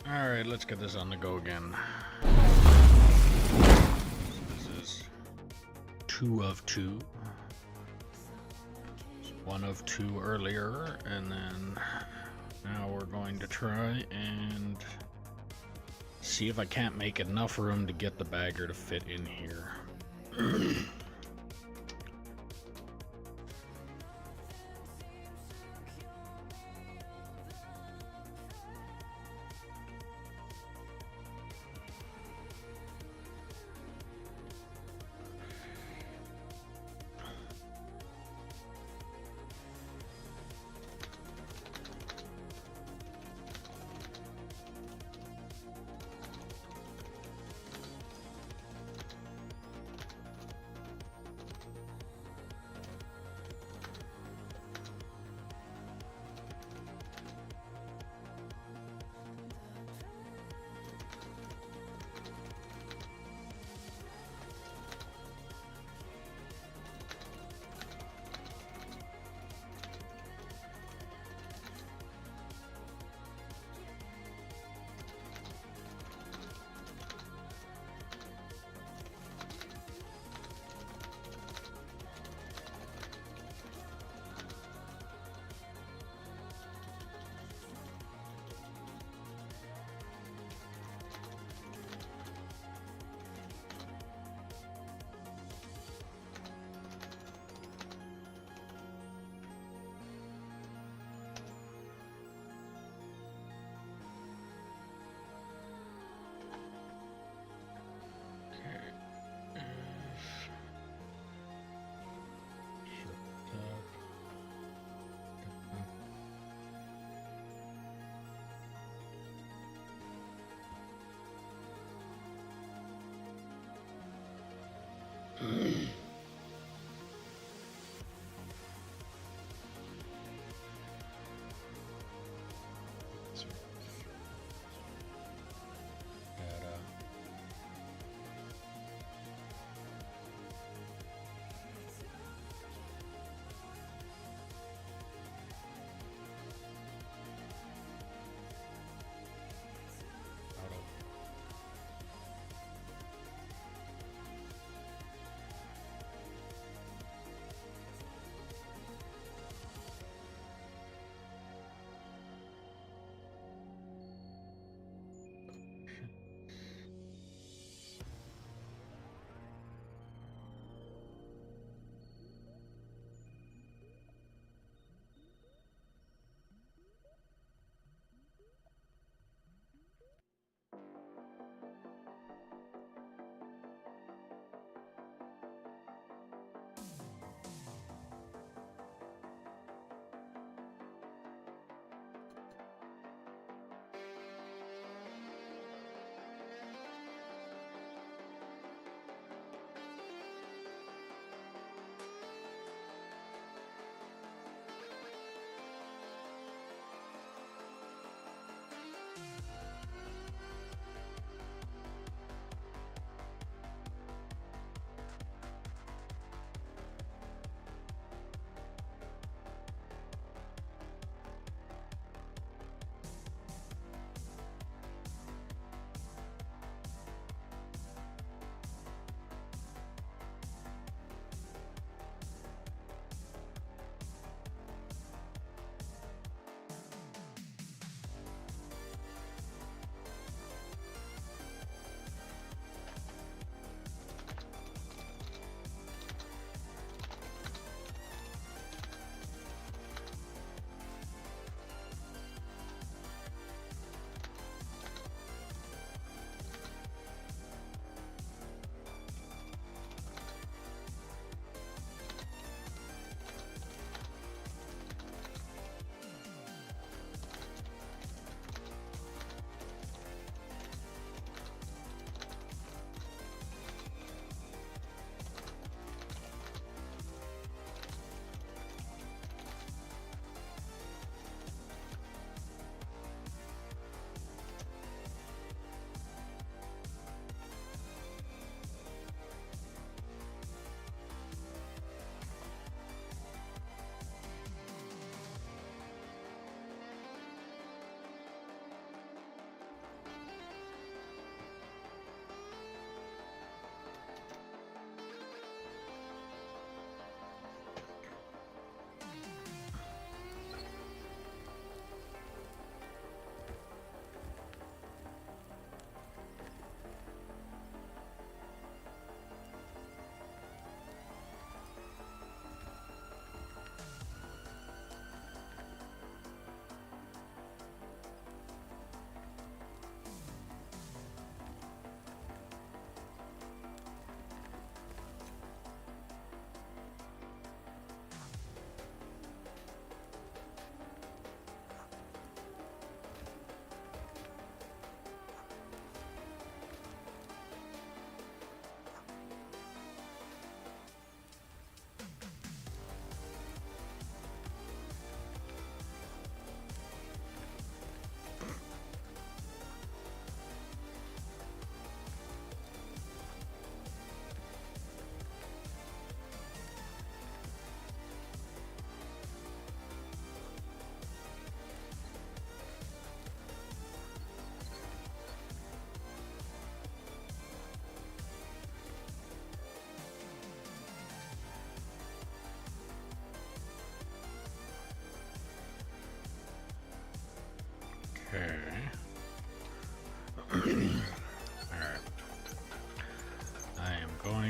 Alright, let's get this on the go again. This is 2 of 2. 1 of 2 earlier, and then now we're going to try and see if I can't make enough room to get the bagger to fit in here.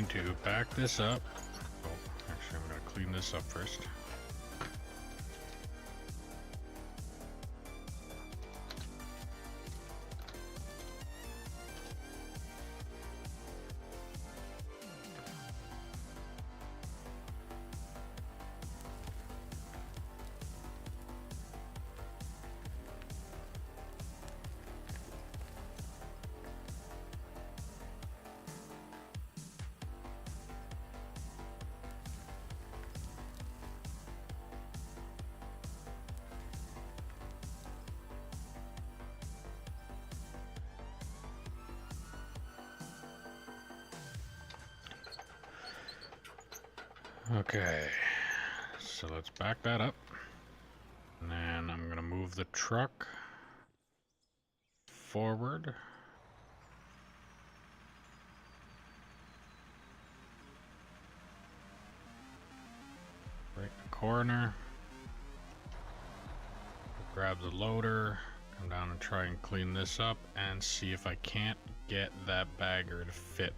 to back this up. Oh, actually, I'm going to clean this up first. Okay, so let's back that up. And then I'm going to move the truck forward. Right in the corner. Grab the loader, come down and try and clean this up and see if I can't get that bagger to fit.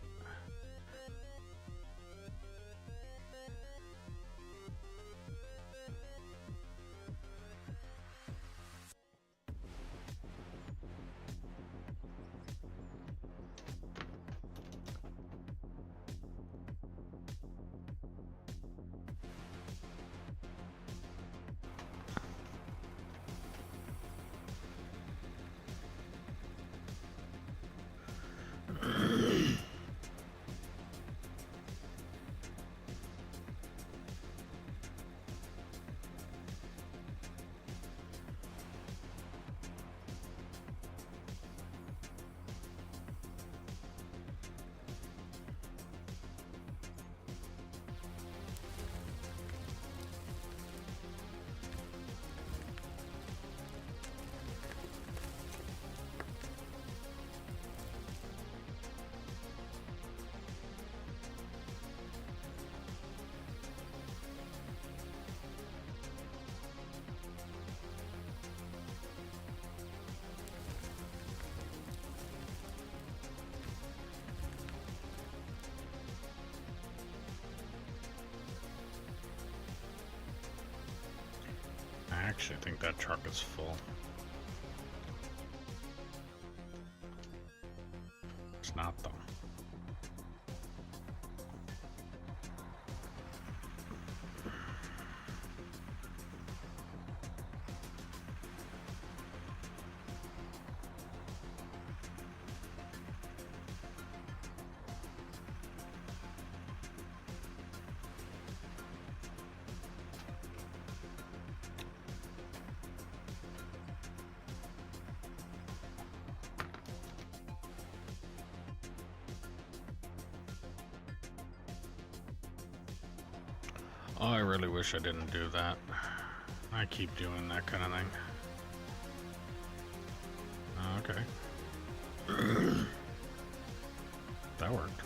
I actually think that truck is full. It's not though. Oh, I really wish I didn't do that. I keep doing that kind of thing. Okay. That worked.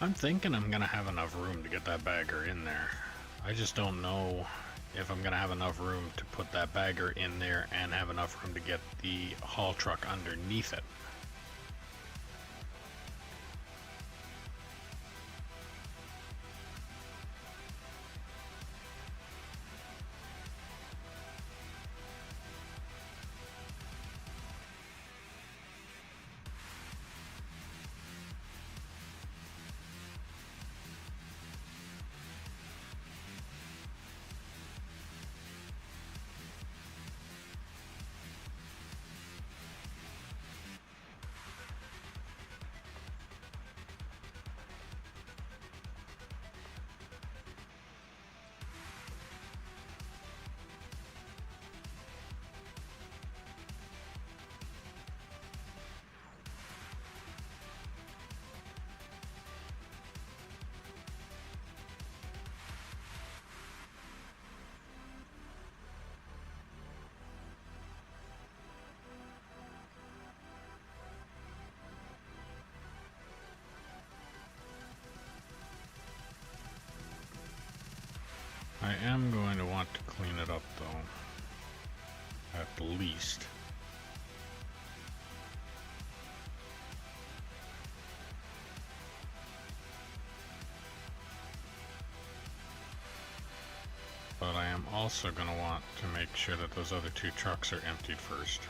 I'm thinking I'm gonna have enough room to get that bagger in there. I just don't know if I'm gonna have enough room to put that bagger in there and have enough room to get the haul truck underneath it. I am going to want to clean it up though, at the least. But I am also going to want to make sure that those other two trucks are emptied first.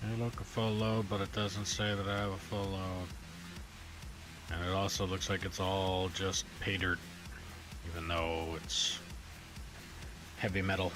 They look a full load, but it doesn't say that I have a full load. And it also looks like it's all just pay dirt, even though it's heavy metal.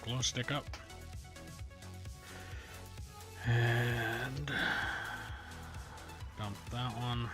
glow stick up. And dump that one.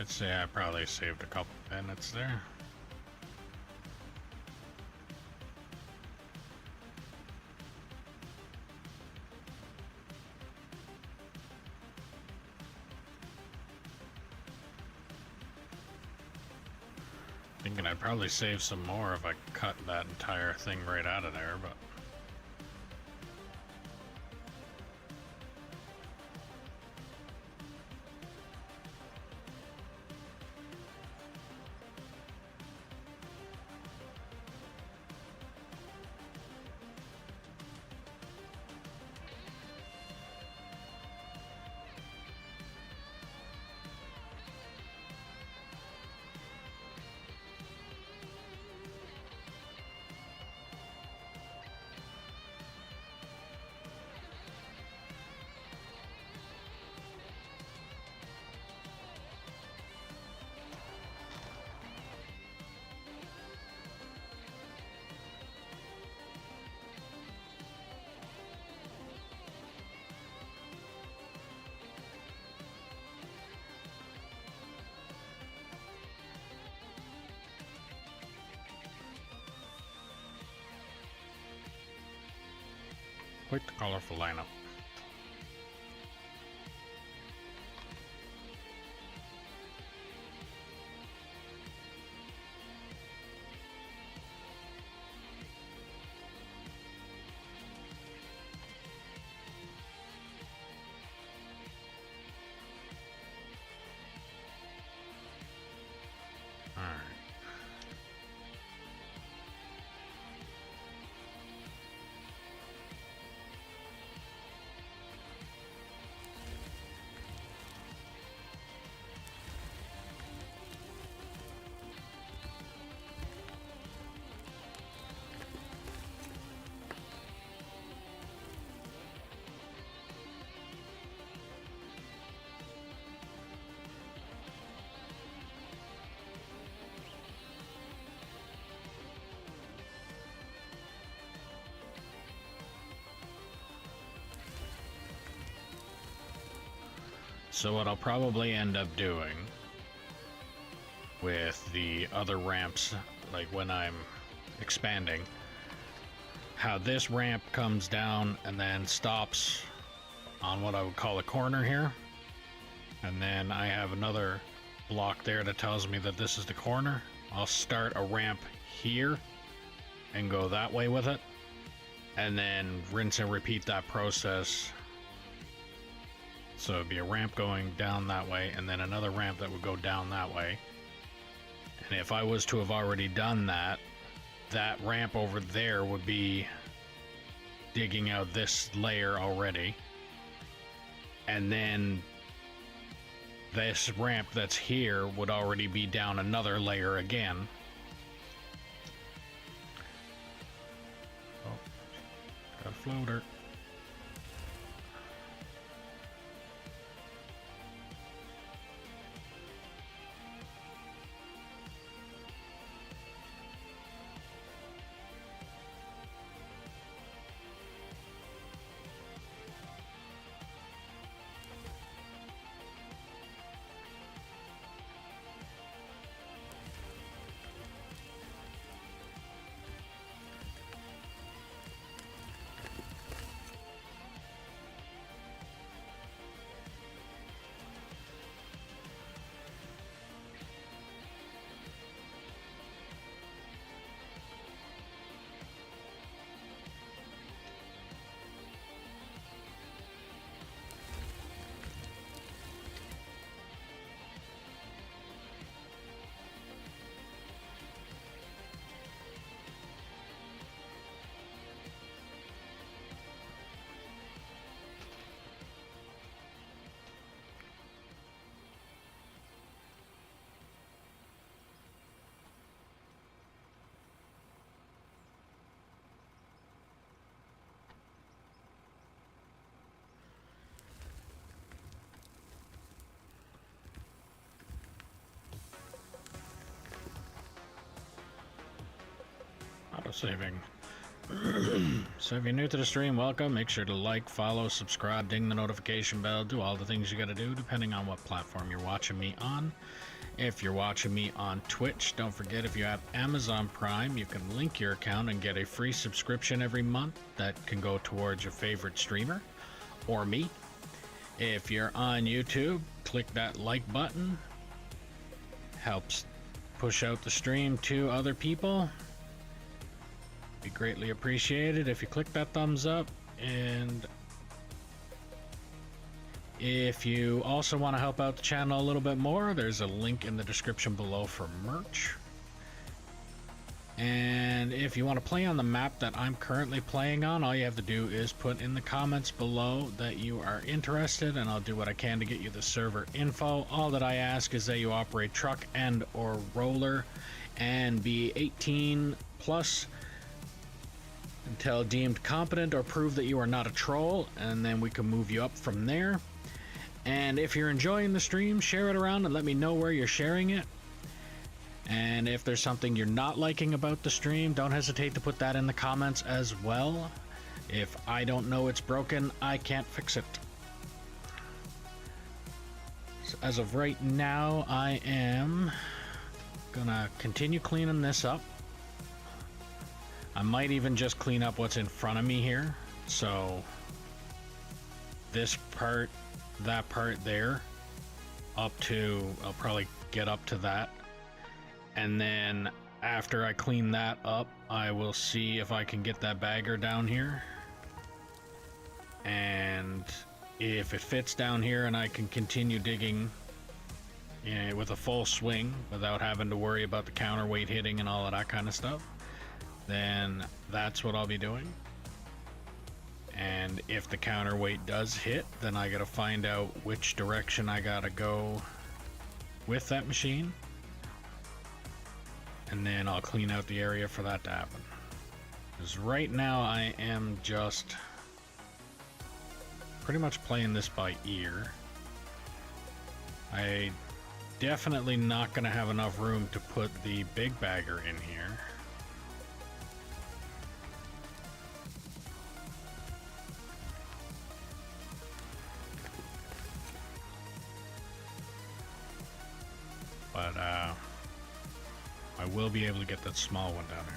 I'd say I probably saved a couple minutes there. Thinking I'd probably save some more if I cut that entire thing right out of there, but quite the colorful lineup. So what I'll probably end up doing with the other ramps, like when I'm expanding, how this ramp comes down and then stops on what I would call a corner here, and then I have another block there that tells me that this is the corner. I'll start a ramp here and go that way with it, and then rinse and repeat that process. So it'd be a ramp going down that way and then another ramp that would go down that way. And if I was to have already done that, that ramp over there would be digging out this layer already. And then this ramp that's here would already be down another layer again. Oh, got a floater. Auto-saving. So if you're new to the stream, welcome. Make sure to like, follow, subscribe, ding the notification bell, do all the things you gotta do depending on what platform you're watching me on. If you're watching me on Twitch, don't forget, if you have Amazon Prime, you can link your account and get a free subscription every month that can go towards your favorite streamer or me. If you're on YouTube, click that like button. Helps push out the stream to other people. Be greatly appreciated if you click that thumbs up. And if you also want to help out the channel a little bit more, there's a link in the description below for merch. And if you want to play on the map that I'm currently playing on, all you have to do is put in the comments below that you are interested, and I'll do what I can to get you the server info. All that I ask is that you operate truck and or roller and be 18 plus until deemed competent, or prove that you are not a troll, and then we can move you up from there. And if you're enjoying the stream, share it around and let me know where you're sharing it. And if there's something you're not liking about the stream, don't hesitate to put that in the comments as well. If I don't know it's broken, I can't fix it. So as of right now, I am gonna continue cleaning this up. I might even just clean up what's in front of me here. So this part, that part there, up to, I'll probably get up to that. And then after I clean that up, I will see if I can get that bagger down here. And if it fits down here and I can continue digging with a full swing without having to worry about the counterweight hitting and all of that kind of stuff, then that's what I'll be doing. And if the counterweight does hit, then I gotta find out which direction I gotta go with that machine, and then I'll clean out the area for that to happen. Because right now I am just pretty much playing this by ear. I definitely not gonna have enough room to put the big bagger in here. will be able to get that small one down here.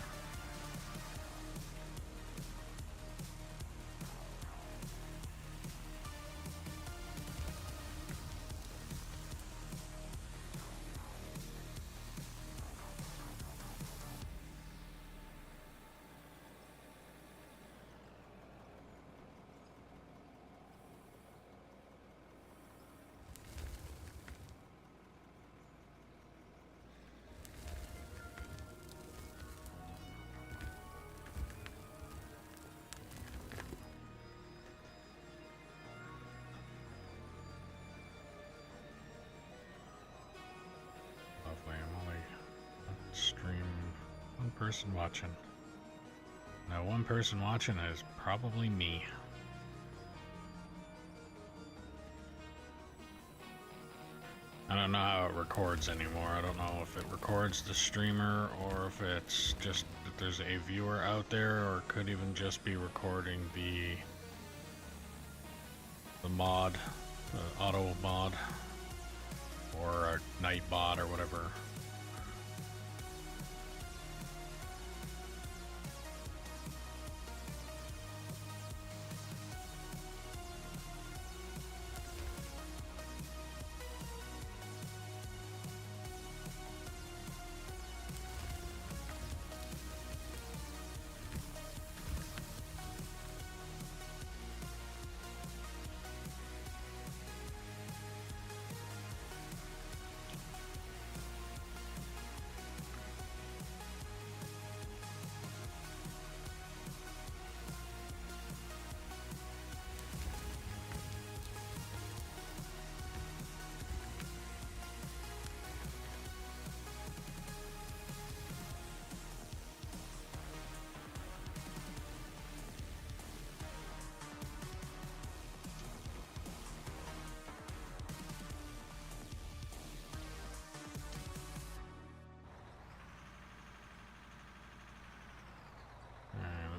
Person watching. Now, one person watching is probably me. I don't know how it records anymore. I don't know if it records the streamer or if it's just that there's a viewer out there, or it could even just be recording the mod, the auto mod, or a night bot or whatever.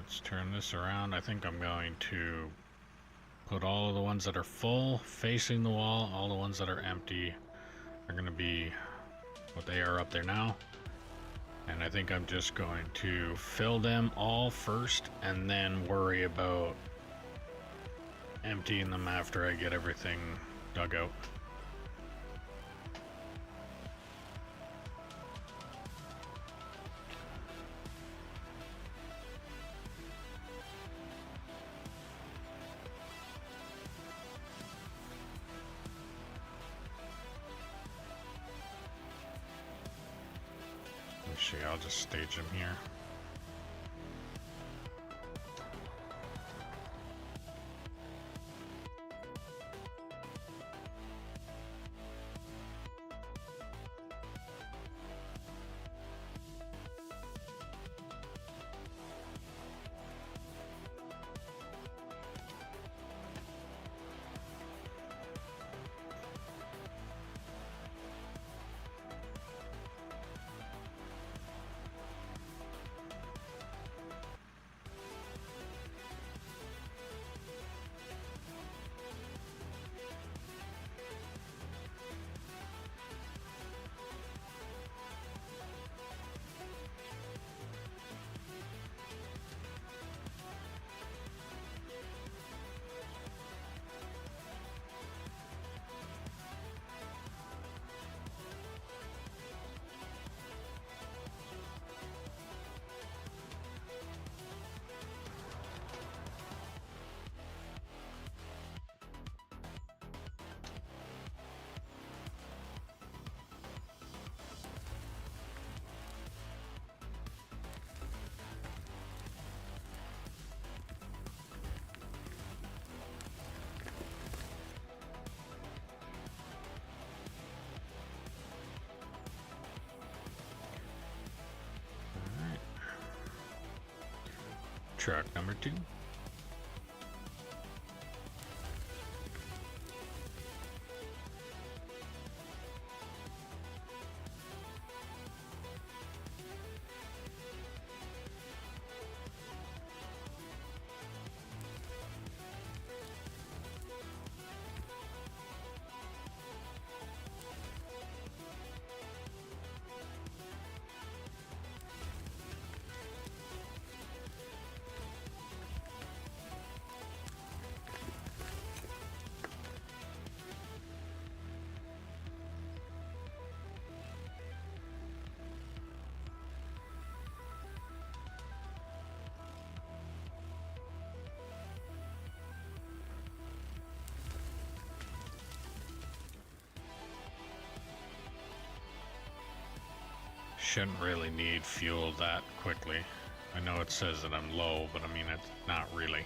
Let's turn this around. I think I'm going to put all of the ones that are full facing the wall. All the ones that are empty are going to be what they are up there now. And I think I'm just going to fill them all first and then worry about emptying them after I get everything dug out. I'll just stage them here. Truck number 2. shouldn't really need fuel that quickly. I know it says that I'm low, but I mean, it's not really.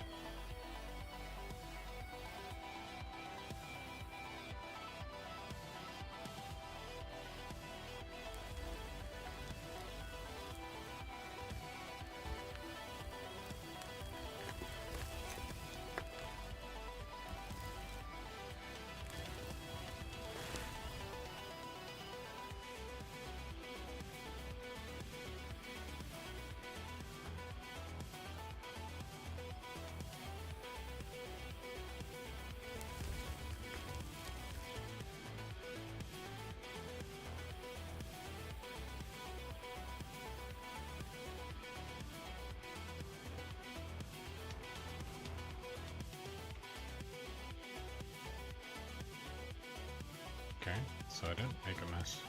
Okay, so I didn't make a mess.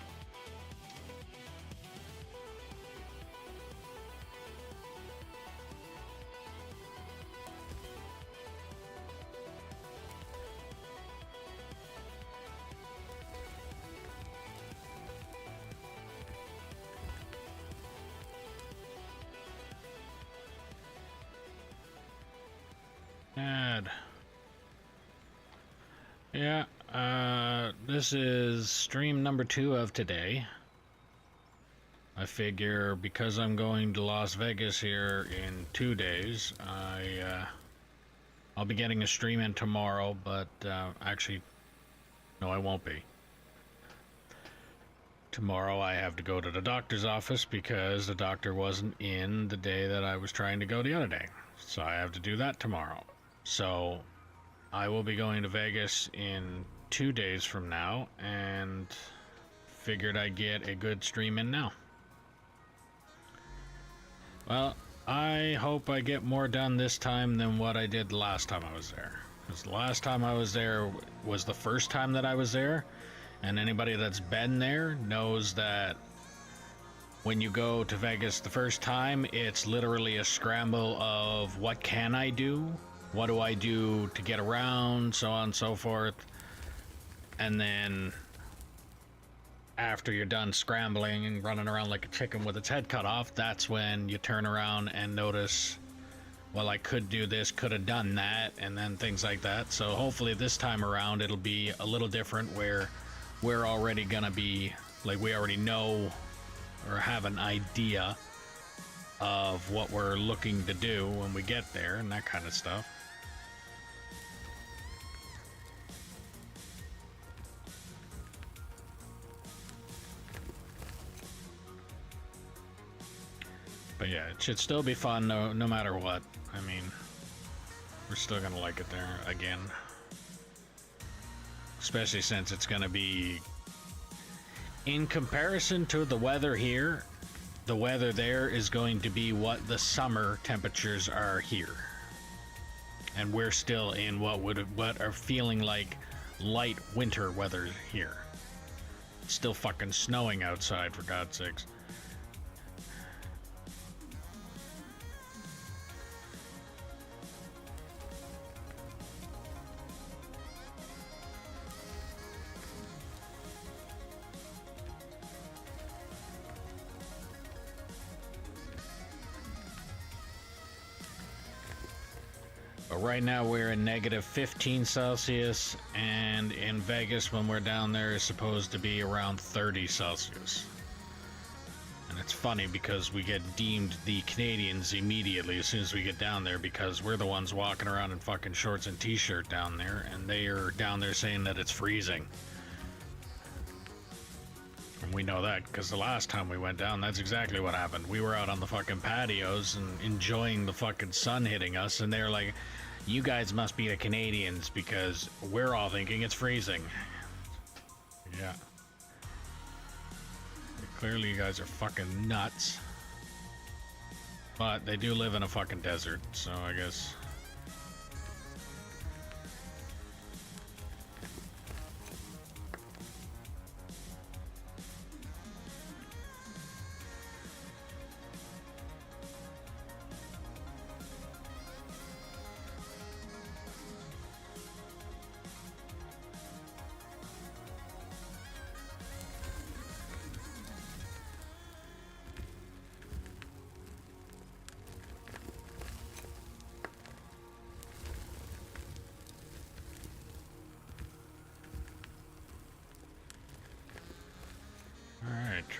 Add. Yeah, this is stream number 2 of today. I figure because I'm going to Las Vegas here in 2 days, I'll be getting a stream in tomorrow, but actually, no, I won't be. Tomorrow I have to go to the doctor's office because the doctor wasn't in the day that I was trying to go the other day. So I have to do that tomorrow. So I will be going to Vegas in 2 days from now, and figured I'd get a good stream in now. Well, I hope I get more done this time than what I did last time I was there. Because the last time I was there was the first time that I was there, and anybody that's been there knows that when you go to Vegas the first time, it's literally a scramble of what can I do? What do I do to get around? So on and so forth. And then after you're done scrambling and running around like a chicken with its head cut off, that's when you turn around and notice, well, I could do this, could have done that, and then things like that. So hopefully this time around it'll be a little different, where we're already gonna be, like, we already know or have an idea of what we're looking to do when we get there and that kind of stuff. But yeah, it should still be fun no matter what. I mean, we're still gonna like it there again. Especially since it's gonna be, in comparison to the weather here, the weather there is going to be what the summer temperatures are here. And we're still in what are feeling like light winter weather here. It's still fucking snowing outside, for God's sakes. But right now we're in negative 15 Celsius, and in Vegas when we're down there is supposed to be around 30 Celsius. And it's funny because we get deemed the Canadians immediately as soon as we get down there, because we're the ones walking around in fucking shorts and t-shirt down there, and they are down there saying that it's freezing. And we know that because the last time we went down, that's exactly what happened. We were out on the fucking patios and enjoying the fucking sun hitting us, and they're like, you guys must be the Canadians because we're all thinking it's freezing. Yeah. Clearly you guys are fucking nuts. But they do live in a fucking desert, so I guess...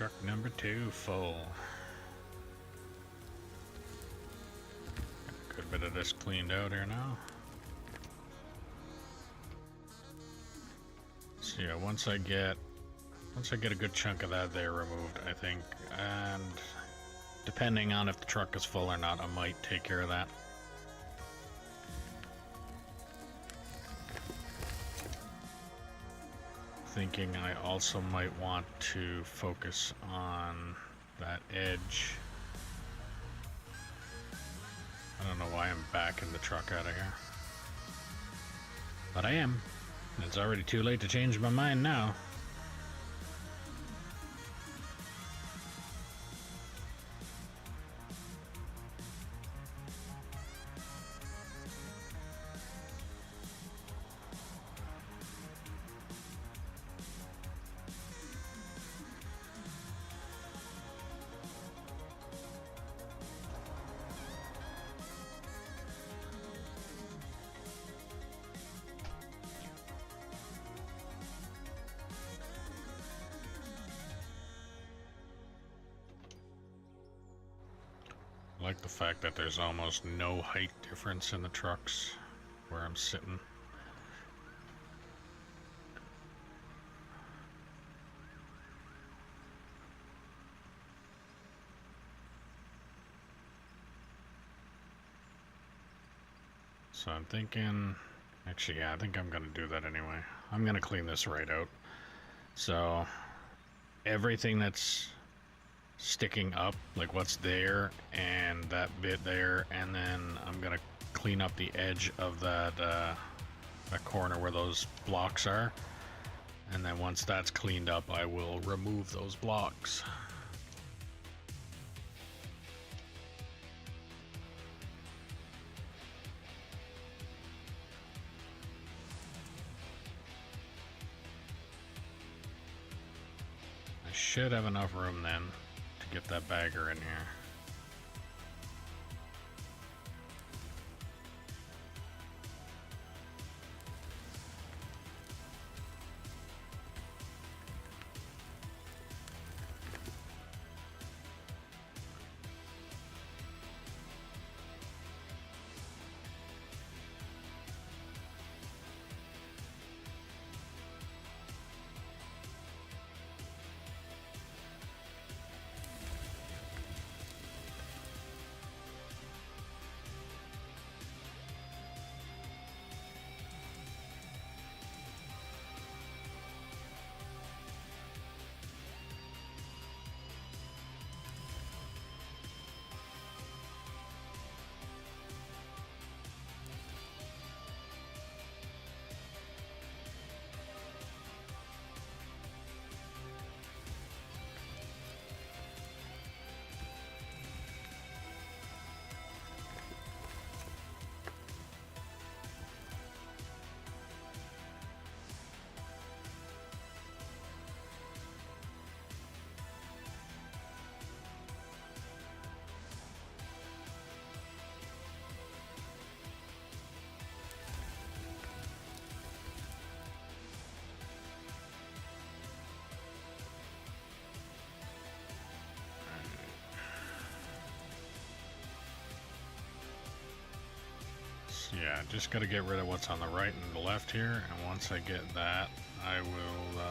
Truck number 2 full. Got a good bit of this cleaned out here now. So yeah, once I get a good chunk of that there removed, I think, and depending on if the truck is full or not, I might take care of that. Thinking I also might want to focus on that edge. I don't know why I'm backing the truck out of here, but I am. It's already too late to change my mind now. I like the fact that there's almost no height difference in the trucks where I'm sitting. So I'm thinking, actually, yeah, I think I'm gonna do that anyway. I'm gonna clean this right out. So everything that's sticking up, like what's there and that bit there, and then I'm gonna clean up the edge of that that corner where those blocks are, and then once that's cleaned up, I will remove those blocks. I should have enough room then to get that bagger in here. Yeah, just got to get rid of what's on the right and the left here, and once I get that, I will,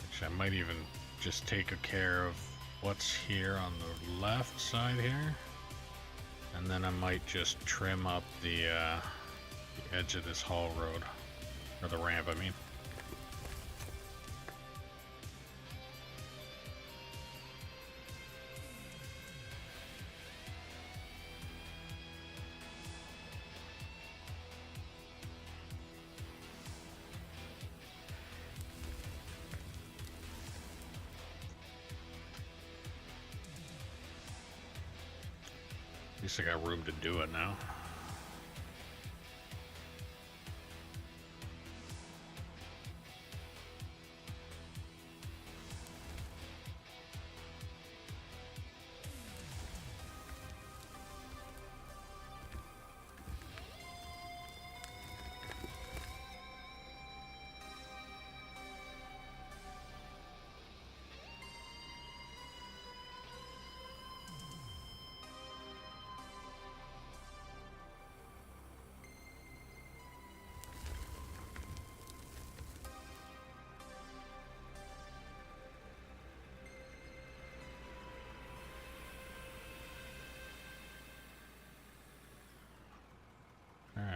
actually I might even just take care of what's here on the left side here, and then I might just trim up the edge of this haul road, or the ramp, I mean. At least I got room to do it now.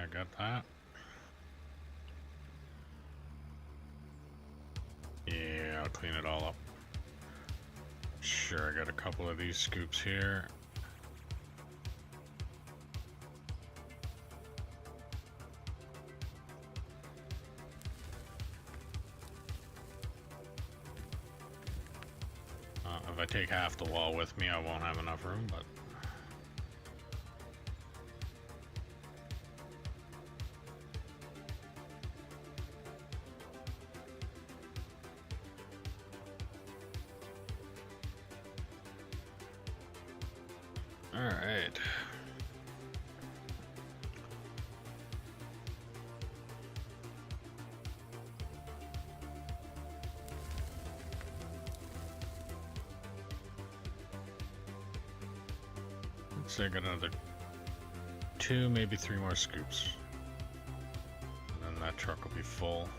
I got that. Yeah, I'll clean it all up. Sure, I got a couple of these scoops here. If I take half the wall with me, I won't have enough room, but... Alright. Looks like another 2, maybe 3 more scoops. And then that truck will be full.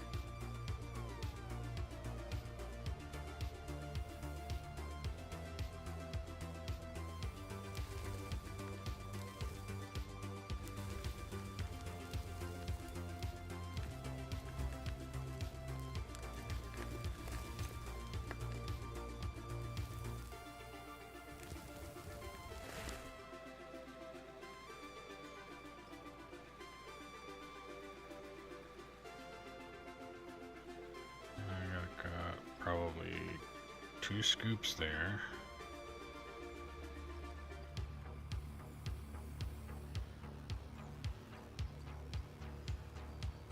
I got probably 2 scoops there.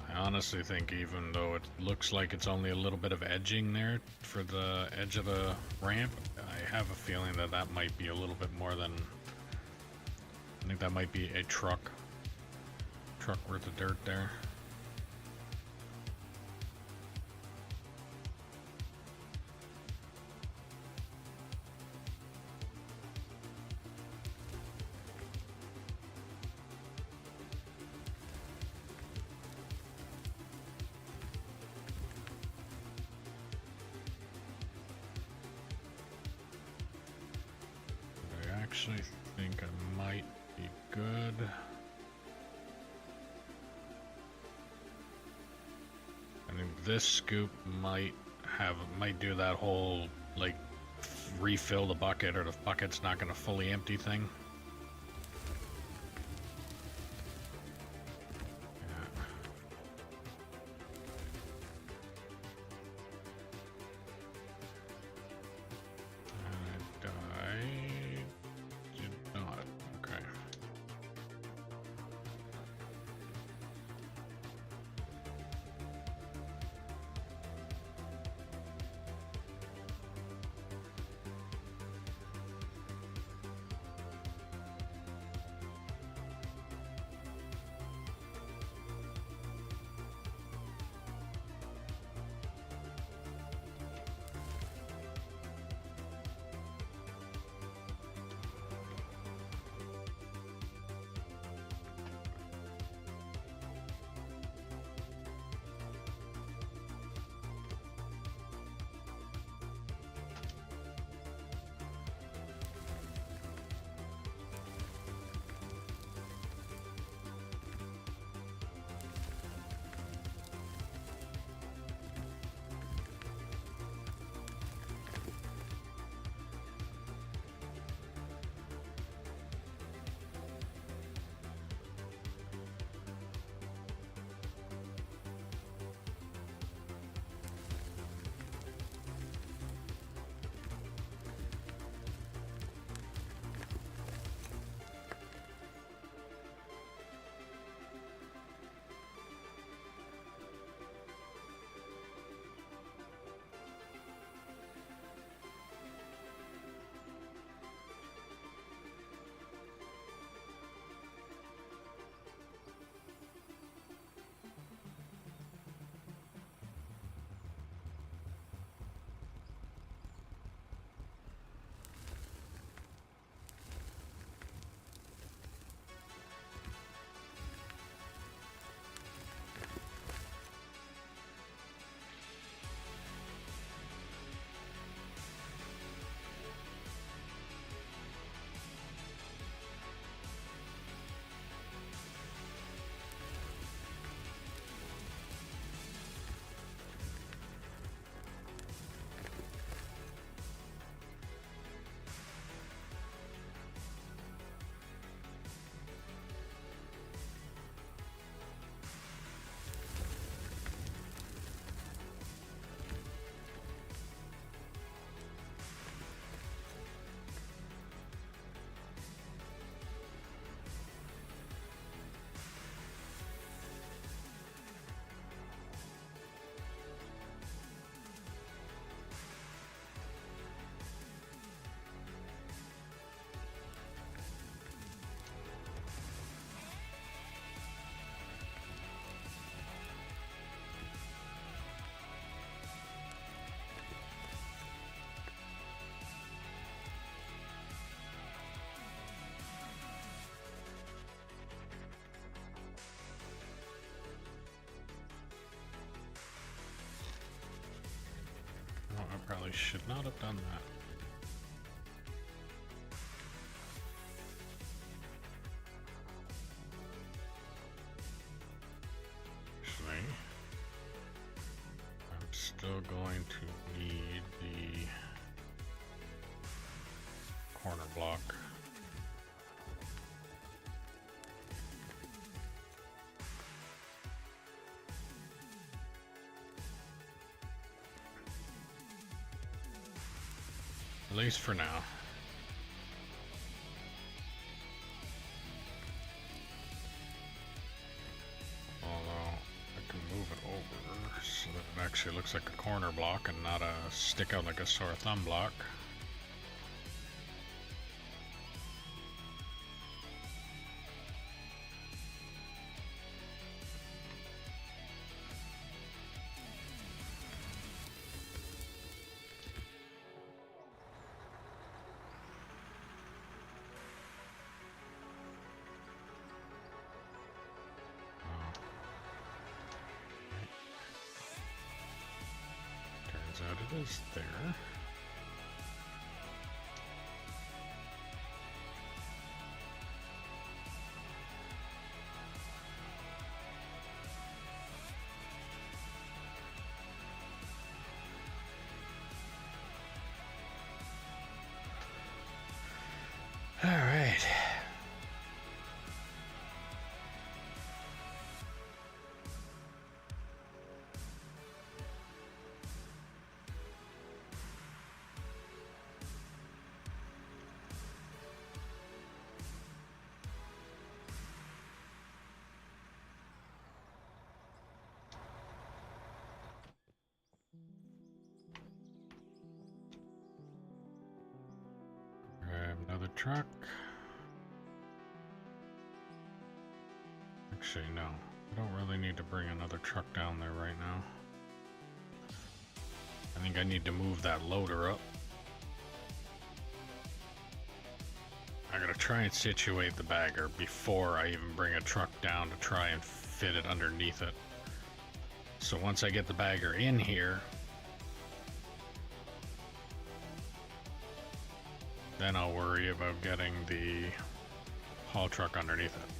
I honestly think even though it looks like it's only a little bit of edging there for the edge of the ramp, I have a feeling that that might be a little bit more than... I think that might be a truck worth of dirt there. I actually think I might be good. I think this scoop might do that whole, like, refill the bucket, or the bucket's not going to fully empty thing. should not have done that. Actually, I'm still going to need the corner block. At least for now. Although I can move it over so that it actually looks like a corner block and not a stick out like a sore thumb block. Turns out it is there. All right. Grab another truck. Actually, no. I don't really need to bring another truck down there right now. I think I need to move that loader up. I gotta try and situate the bagger before I even bring a truck down to try and fit it underneath it. So once I get the bagger in here, then I'll worry about getting the haul truck underneath it.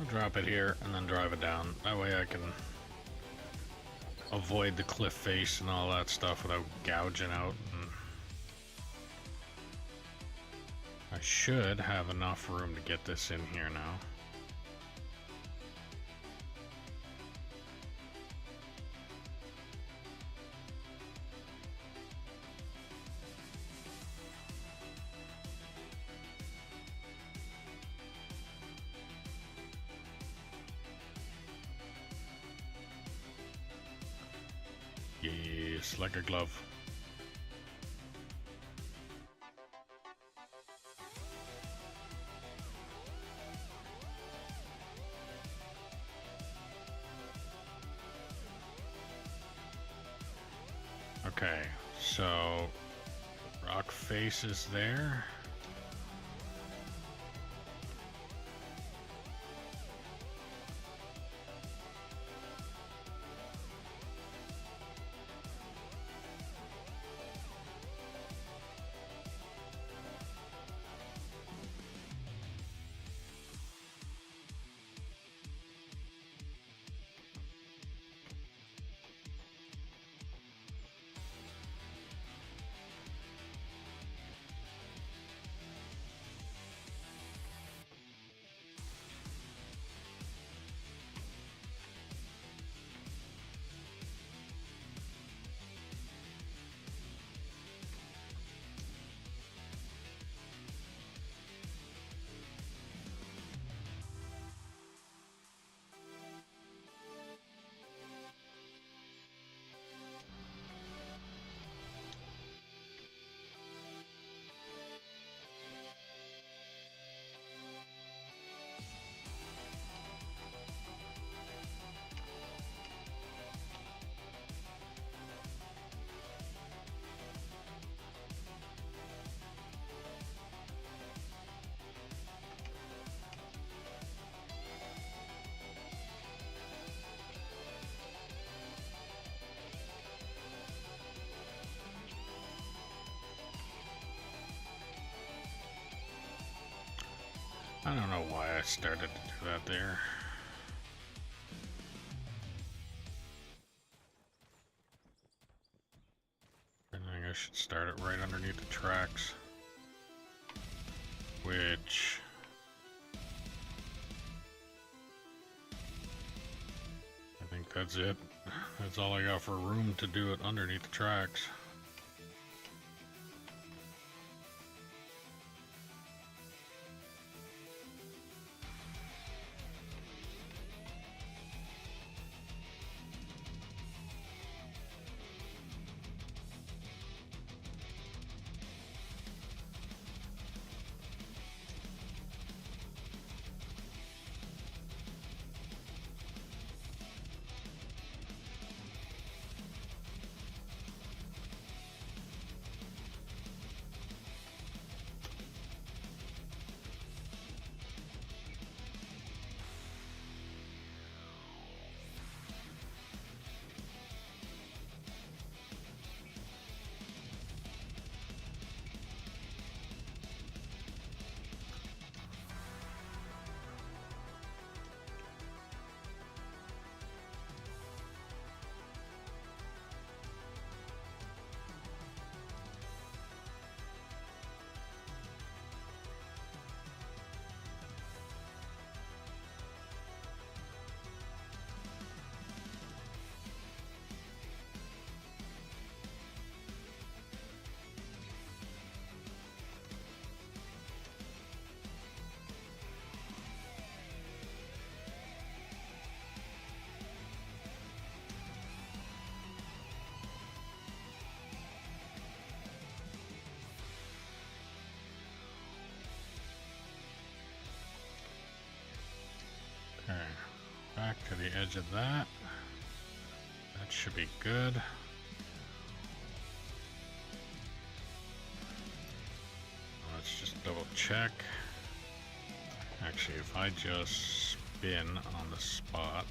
I'll drop it here and then drive it down. That way I can avoid the cliff face and all that stuff without gouging out. And I should have enough room to get this in here now. Yes, like a glove. Okay, so rock face is there. I don't know why I started to do that there. I think I should start it right underneath the tracks. Which... I think that's it. That's all I got for room to do it underneath the tracks. Okay, back to the edge of that. That should be good. Let's just double check. Actually, if I just spin on the spot.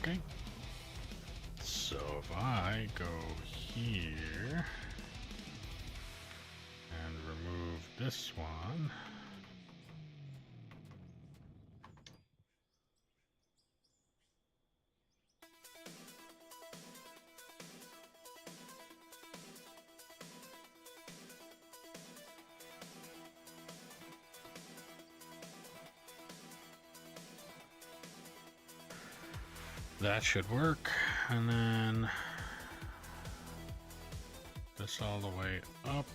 Okay. So if I go here and remove this one, that should work, and then this all the way up.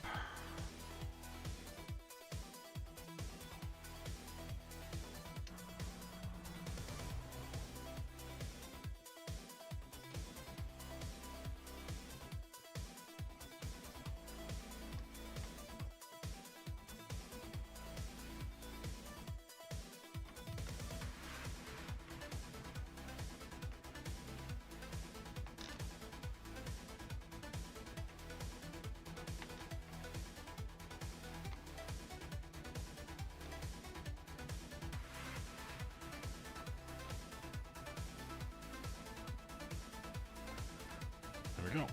There we go.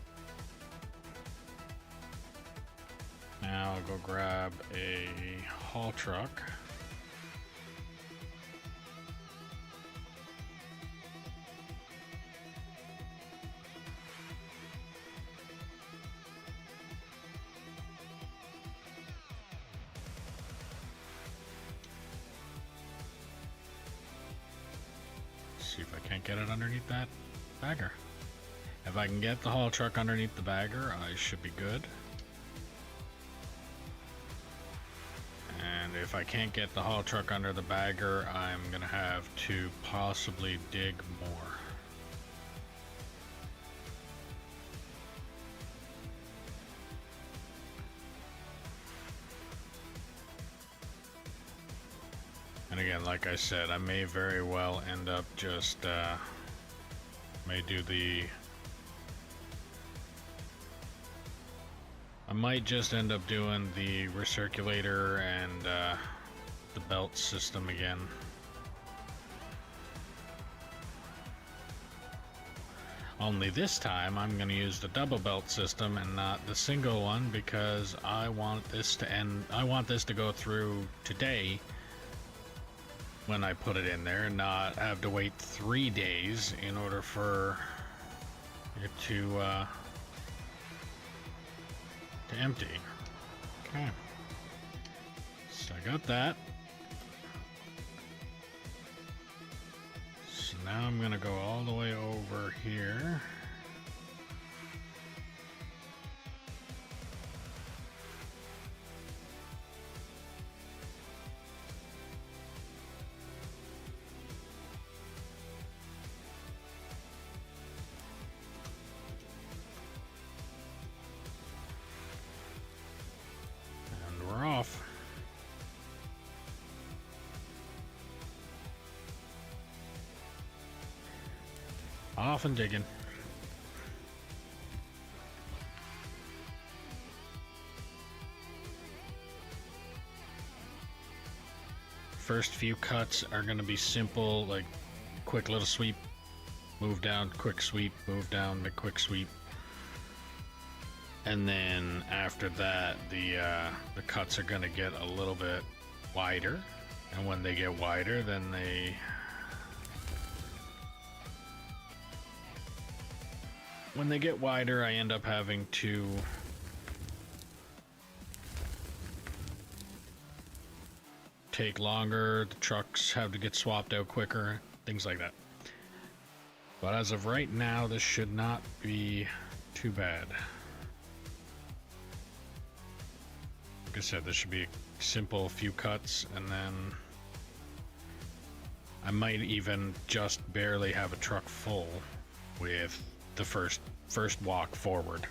Now I'll go grab a haul truck. See if I can't get it underneath that bagger. If I can get the haul truck underneath the bagger, I should be good. And if I can't get the haul truck under the bagger, I'm gonna have to possibly dig more. And again, like I said, I may very well end up just, may do the... I might just end up doing the recirculator and the belt system again. Only this time I'm going to use the double belt system and not the single one, because I want this to end. I want this to go through today when I put it in there, and not have to wait 3 days in order for it to empty. Okay, so I got that. So now I'm gonna go all the way over here. And we're off. Off and digging. First few cuts are going to be simple, like quick little sweep, move down, quick sweep, move down, the quick sweep. And then after that, the cuts are going to get a little bit wider. And when they get wider, then when they get wider, I end up having to take longer, the trucks have to get swapped out quicker, things like that. But as of right now, this should not be too bad. Like I said, this should be a simple few cuts, and then I might even just barely have a truck full with the first walk forward.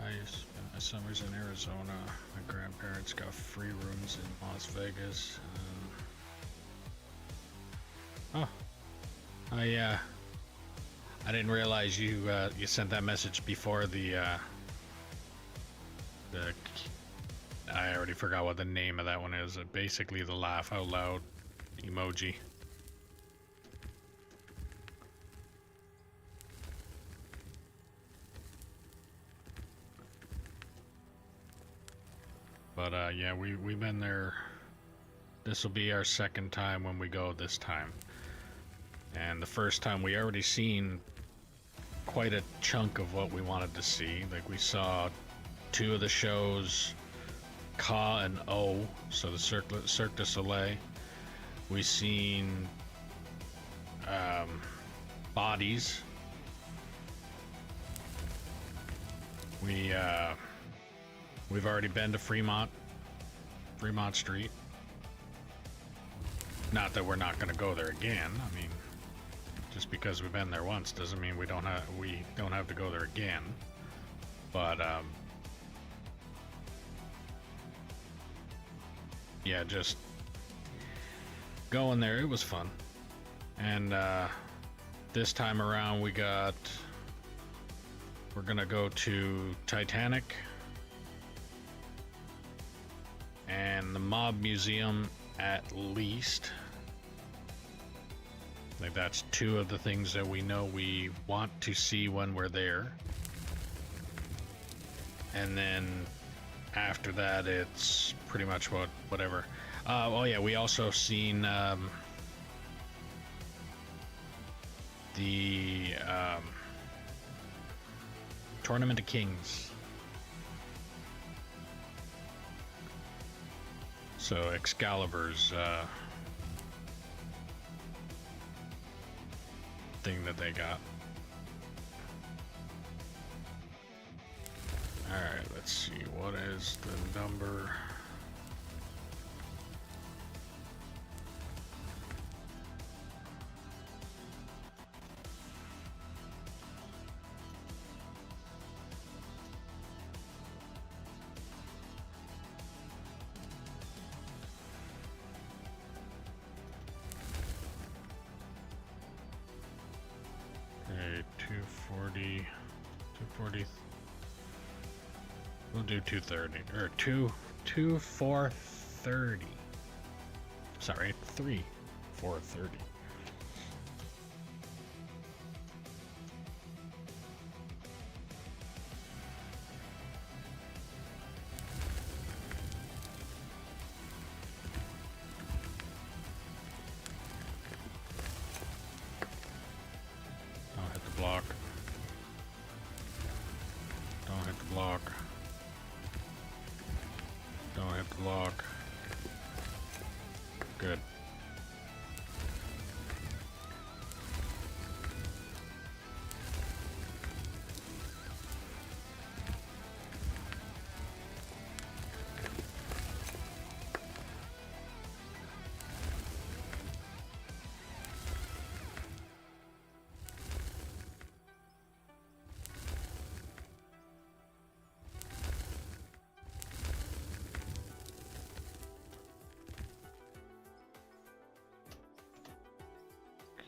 I spent my summers in Arizona. My grandparents got free rooms in Las Vegas. Oh, I didn't realize you sent that message before the I already forgot what the name of that one is. Basically the laugh out loud emoji. But yeah, we've been there. This will be our second time when we go this time. And the first time we already seen quite a chunk of what we wanted to see. Like we saw 2 of the shows, Ka and O, so the Cirque du Soleil. We seen Bodies. We've already been to Fremont Street. Not that we're not going to go there again. I mean, just because we've been there once doesn't mean we don't have to go there again. But yeah, just going there, it was fun. And this time around we're gonna go to Titanic and the Mob Museum at least. Like that's 2 of the things that we know we want to see when we're there. And then after that, it's pretty much whatever. Oh yeah, we also seen the Tournament of Kings. So Excalibur's thing that they got. Alright, let's see, what is the number? Okay, 240, 240. We'll do 230 or 2430. Sorry, 3 4:30. Don't hit the block. Don't hit the block. Don't hit the block. Good.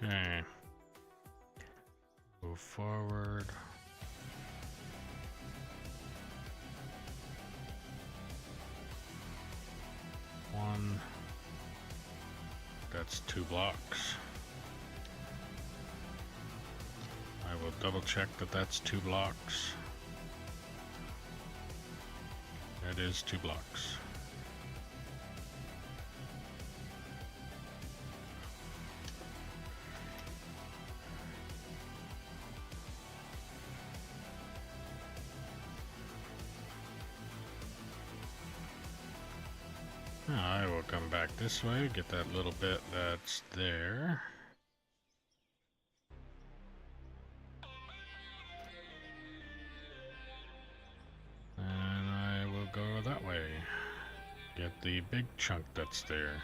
Okay. Move forward. One. That's 2 blocks. I will double check that that's 2 blocks. That is 2 blocks. I will come back this way, get that little bit that's there. And I will go that way. Get the big chunk that's there.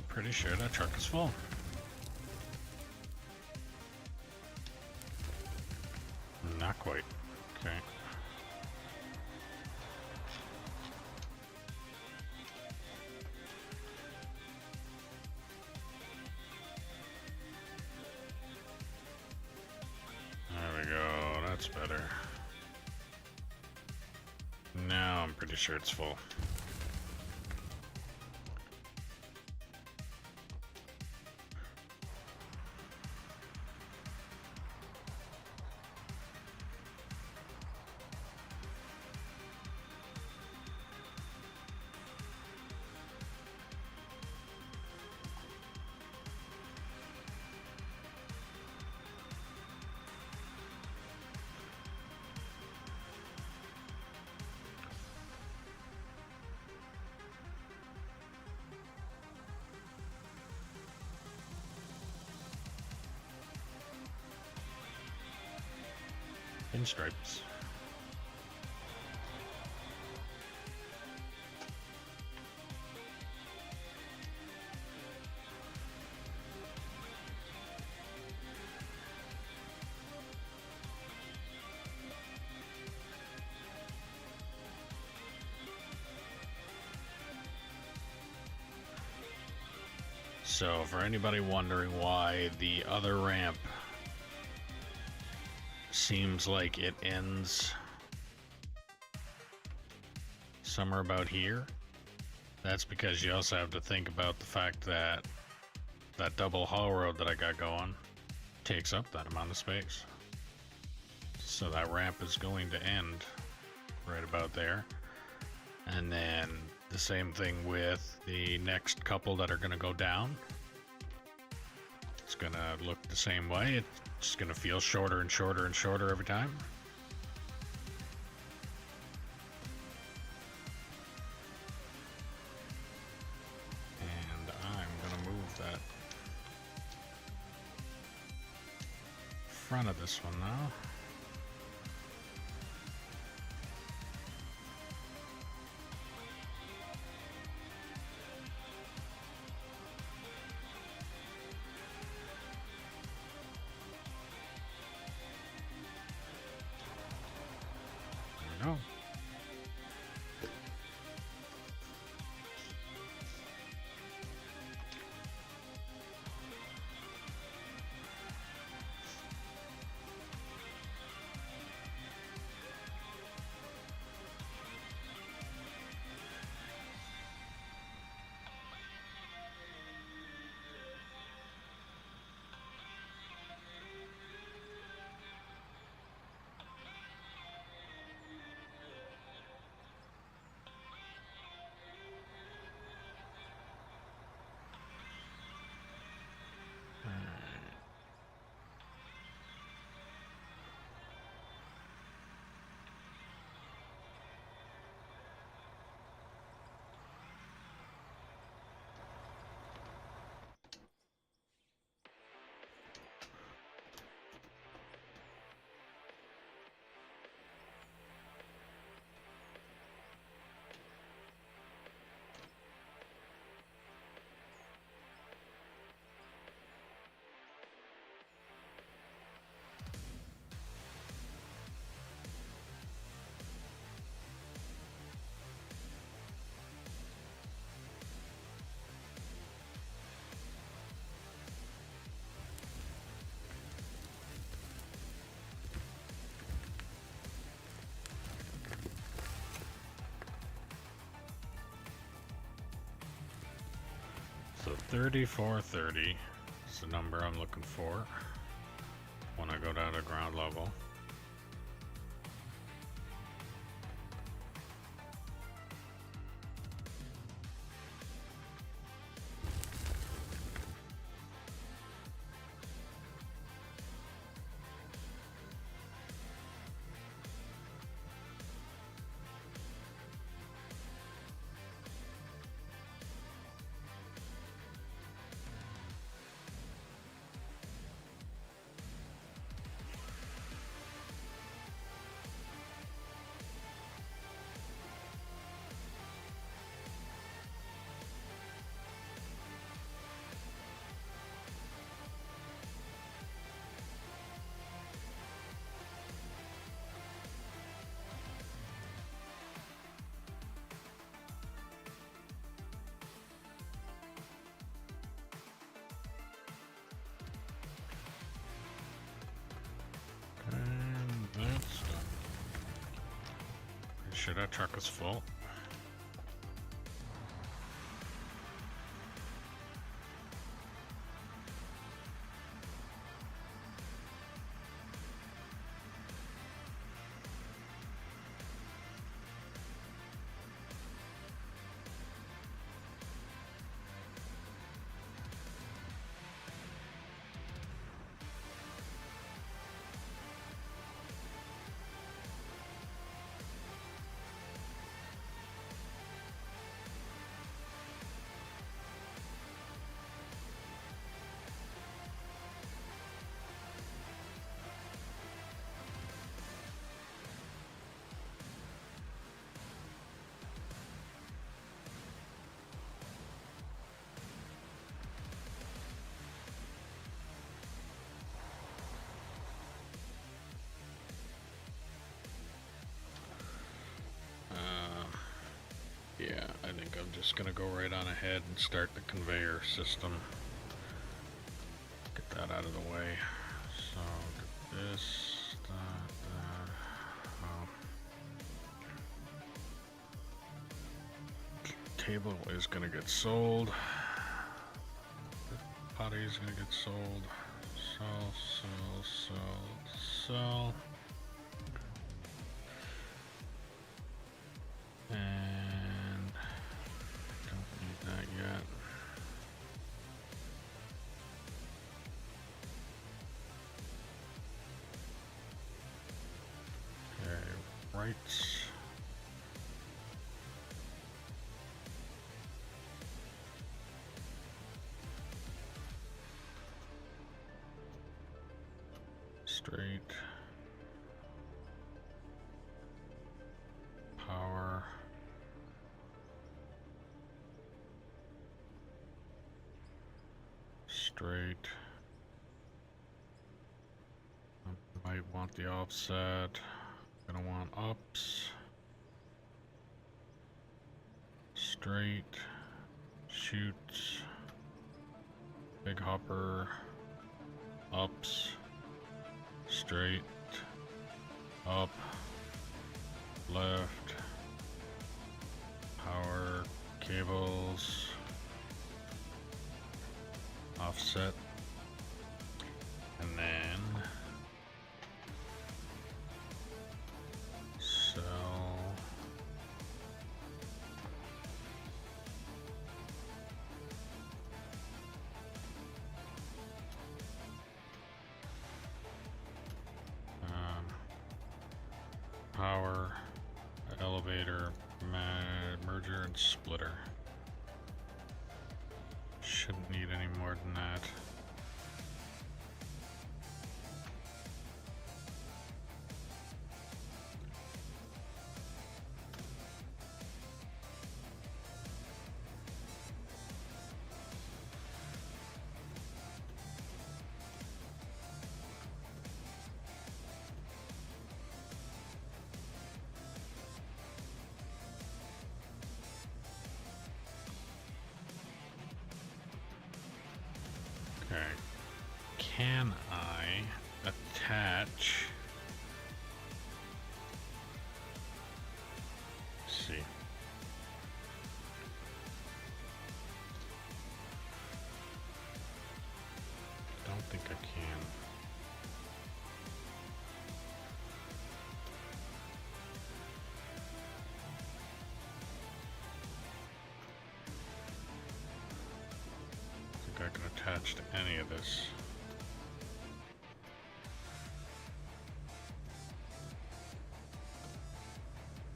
Pretty sure that truck is full. Not quite. Okay. There we go. That's better. Now I'm pretty sure it's full. Pinstripes. So, for anybody wondering why the other ramp seems like it ends somewhere about here, that's because you also have to think about the fact that that double haul road that I got going takes up that amount of space. So that ramp is going to end right about there. And then the same thing with the next couple that are going to go down. It's going to look the same way. It's just going to feel shorter and shorter and shorter every time. And I'm going to move that front of this one now. So 3430 is the number I'm looking for when I go down to ground level. And that's done. Pretty sure that truck is full. Yeah, I think I'm just gonna go right on ahead and start the conveyor system. Get that out of the way. So, this, that. Oh. Table is gonna get sold. The potty is gonna get sold. Sell. And don't need that yet. Okay, rights. Straight. Power. Straight. I might want the offset. Gonna want ups. Straight. Shoots. Big hopper. Ups. Straight. Up. Left. Power. Cables. Offset. And then sell. Power, elevator, merger, and splitter. Shouldn't need any more than that. Okay. Can I attach? Let's see. not going to attach to any of this.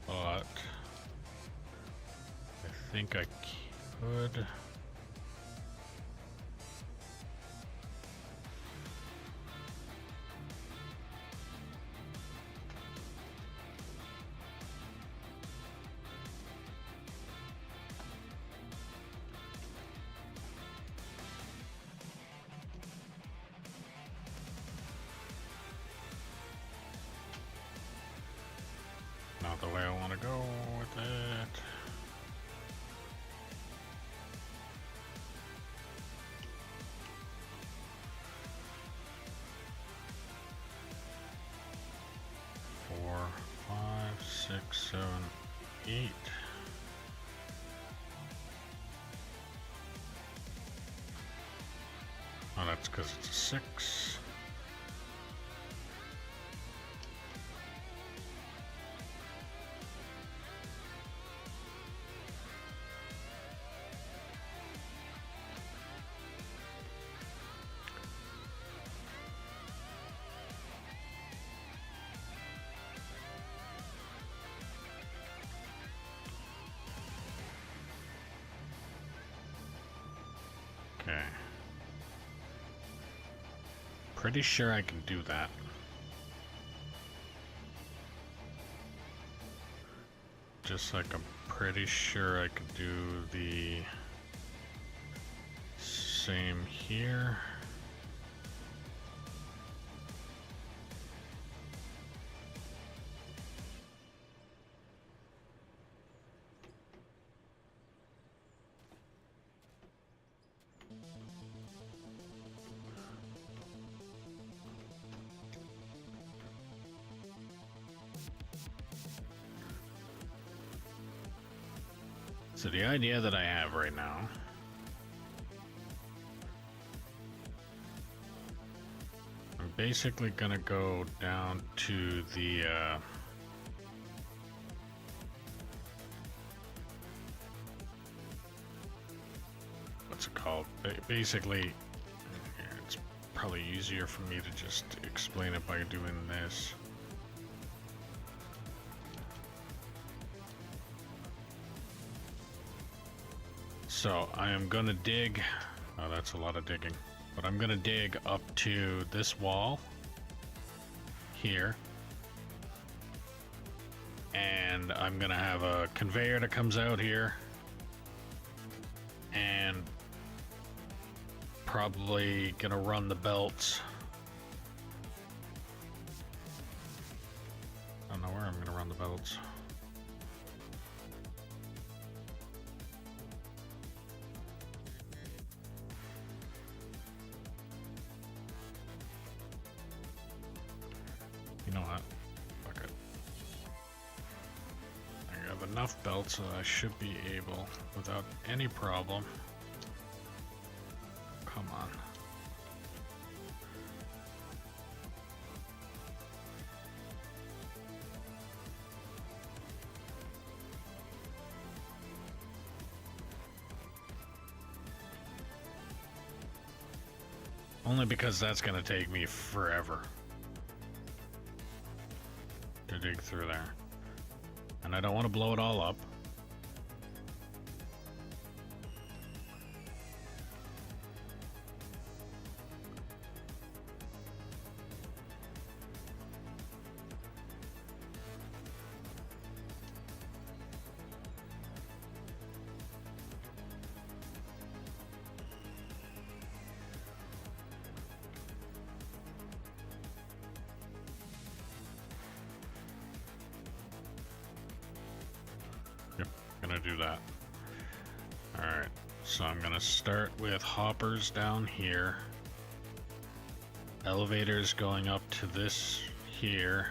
But I think I could. Not the way I want to go with it. Four, five, six, 7, 8. Oh, that's because it's a 6. Okay. Pretty sure I can do that. Just like I'm pretty sure I could do the same here. So the idea that I have right now I'm basically gonna go down to the what's it called? Basically, it's probably easier for me to just explain it by doing this. So I am gonna dig, oh that's a lot of digging, but I'm gonna dig up to this wall here, and I'm gonna have a conveyor that comes out here, and probably gonna run the belts. I don't know where I'm gonna run the belts. You know what? Fuck it. I have enough belts so I should be able, without any problem. Come on. Only because that's gonna take me forever to dig through there. And I don't want to blow it all up. Gonna do that. Alright, so I'm gonna start with hoppers down here, elevators going up to this here,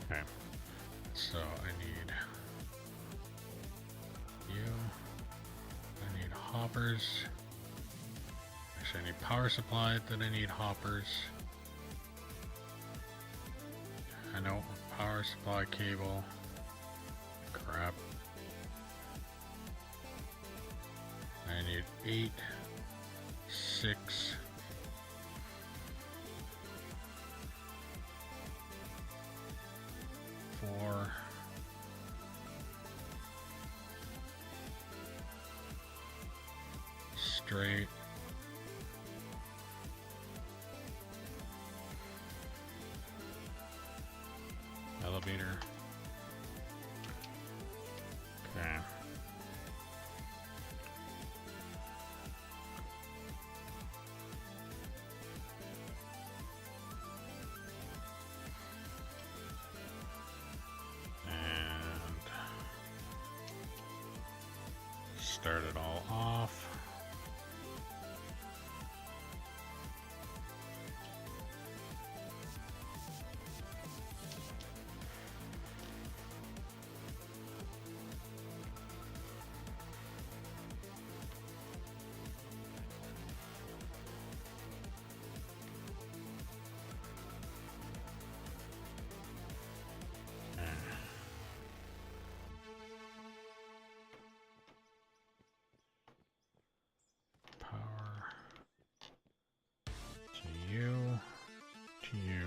okay. So I need you, I need hoppers. Actually, I need power supply, then I need hoppers. I know, power supply cable. Crap. I need 8, 6, 4, straight, elevator. Okay. Start it all off. Power to you, to you.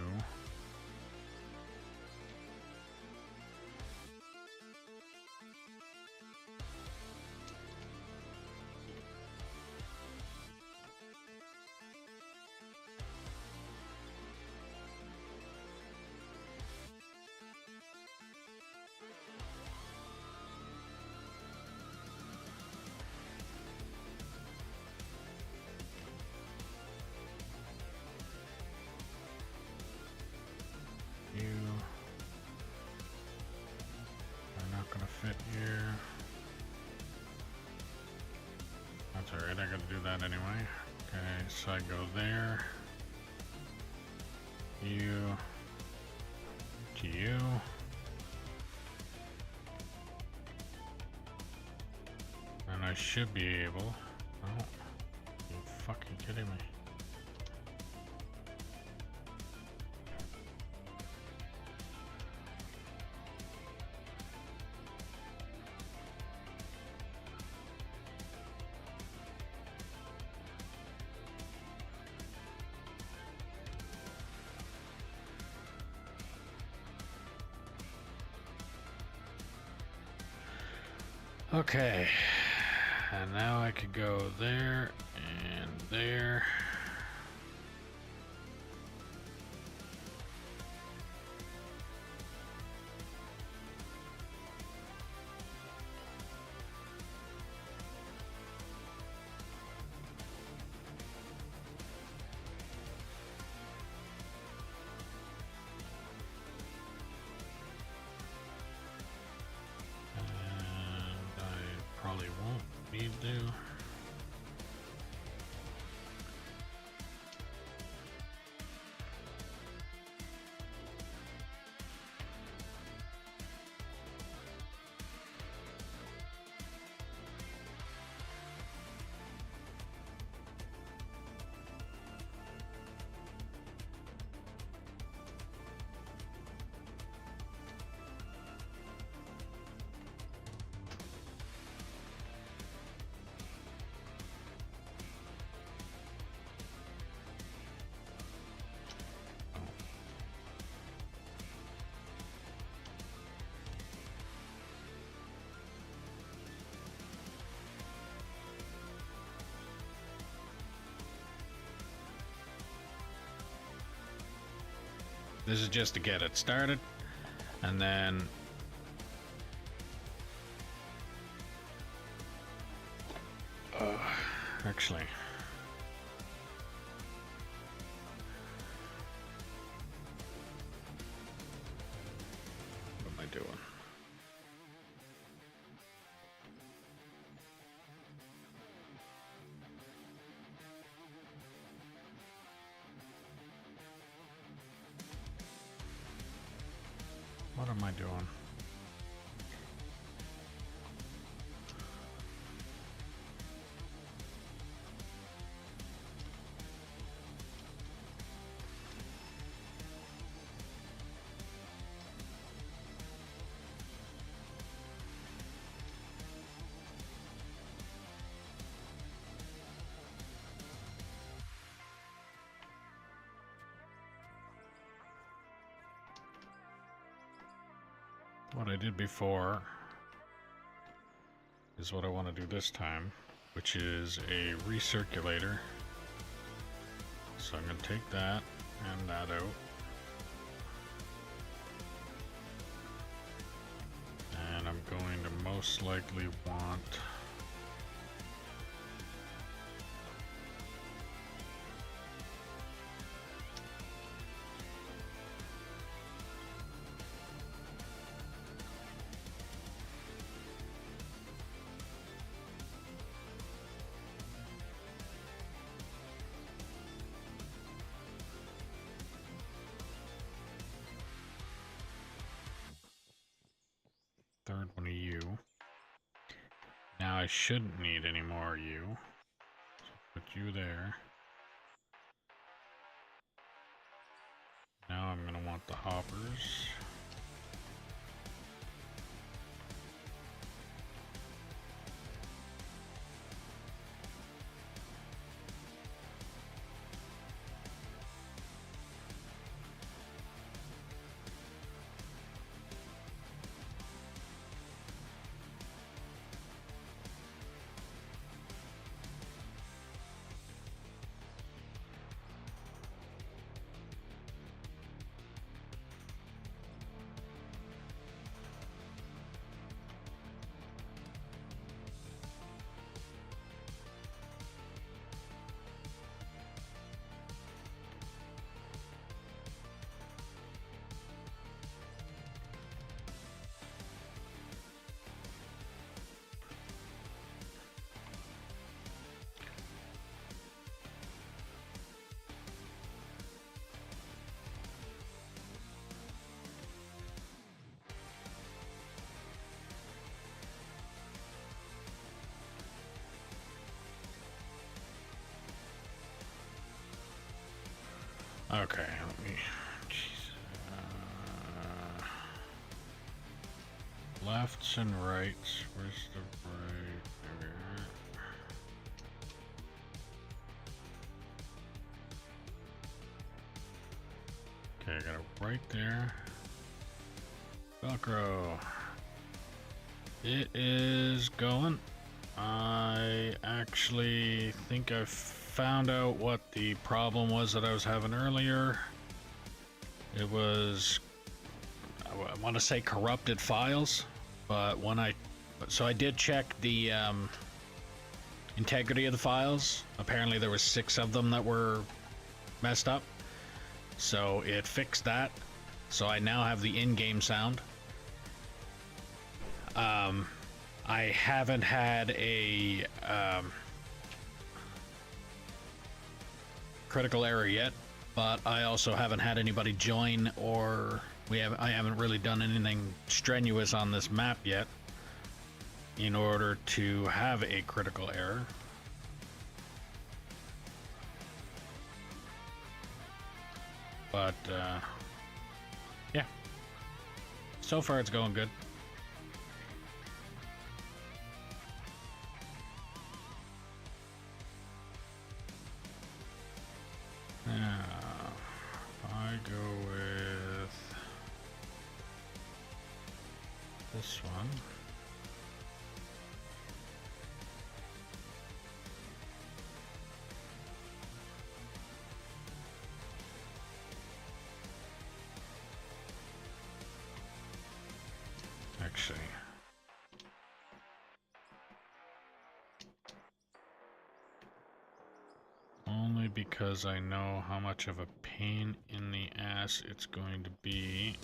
You are not gonna fit here. That's alright, I gotta do that anyway. Okay, so I go there. You to you. And I should be able. Oh, you fucking kidding me. Okay, and now I could go there and there. Probably won't need to. This is just to get it started, and then actually what am I doing? What am I doing? what I did before is what I want to do this time, which is a recirculator. So I'm going to take that and that out. And I'm going to most likely want third one of you. Now I shouldn't need any more you. So put you there. Now I'm going to want the hoppers. Okay, let me... lefts and rights. Where's the right? Okay, I got it right there. Velcro. It is going. I actually think I've found out what the problem was that I was having earlier. It was, I want to say corrupted files, but when I did check the integrity of the files. Apparently there was 6 of them that were messed up, so it fixed that. So I now have the in-game sound. I haven't had a critical error yet, but I also haven't had anybody join, or I haven't really done anything strenuous on this map yet in order to have a critical error. But yeah, so far it's going good. Now, I go with this one. Actually, only because I know how much of a pain in the ass it's going to be.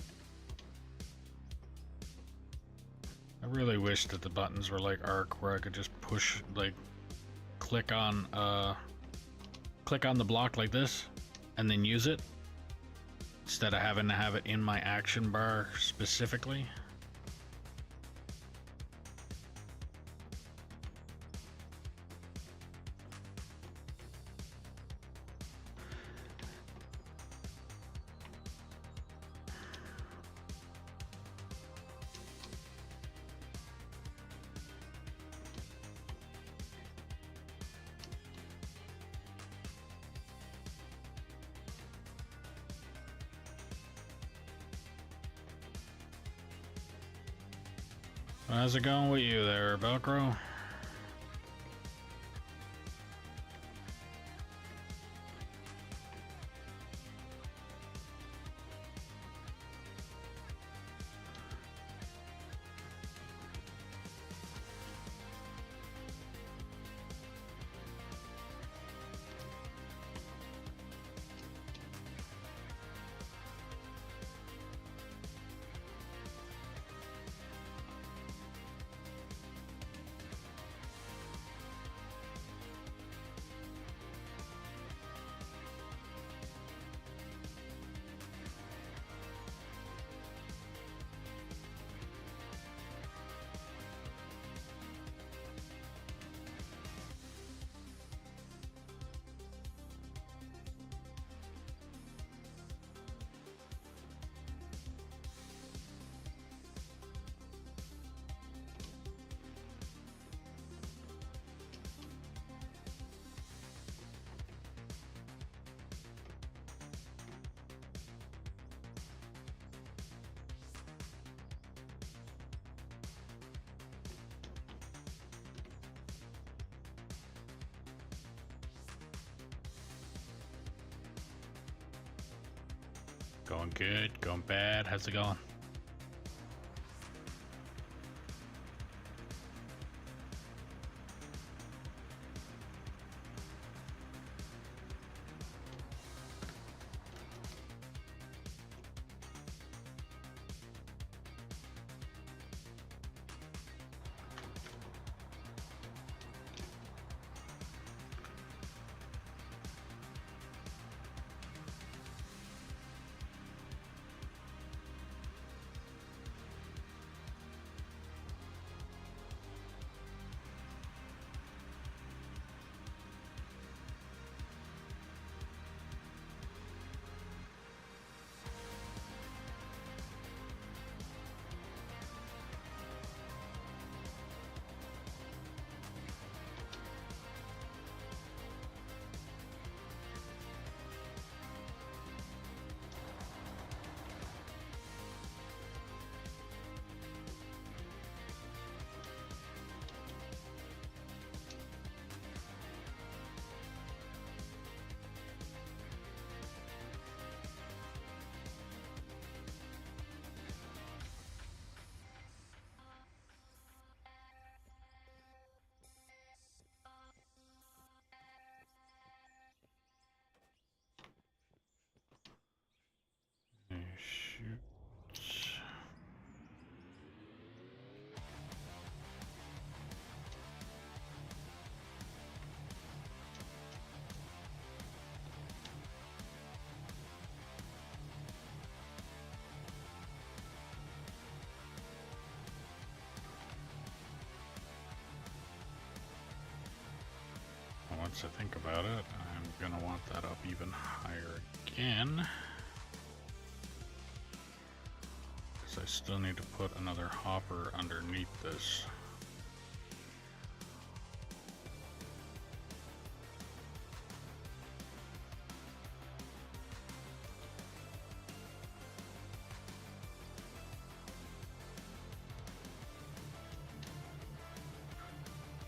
I really wish that the buttons were like Arc, where I could just push, like, click on the block like this and then use it, instead of having to have it in my action bar specifically. How's it going with you there, Velcro? Going good, going bad, how's it going? Shoot. Once I think about it, I'm gonna want that up even higher again. Because I still need to put another hopper underneath this.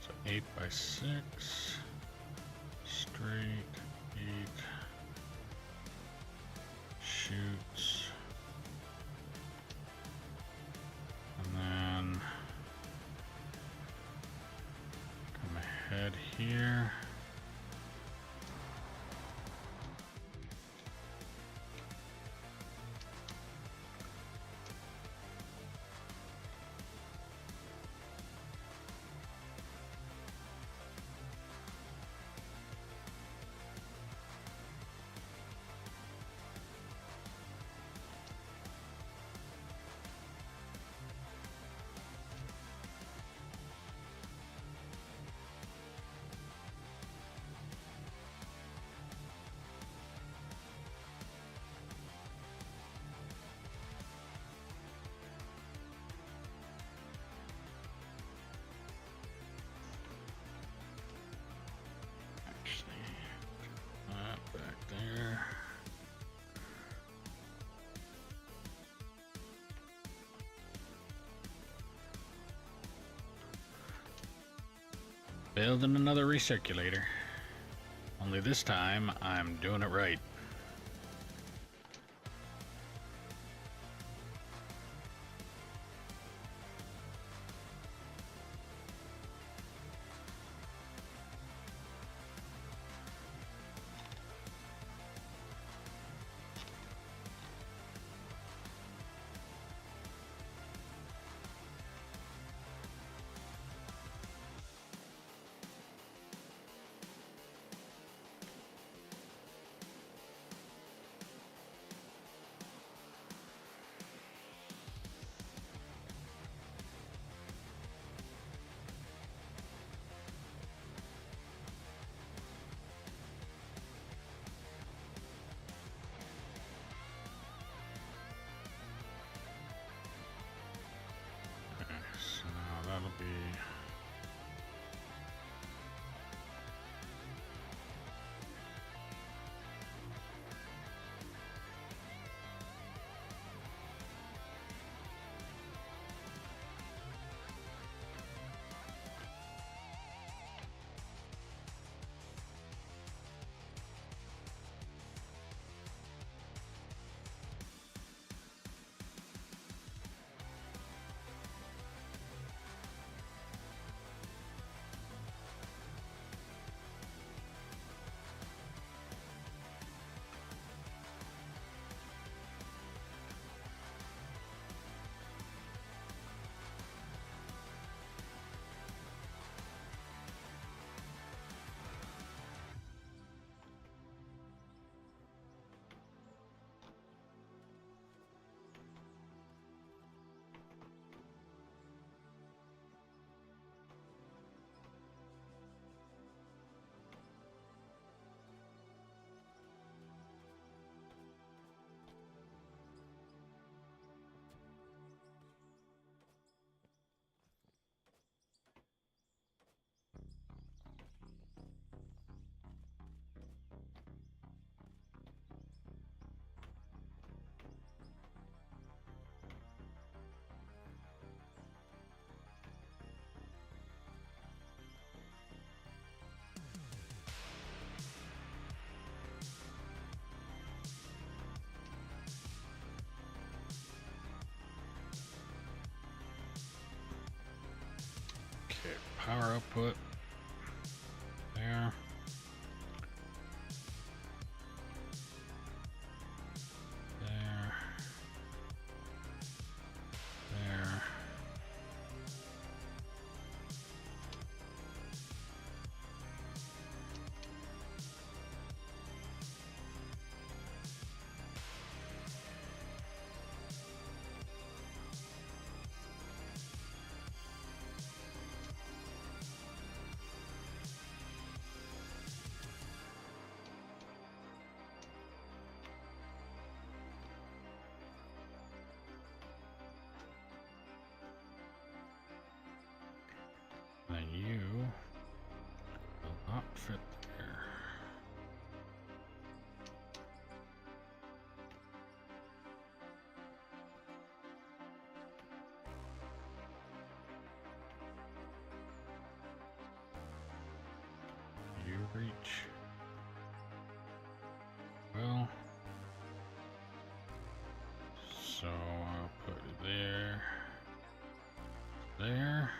So 8 by 6. Straight 8 shoots, and then come ahead here. Building another recirculator. Only this time, I'm doing it right. So that'll be... Okay, power output. There. There. There. Then you will not fit there. You reach. Well, so I'll put it there. There.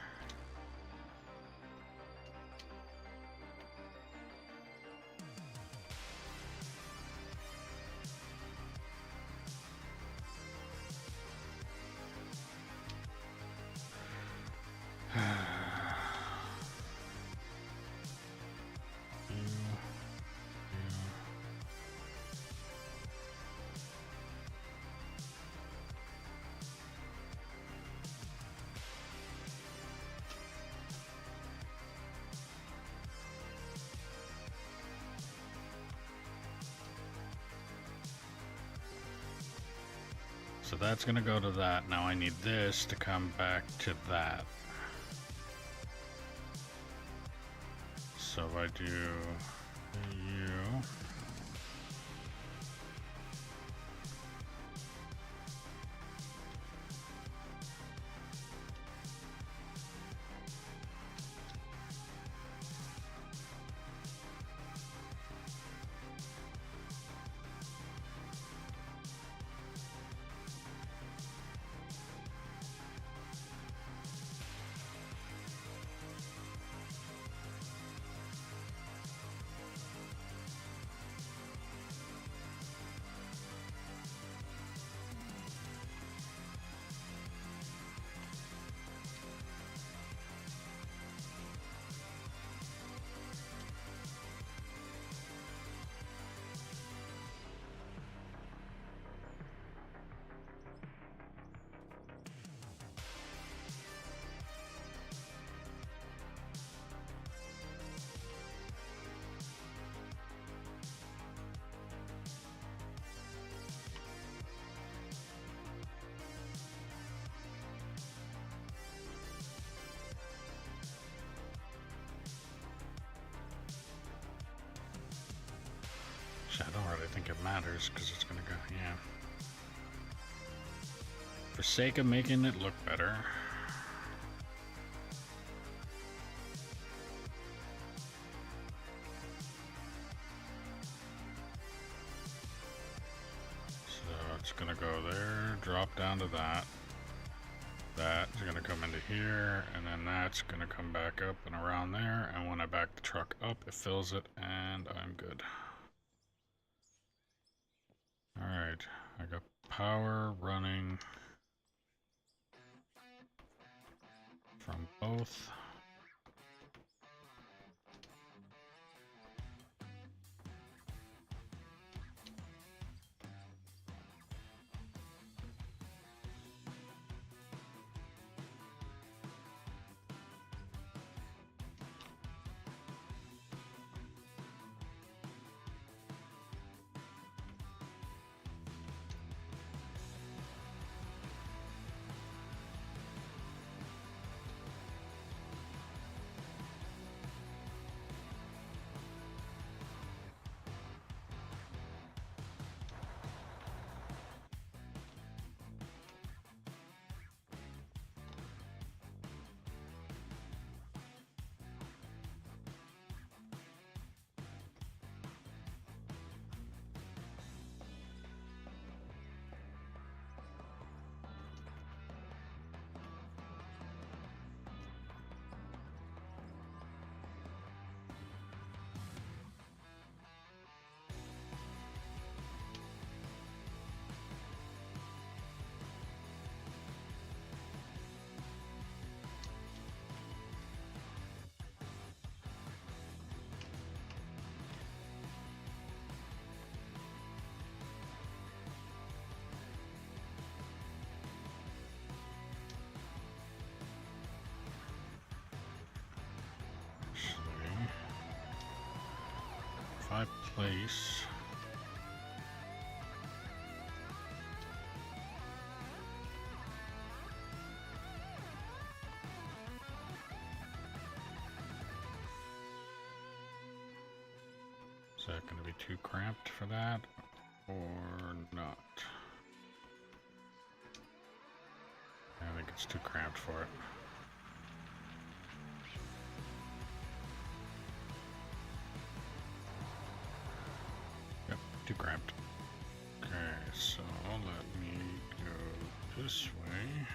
So that's gonna go to that. Now I need this to come back to that. So if I do you, but I think it matters because it's gonna go, yeah. For sake of making it look better. So it's gonna go there, drop down to that. That's gonna come into here, and then that's gonna come back up and around there, and when I back the truck up, it fills it, and I'm good. Alright, I got power running from both. If I place is that going to be too cramped for that or not? I think it's too cramped for it. Yep, too cramped. Okay, so let me go this way.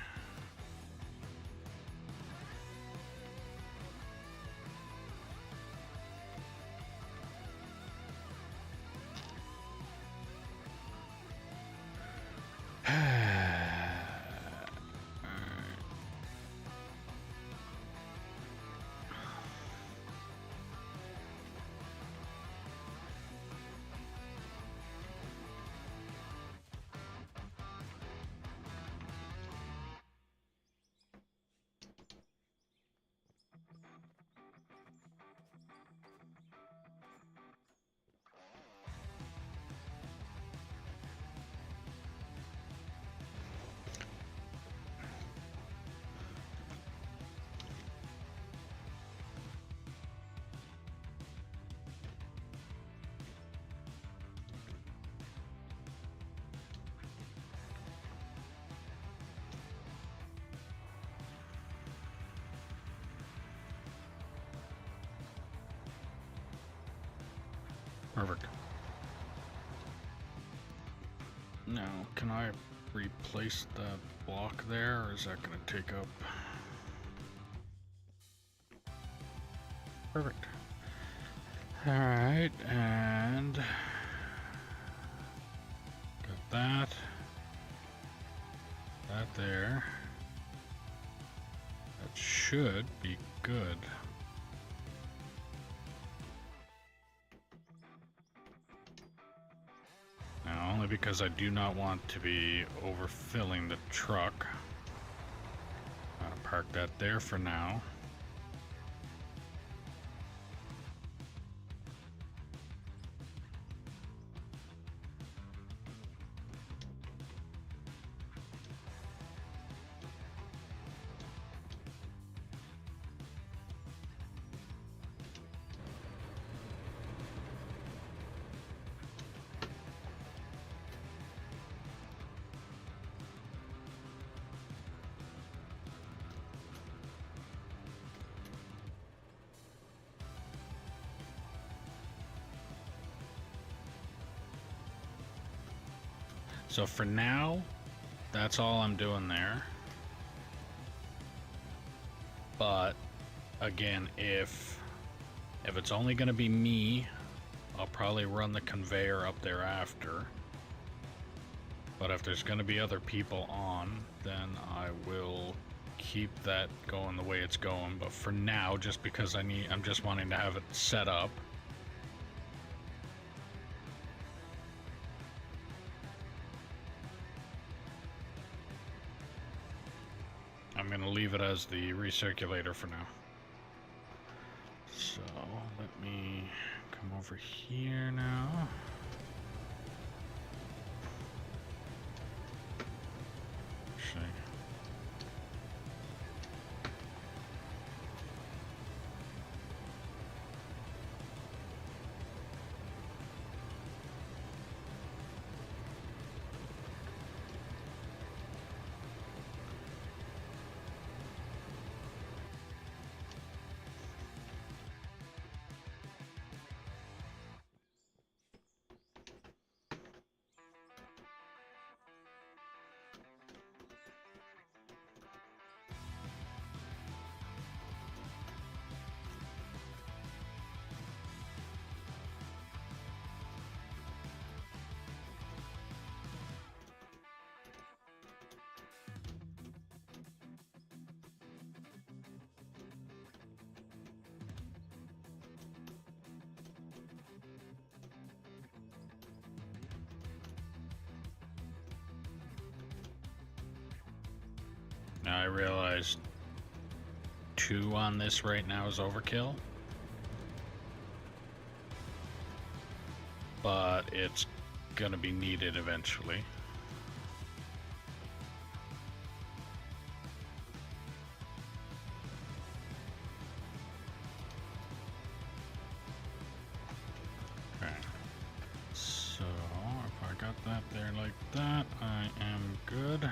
Perfect. Now, can I replace that block there, or is that going to take up? Perfect. Alright, and got that. That there. That should be good. Now, only because I do not want to be overfilling the truck. I'm gonna park that there for now. So for now, that's all I'm doing there. But again, if it's only going to be me, I'll probably run the conveyor up there after. But if there's going to be other people on, then I will keep that going the way it's going. But for now, just because I'm just wanting to have it set up. I'm going to leave it as the recirculator for now. So let me come over here now. Actually, now I realize 2 on this right now is overkill. But it's gonna be needed eventually. Okay. So if I got that there like that, I am good.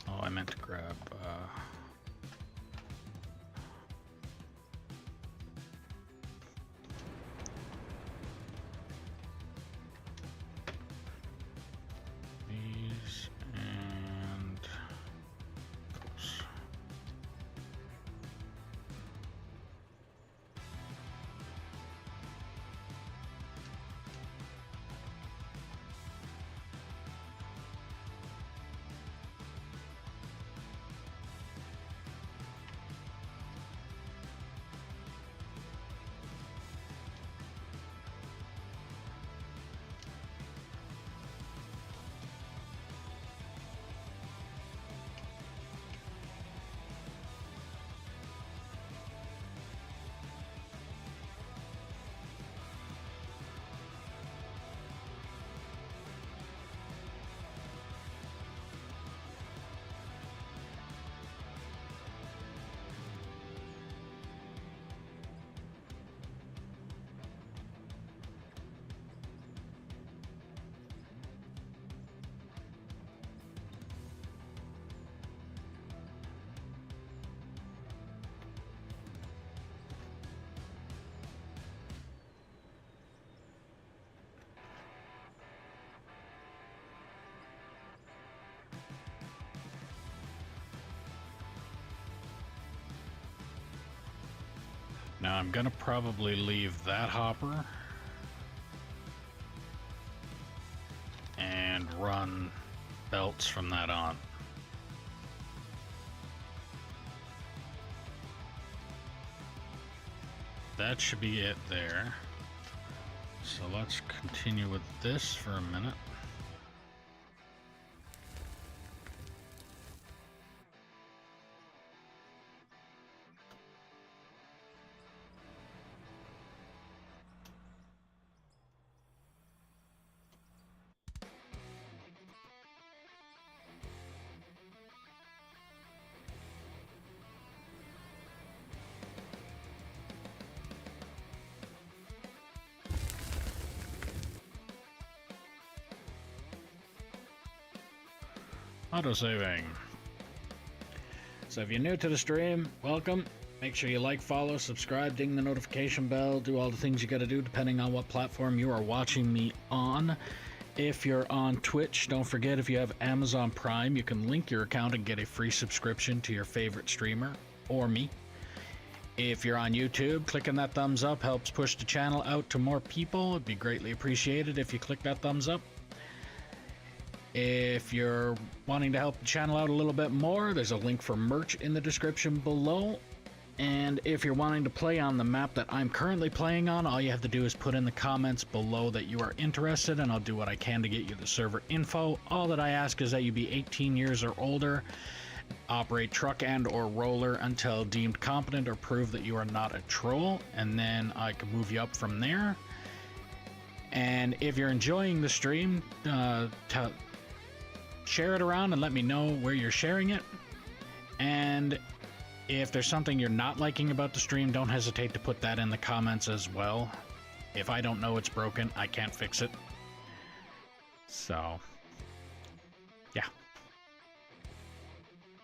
Oh, I meant to grab these and those. Now I'm gonna probably leave that hopper and run belts from that on. That should be it there. So let's continue with this for a minute. Autosaving. So if you're new to the stream, welcome. Make sure you like, follow, subscribe, ding the notification bell, do all the things you gotta do depending on what platform you are watching me on. If you're on Twitch, don't forget if you have Amazon Prime, you can link your account and get a free subscription to your favorite streamer or me. If you're on YouTube, clicking that thumbs up helps push the channel out to more people. It'd be greatly appreciated if you click that thumbs up. If you're wanting to help the channel out a little bit more, there's a link for merch in the description below. And if you're wanting to play on the map that I'm currently playing on, all you have to do is put in the comments below that you are interested, and I'll do what I can to get you the server info. All that I ask is that you be 18 years or older, operate truck and or roller until deemed competent or prove that you are not a troll, and then I can move you up from there. And if you're enjoying the stream, share it around and let me know where you're sharing it. And if there's something you're not liking about the stream, don't hesitate to put that in the comments as well. If I don't know it's broken, I can't fix it. So, yeah.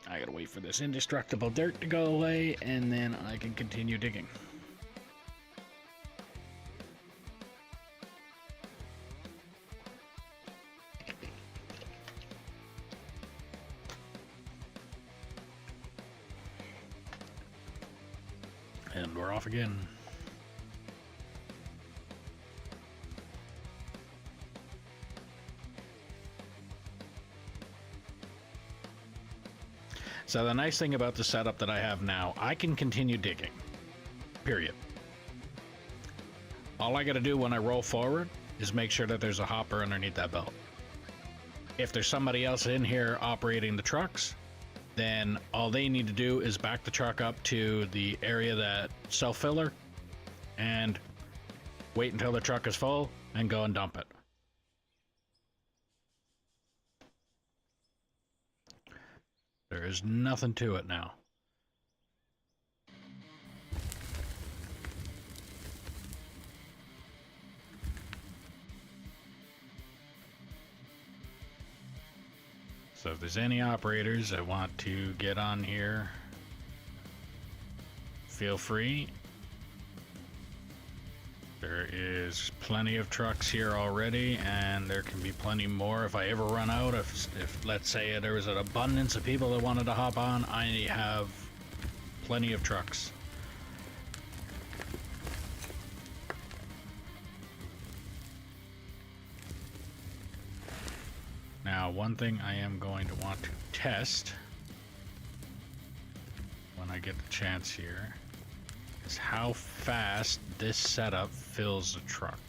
I gotta wait for this indestructible dirt to go away, and then I can continue digging. And we're off again. So the nice thing about the setup that I have now, I can continue digging. Period. All I gotta do when I roll forward is make sure that there's a hopper underneath that belt. If there's somebody else in here operating the trucks, then all they need to do is back the truck up to the area that self-filler and wait until the truck is full and go and dump it. There is nothing to it now. So if there's any operators that want to get on here, feel free. There is plenty of trucks here already, and there can be plenty more if I ever run out. If let's say there was an abundance of people that wanted to hop on, I have plenty of trucks. Now, one thing I am going to want to test when I get the chance here is how fast this setup fills the truck.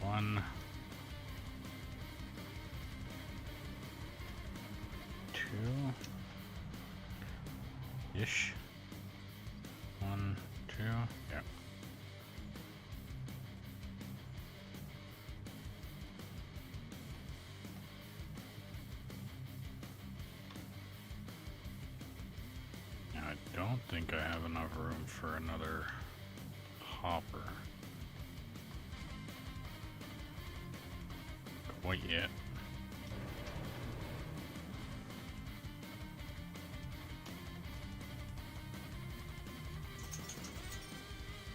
One, two-ish. 1, 2, yeah. I don't think I have enough room for another hopper quite yet.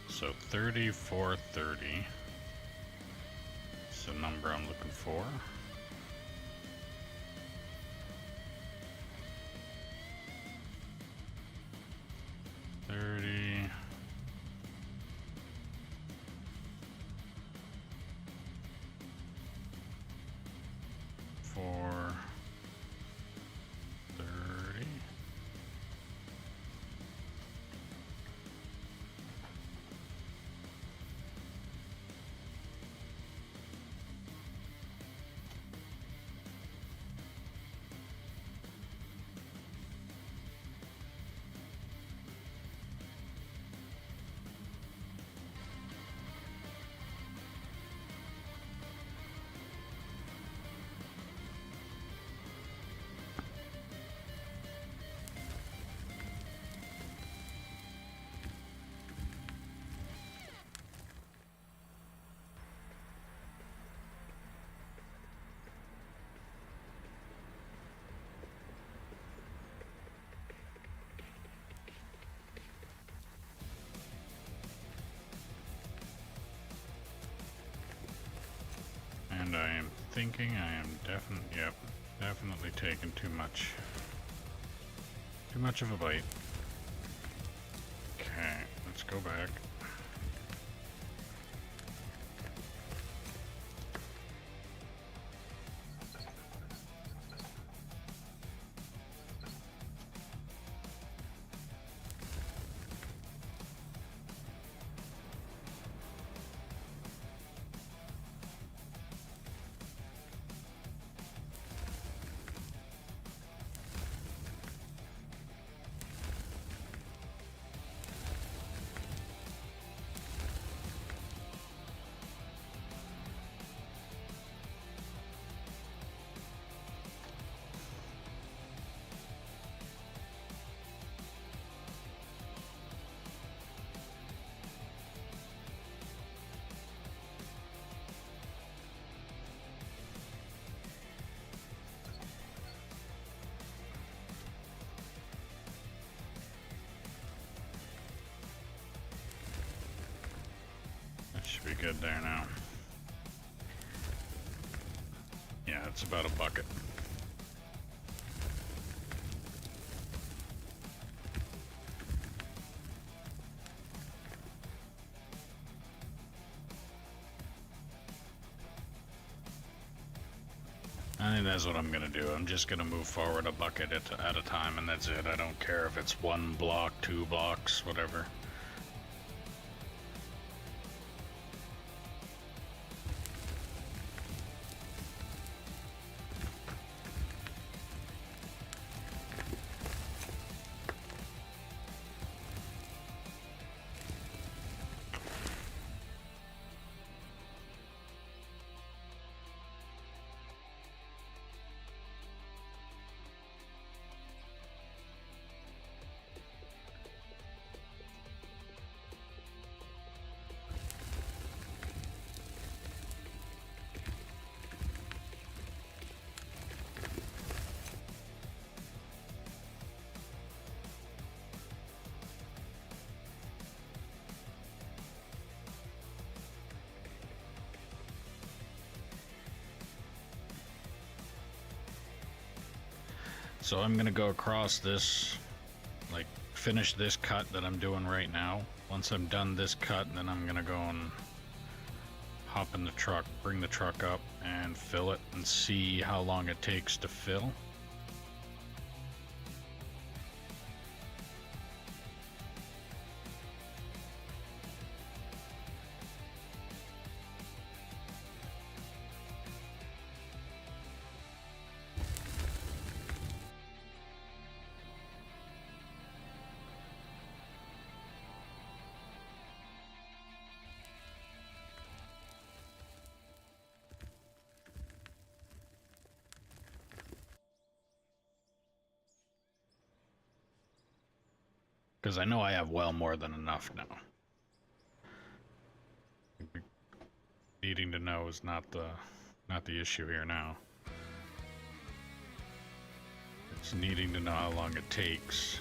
So 3430 is the number I'm looking for. thinking? I am definitely taking too much. Too much of a bite. Okay, let's go back. Should be good there now. Yeah, it's about a bucket. I think that's what I'm gonna do. I'm just gonna move forward a bucket at a time, and that's it. I don't care if it's 1 block, 2 blocks, whatever. So I'm gonna go across this, like finish this cut that I'm doing right now. Once I'm done this cut, then I'm gonna go and hop in the truck, bring the truck up and fill it and see how long it takes to fill. Because I know I have well more than enough now. Needing to know is not the issue here now. It's needing to know how long it takes.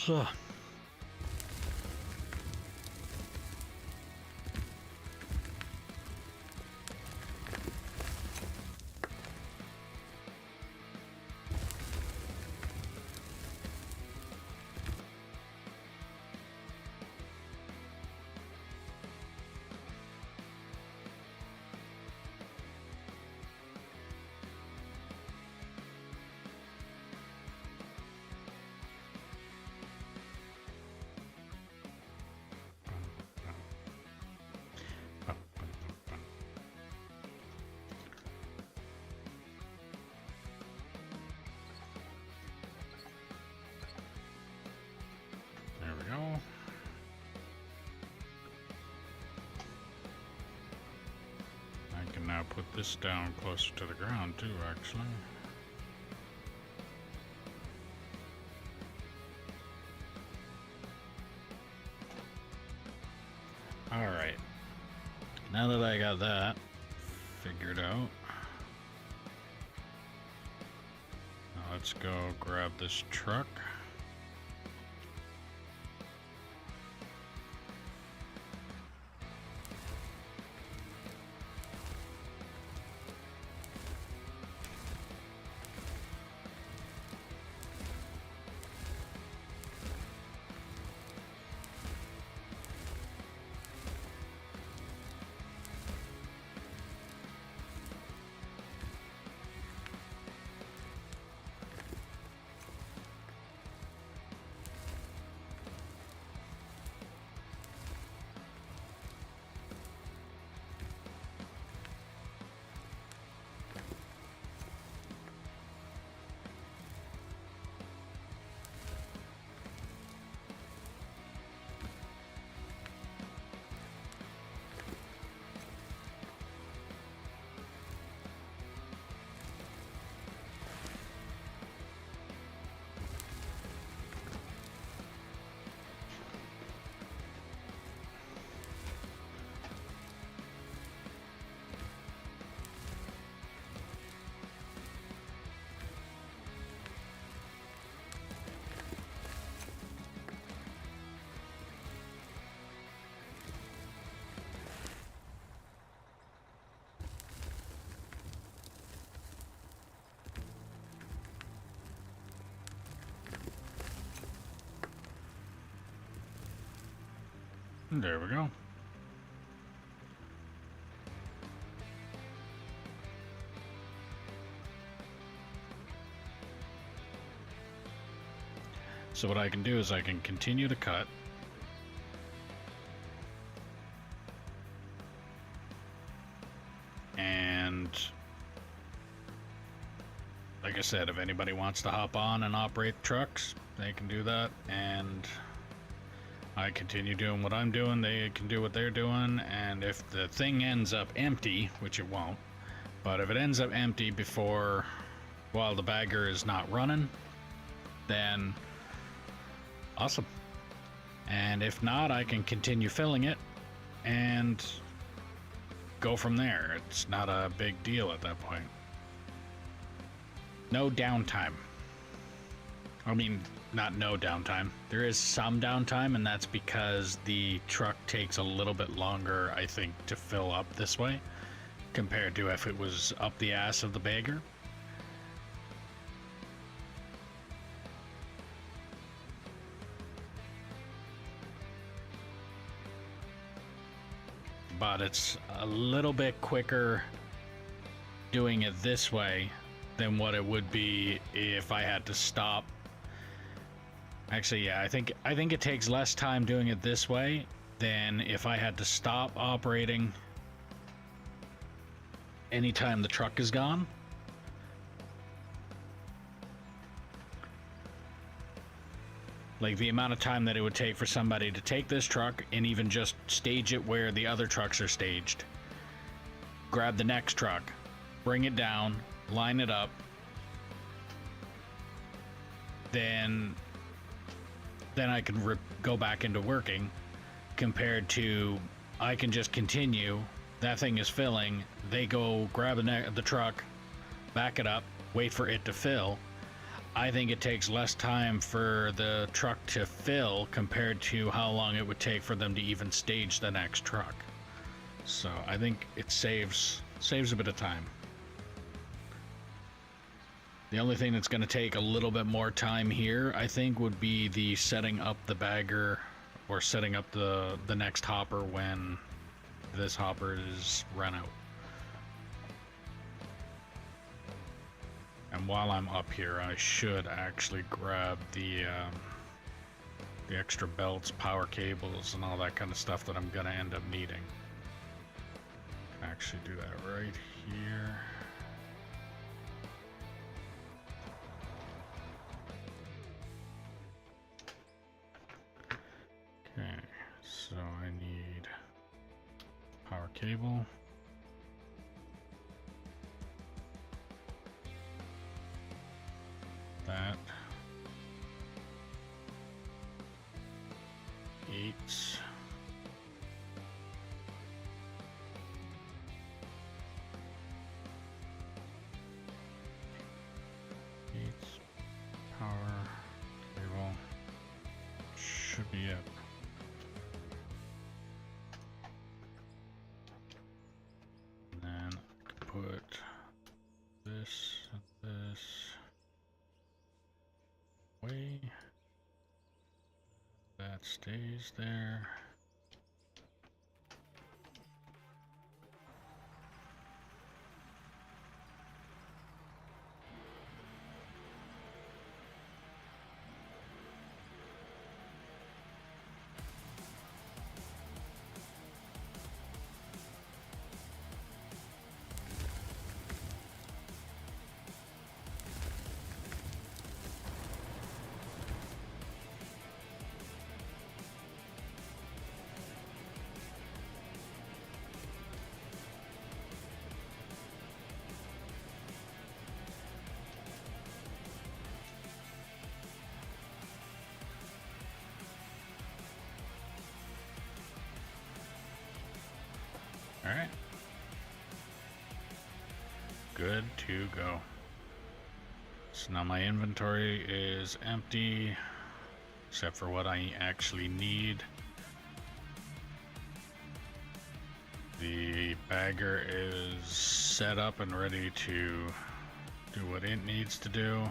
Ugh. want to put this down closer to the ground too, actually. Alright. Now that I got that figured out, now let's go grab this truck. And there we go. So what I can do is I can continue to cut. And like I said, if anybody wants to hop on and operate trucks, they can do that. And I continue doing what I'm doing, they can do what they're doing. And if the thing ends up empty, which it won't, but if it ends up empty before, while the bagger is not running, then awesome. And if not, I can continue filling it and go from there. It's not a big deal at that point. No downtime. I mean, not no downtime. There is some downtime, and that's because the truck takes a little bit longer, I think, to fill up this way compared to if it was up the ass of the bagger. But it's a little bit quicker doing it this way than what it would be if I had to stop. Actually, yeah, I think it takes less time doing it this way than if I had to stop operating anytime the truck is gone. Like the amount of time that it would take for somebody to take this truck and even just stage it where the other trucks are staged. Grab the next truck, bring it down, line it up, then I can go back into working, compared to I can just continue. That thing is filling. They go grab the truck, back it up, wait for it to fill. I think it takes less time for the truck to fill compared to how long it would take for them to even stage the next truck. So I think it saves a bit of time. The only thing that's going to take a little bit more time here, I think, would be the setting up the bagger or setting up the next hopper when this hopper is run out. And while I'm up here, I should actually grab the extra belts, power cables, and all that kind of stuff that I'm going to end up needing. Can actually do that right here. Okay, so I need power cable. 8s. Power cable should be it. And then I can put this and this away. That stays there. All right. Good to go. So now my inventory is empty, except for what I actually need. The bagger is set up and ready to do what it needs to do.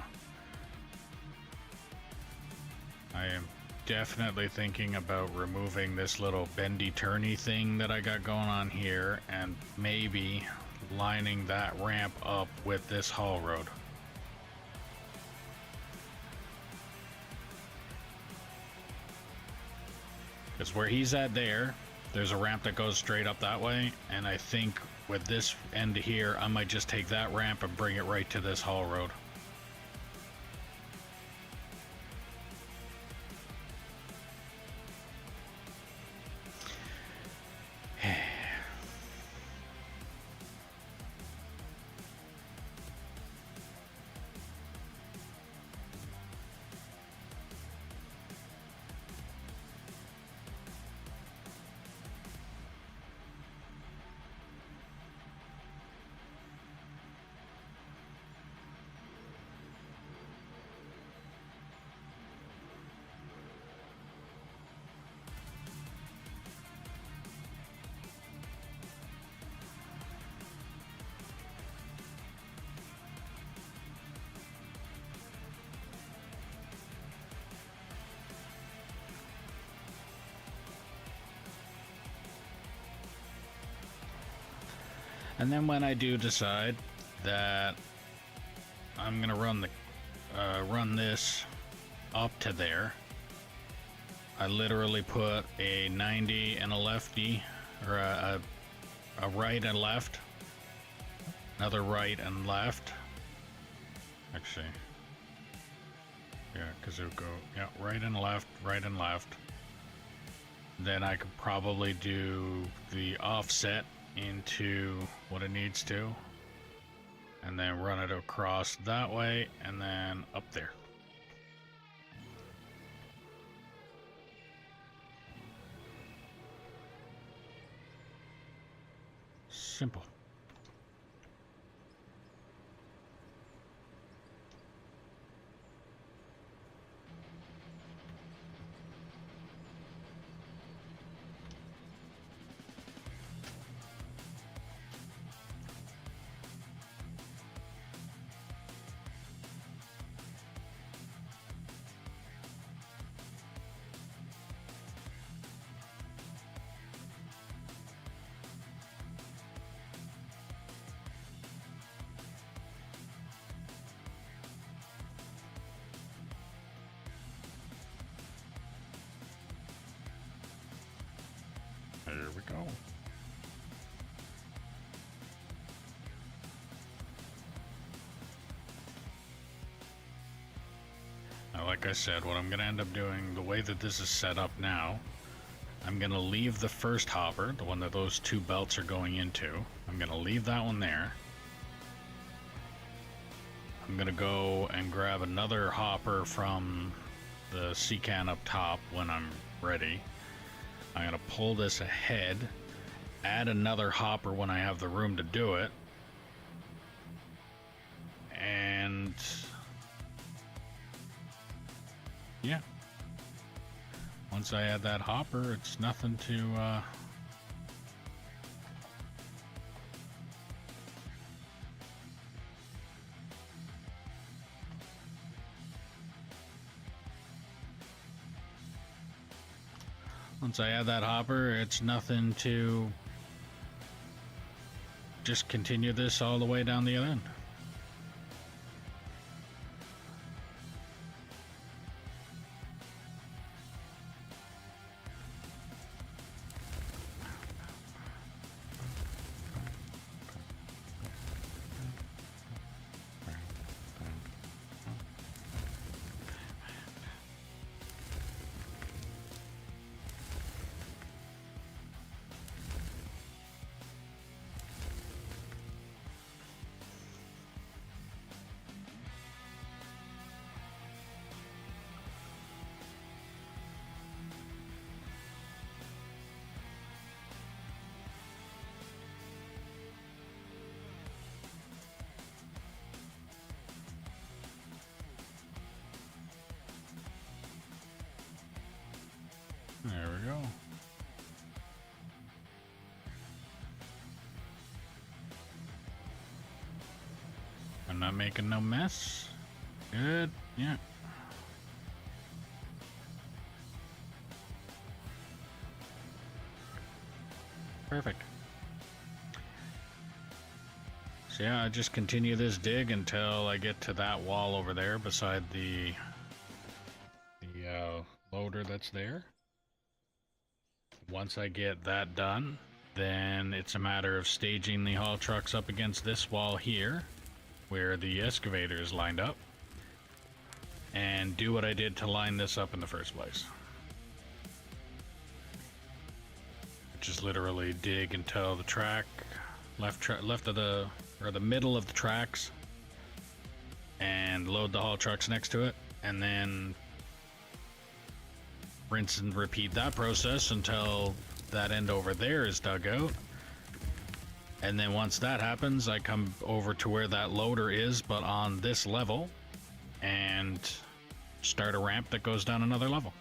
I am definitely thinking about removing this little bendy turny thing that I got going on here and maybe lining that ramp up with this haul road. Because where he's at there's a ramp that goes straight up that way, and I think with this end here I might just take that ramp and bring it right to this haul road. And then when I do decide that I'm gonna run this up to there, I literally put a 90 and a lefty, or a right and left, another right and left. Actually, yeah, because it would go, yeah, right and left, right and left. Then I could probably do the offset into what it needs to, and then run it across that way and then up there. Simple. There we go. Now, like I said, what I'm going to end up doing, the way that this is set up now, I'm going to leave the first hopper, the one that those two belts are going into. I'm going to leave that one there. I'm going to go and grab another hopper from the sea can up top when I'm ready. I'm gonna pull this ahead, add another hopper when I have the room to do it, and yeah, once I add that hopper, it's nothing to once I add that hopper, it's nothing to just continue this all the way down the other end. There we go. I'm not making no mess. Good, yeah. Perfect. So yeah, I just continue this dig until I get to that wall over there beside the loader that's there. Once I get that done, then it's a matter of staging the haul trucks up against this wall here, where the excavator is lined up, and do what I did to line this up in the first place. Just literally dig until the track, left of the, or the middle of the tracks, and load the haul trucks next to it, and then rinse and repeat that process until that end over there is dug out. And then once that happens, I come over to where that loader is, but on this level, and start a ramp that goes down another level.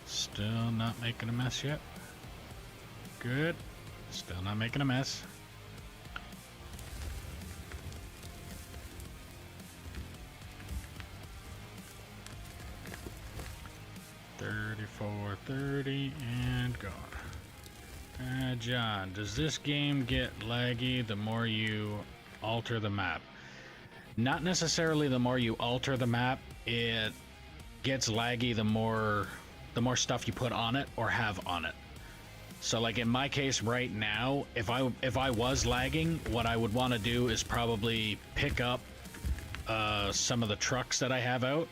Still not making a mess yet. Good. Still not making a mess. $34, $30, and gone. John, does this game get laggy the more you alter the map? Not necessarily the more you alter the map. It gets laggy the more stuff you put on it or have on it. So like in my case right now, if I was lagging, what I would want to do is probably pick up some of the trucks that I have out,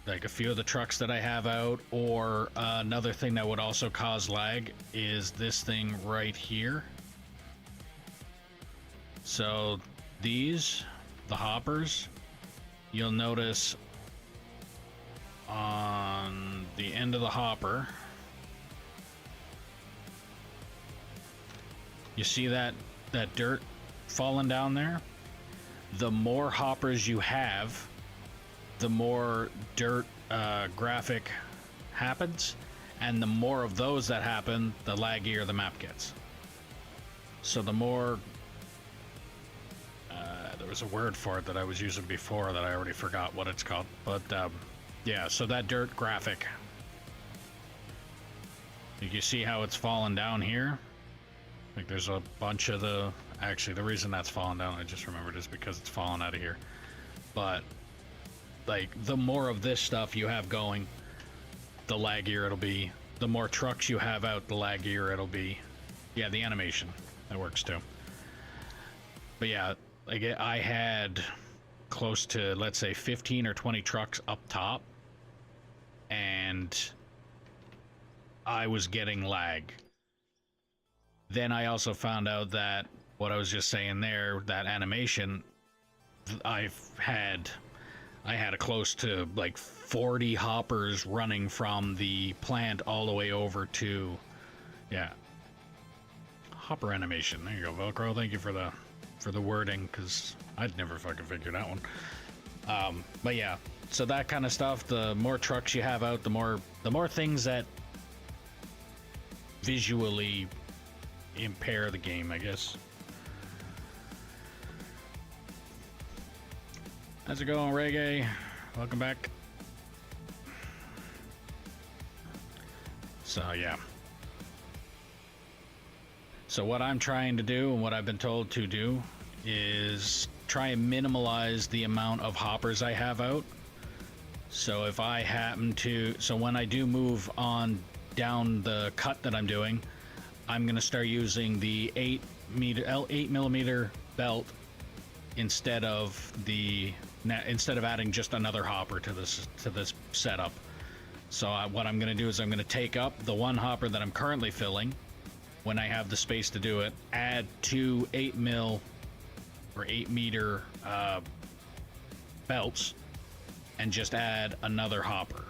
like a few of the trucks that I have out, or another thing that would also cause lag is this thing right here. So these, the hoppers, you'll notice on the end of the hopper, you see that dirt falling down there? The more hoppers you have, the more dirt graphic happens, and the more of those that happen, the laggier the map gets. So the more there was a word for it that I was using before that I already forgot what it's called, but yeah, so that dirt graphic, you see how it's falling down here? Like there's a bunch of the, actually the reason that's falling down, I just remembered, is because it's falling out of here. But like the more of this stuff you have going, the laggier it'll be. The more trucks you have out, the laggier it'll be. Yeah, the animation, that works too. But yeah, like I had close to, let's say, 15 or 20 trucks up top, and I was getting lag. Then I also found out that what I was just saying there, that animation, I had a close to like 40 hoppers running from the plant all the way over to, yeah, hopper animation. There you go, Velcro. Thank you for the wording, because I'd never fucking figured that one. But yeah, so that kind of stuff. The more trucks you have out, the more things that visually impair the game, I guess. How's it going, Reggae? Welcome back. So yeah. So what I'm trying to do, and what I've been told to do, is try and minimize the amount of hoppers I have out. So if I happen to, so when I do move on down the cut that I'm doing, I'm gonna start using the 8 millimeter belt instead of adding just another hopper to this setup. So what I'm gonna do is I'm gonna take up the one hopper that I'm currently filling when I have the space to do it, add 2 8 mil or 8 meter belts, and just add another hopper.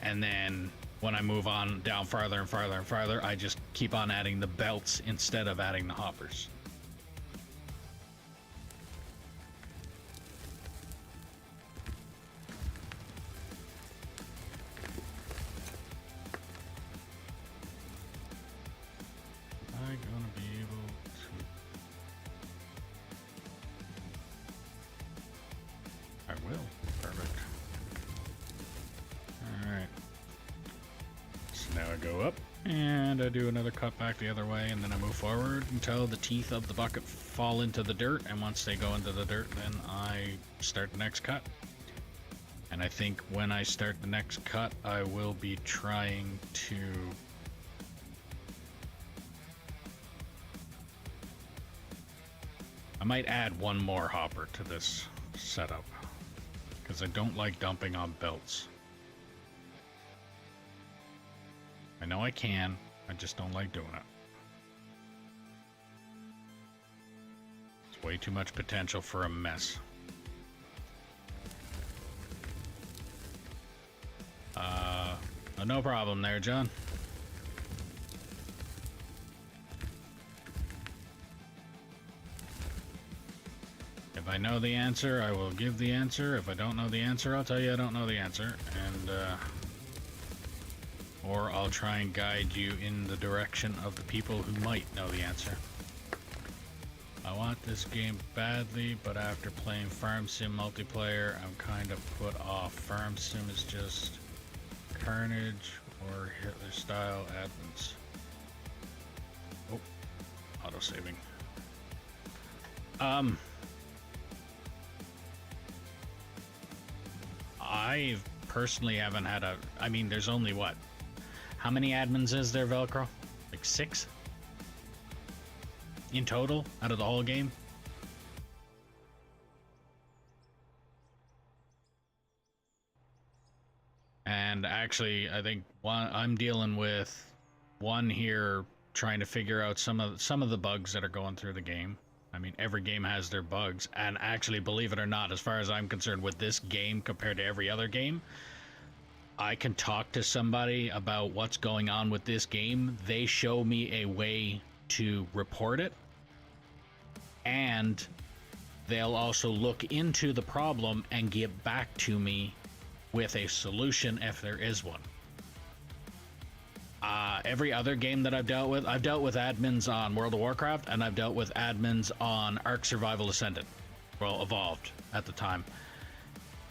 And then when I move on down farther and farther and farther, I just keep on adding the belts instead of adding the hoppers. Am I gonna be able to? I will. Perfect. Alright. So now I go up, and I do another cut back the other way, and then I move forward until the teeth of the bucket fall into the dirt, and once they go into the dirt, then I start the next cut. And I think when I start the next cut, I will be trying to... I might add one more hopper to this setup, because I don't like dumping on belts. I know I can, I just don't like doing it. It's way too much potential for a mess. No problem there, John. If I know the answer, I will give the answer. If I don't know the answer, I'll tell you I don't know the answer. And, or I'll try and guide you in the direction of the people who might know the answer. I want this game badly, but after playing Farm Sim multiplayer, I'm kind of put off. Farm Sim is just carnage or Hitler-style admins. Oh, auto-saving. I personally haven't had a... I mean, there's only what? How many admins is there, Velcro? Like 6? In total, out of the whole game? And actually, I think I'm dealing with one here trying to figure out some of the bugs that are going through the game. I mean, every game has their bugs, and actually, believe it or not, as far as I'm concerned, with this game compared to every other game, I can talk to somebody about what's going on with this game. They show me a way to report it, and they'll also look into the problem and get back to me with a solution if there is one. Every other game that I've dealt with admins on World of Warcraft, and I've dealt with admins on Ark Survival Ascended. Well, Evolved at the time.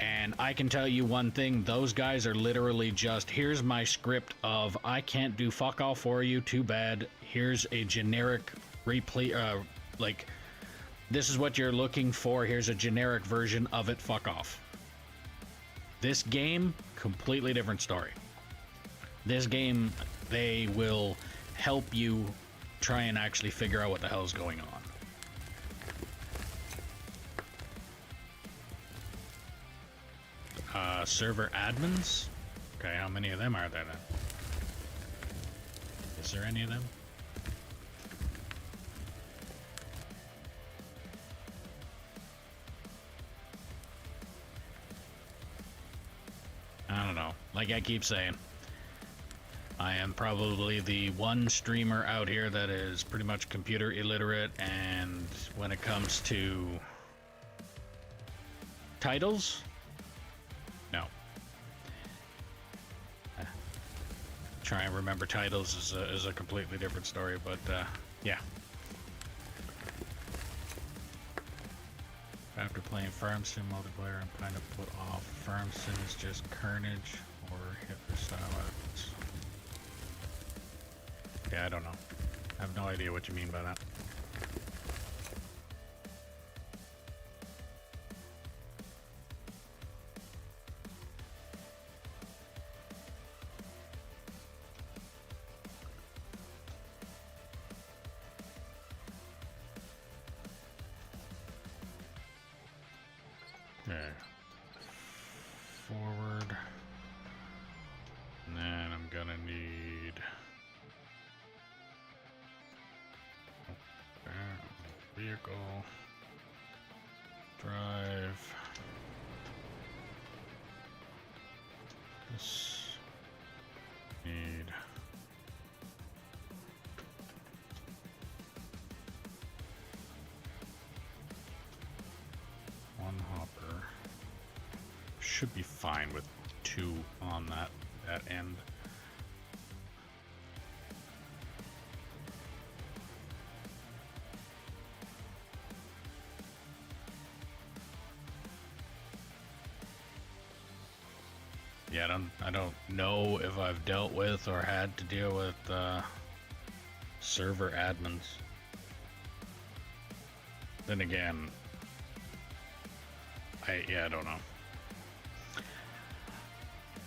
And I can tell you one thing, those guys are literally just, here's my script of, I can't do fuck all for you, too bad. Here's a generic replay, like, this is what you're looking for, here's a generic version of it, fuck off. This game, completely different story. This game, they will help you try and actually figure out what the hell is going on. server admins? Okay, how many of them are there then? Is there any of them? I don't know. Like I keep saying, I am probably the one streamer out here that is pretty much computer illiterate, and when it comes to titles, no. Try and remember titles is a completely different story, but yeah. After playing Farm Sim multiplayer, I'm kind of put off. Farm Sim is just carnage or Hitler style weapons. Yeah, I don't know. I have no idea what you mean by that. Okay. Forward. And then I'm gonna need vehicle, drive, this, need one hopper. Should be fine with 2 on that end. Yeah, I don't know if I've dealt with or had to deal with server admins. Then again, I don't know.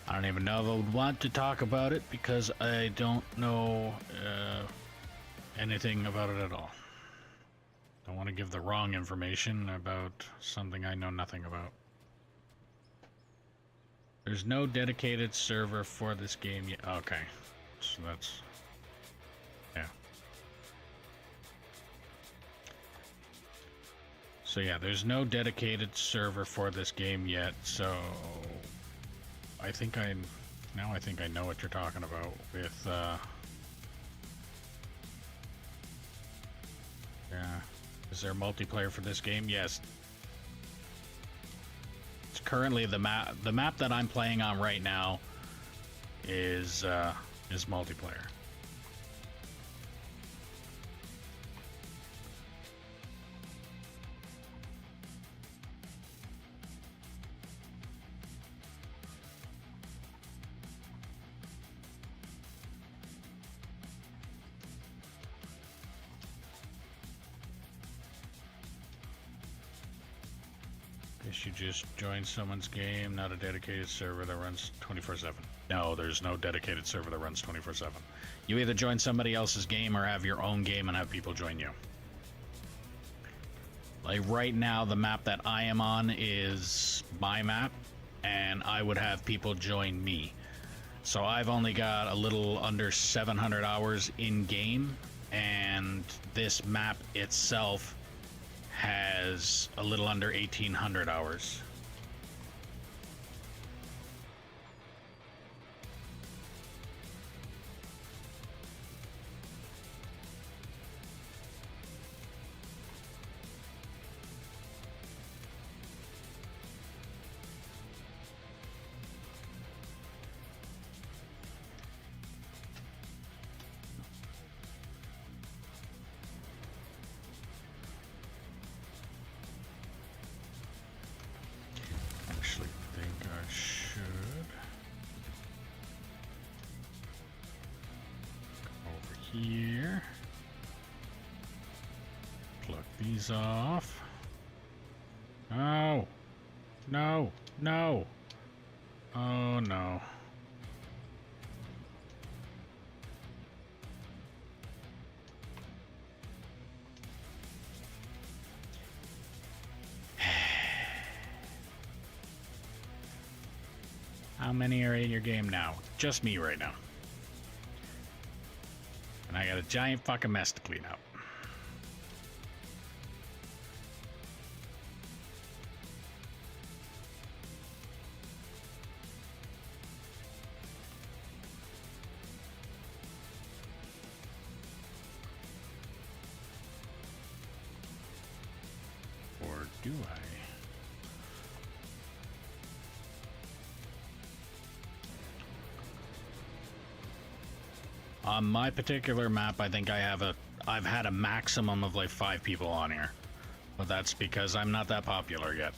I don't even know if I would want to talk about it because I don't know anything about it at all. Don't want to give the wrong information about something I know nothing about. There's no dedicated server for this game yet. Okay, so that's, yeah. So yeah, there's no dedicated server for this game yet, so I think I know what you're talking about with, yeah. Is there multiplayer for this game? Yes. It's currently the map that I'm playing on right now is multiplayer. Guess you just joined someone's game, not a dedicated server that runs 24/7. No, there's no dedicated server that runs 24/7. You either join somebody else's game or have your own game and have people join you. Like right now, the map that I am on is my map, and I would have people join me. So I've only got a little under 700 hours in game, and this map itself has a little under 1,800 hours. Actually think I should come over here, plug these off. No, no, no. Oh no. How many are in your game now? Just me right now. And I got a giant fucking mess to clean up. Or do I? On my particular map, I think I've had a maximum of like 5 people on here. But that's because I'm not that popular yet.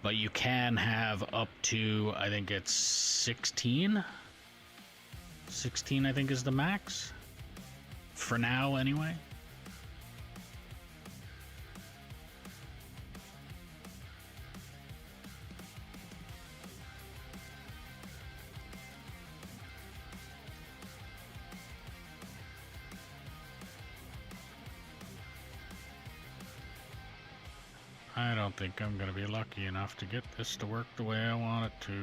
But you can have up to, I think it's 16? 16, I think, is the max. For now, anyway. I don't think I'm going to be lucky enough to get this to work the way I want it to.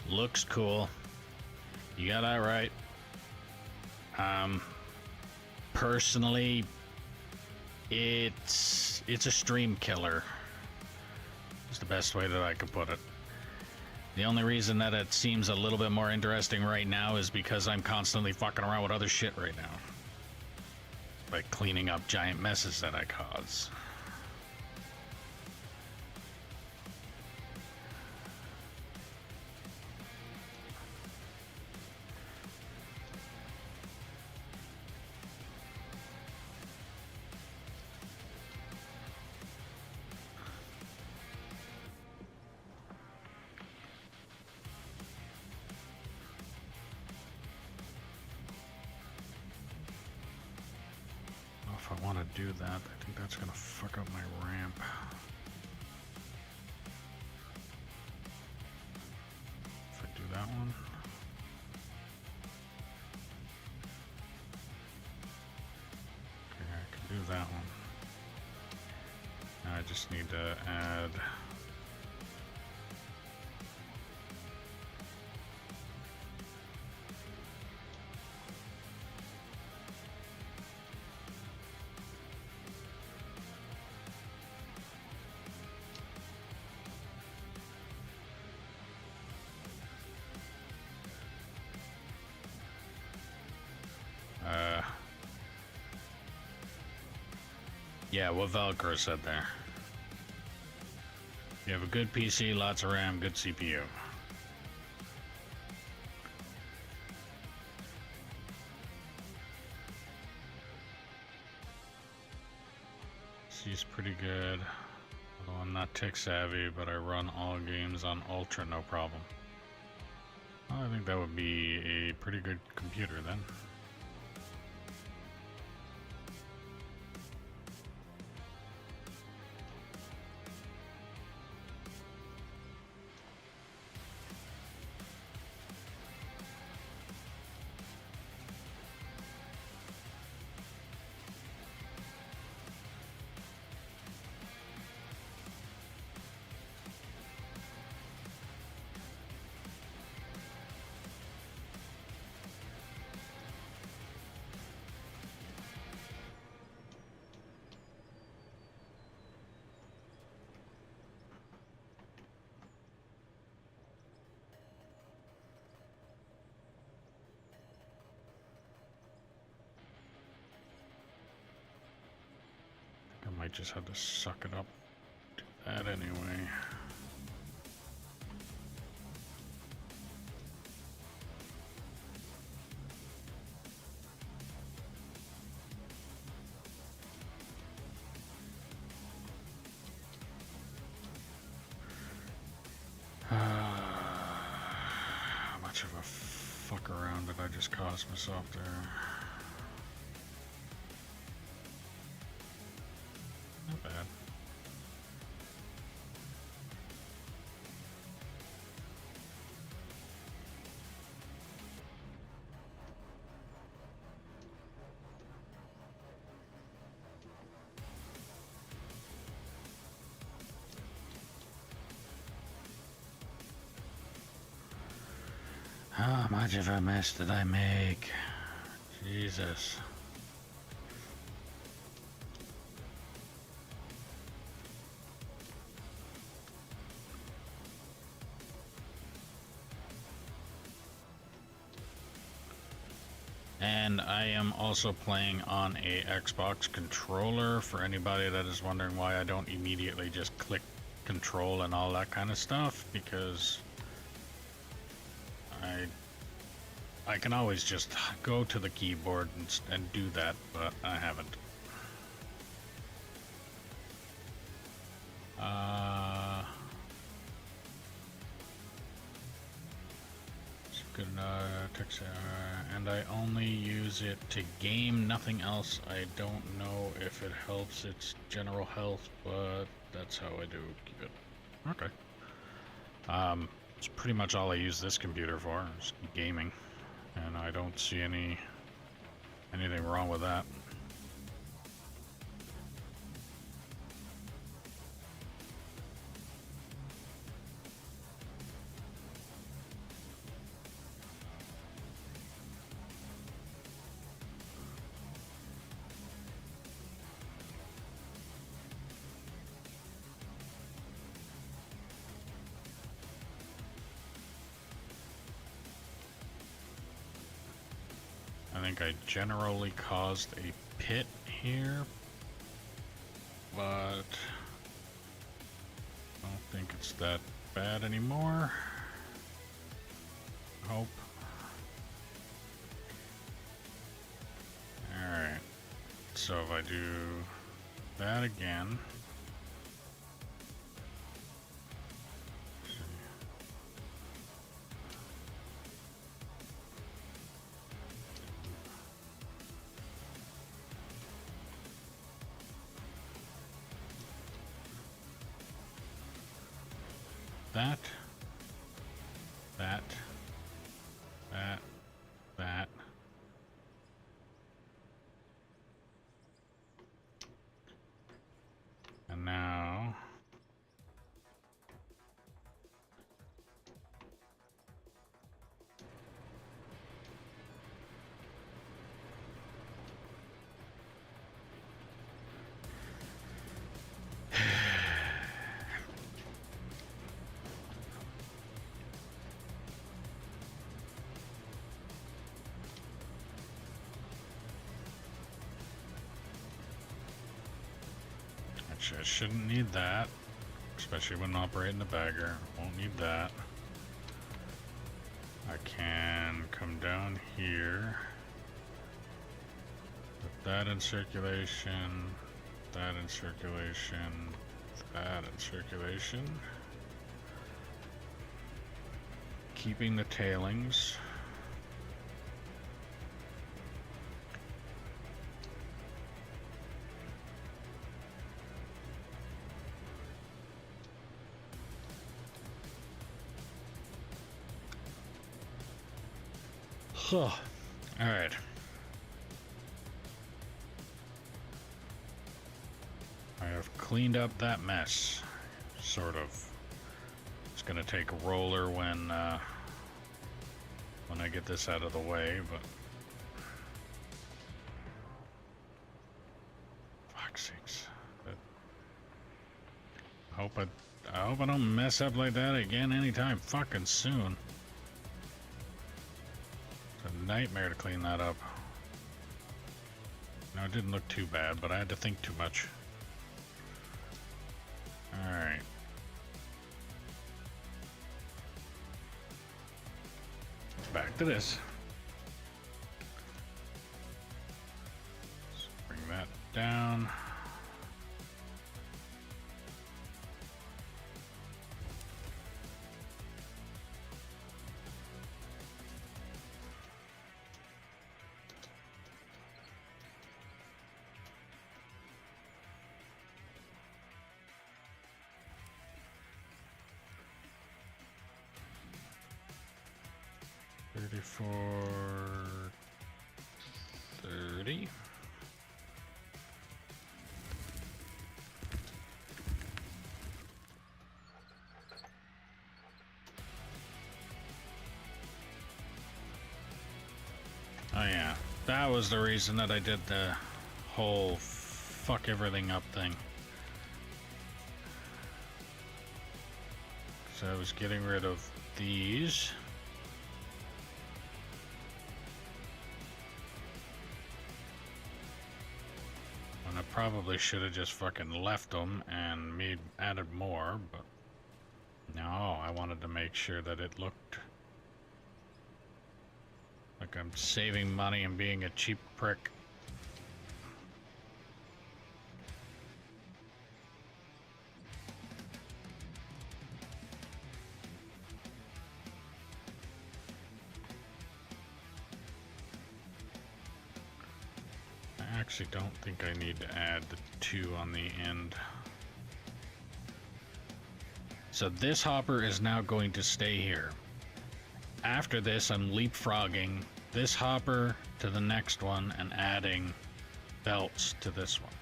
Looks cool. You got that right. Personally, it's a stream killer. It's the best way that I could put it. The only reason that it seems a little bit more interesting right now is because I'm constantly fucking around with other shit right now. Like cleaning up giant messes that I cause. If I want to do that, I think that's going to fuck up my ramp. If I do that one. Okay, I can do that one. Now I just need to add... yeah, what Velcro said there. You have a good PC, lots of RAM, good CPU. She's pretty good. Although I'm not tech savvy, but I run all games on Ultra no problem. Well, I think that would be a pretty good computer then. I might just have to suck it up. Do that anyway. workaround did I just cost myself there? Not bad. How much of a mess did I make? Jesus. And I am also playing on a Xbox controller, for anybody that is wondering why I don't immediately just click control and all that kind of stuff, because I can always just go to the keyboard and do that, but I haven't. It's good text, and I only use it to game, nothing else. I don't know if it helps its general health, but that's how I do keep it. Okay. It's pretty much all I use this computer for, is gaming, and I don't see anything wrong with that. I think I generally caused a pit here, but I don't think it's that bad anymore. Hope. Alright, so if I do that again. That. And now I shouldn't need that, especially when operating the bagger. Won't need that. I can come down here, put that in circulation, that in circulation, that in circulation. Keeping the tailings. All right. I have cleaned up that mess, sort of. It's gonna take a roller when I get this out of the way, but fuck's sakes. I hope I don't mess up like that again anytime fucking soon. Nightmare to clean that up. No, it didn't look too bad, but I had to think too much. Alright. Back to this. Let's bring that down. 3430. Oh yeah, that was the reason that I did the whole fuck everything up thing. So I was getting rid of these. And I probably should have just fucking left them and added more, but no, I wanted to make sure that it looked like I'm saving money and being a cheap prick. I actually don't think I need to add the 2 on the end. So this hopper is now going to stay here. After this, I'm leapfrogging this hopper to the next one and adding belts to this one.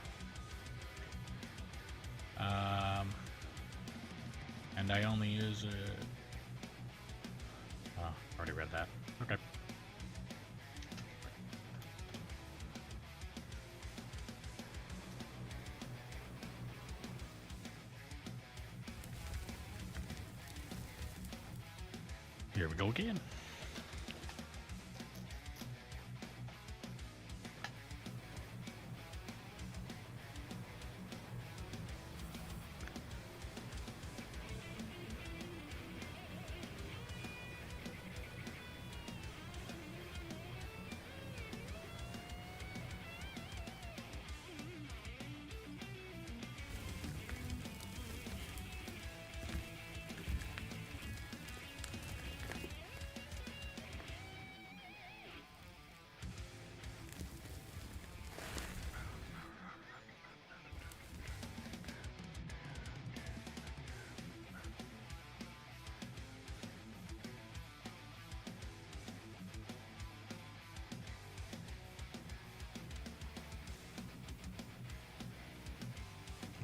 And I only use it. Oh, already read that. Okay. Here we go again.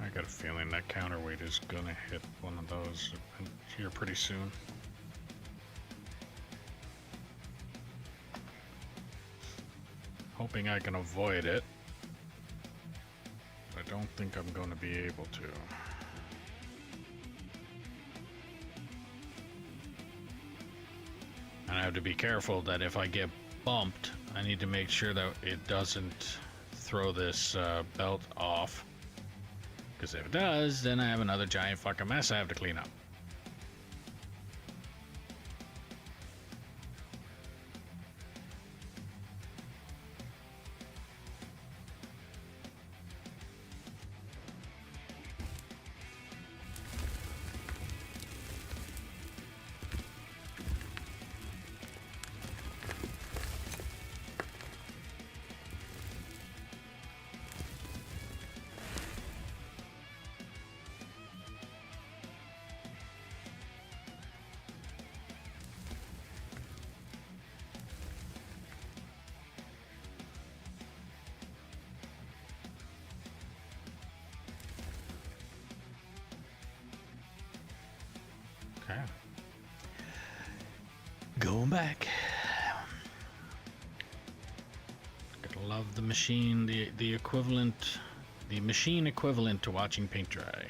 I got a feeling that counterweight is gonna hit one of those here pretty soon. Hoping I can avoid it. I don't think I'm going to be able to. And I have to be careful that if I get bumped, I need to make sure that it doesn't throw this belt off. Because if it does, then I have another giant fucking mess I have to clean up. Okay. Going back. Gotta love the machine, the equivalent, the machine equivalent to watching paint dry.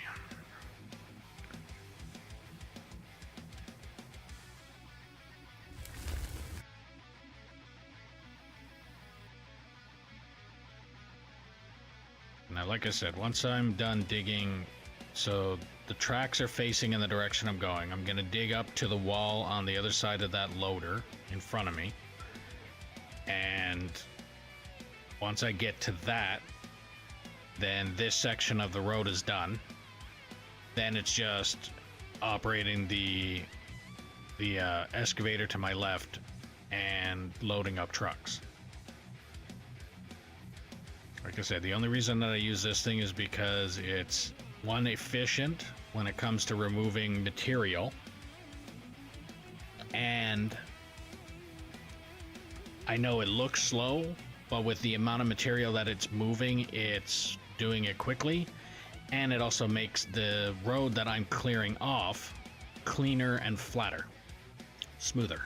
Now, like I said, once I'm done digging, so the tracks are facing in the direction I'm going. I'm gonna dig up to the wall on the other side of that loader in front of me. And once I get to that, then this section of the road is done. Then it's just operating the excavator to my left and loading up trucks. Like I said, the only reason that I use this thing is because it's, one, efficient when it comes to removing material, and I know it looks slow, but with the amount of material that it's moving, it's doing it quickly. And it also makes the road that I'm clearing off cleaner and flatter, smoother.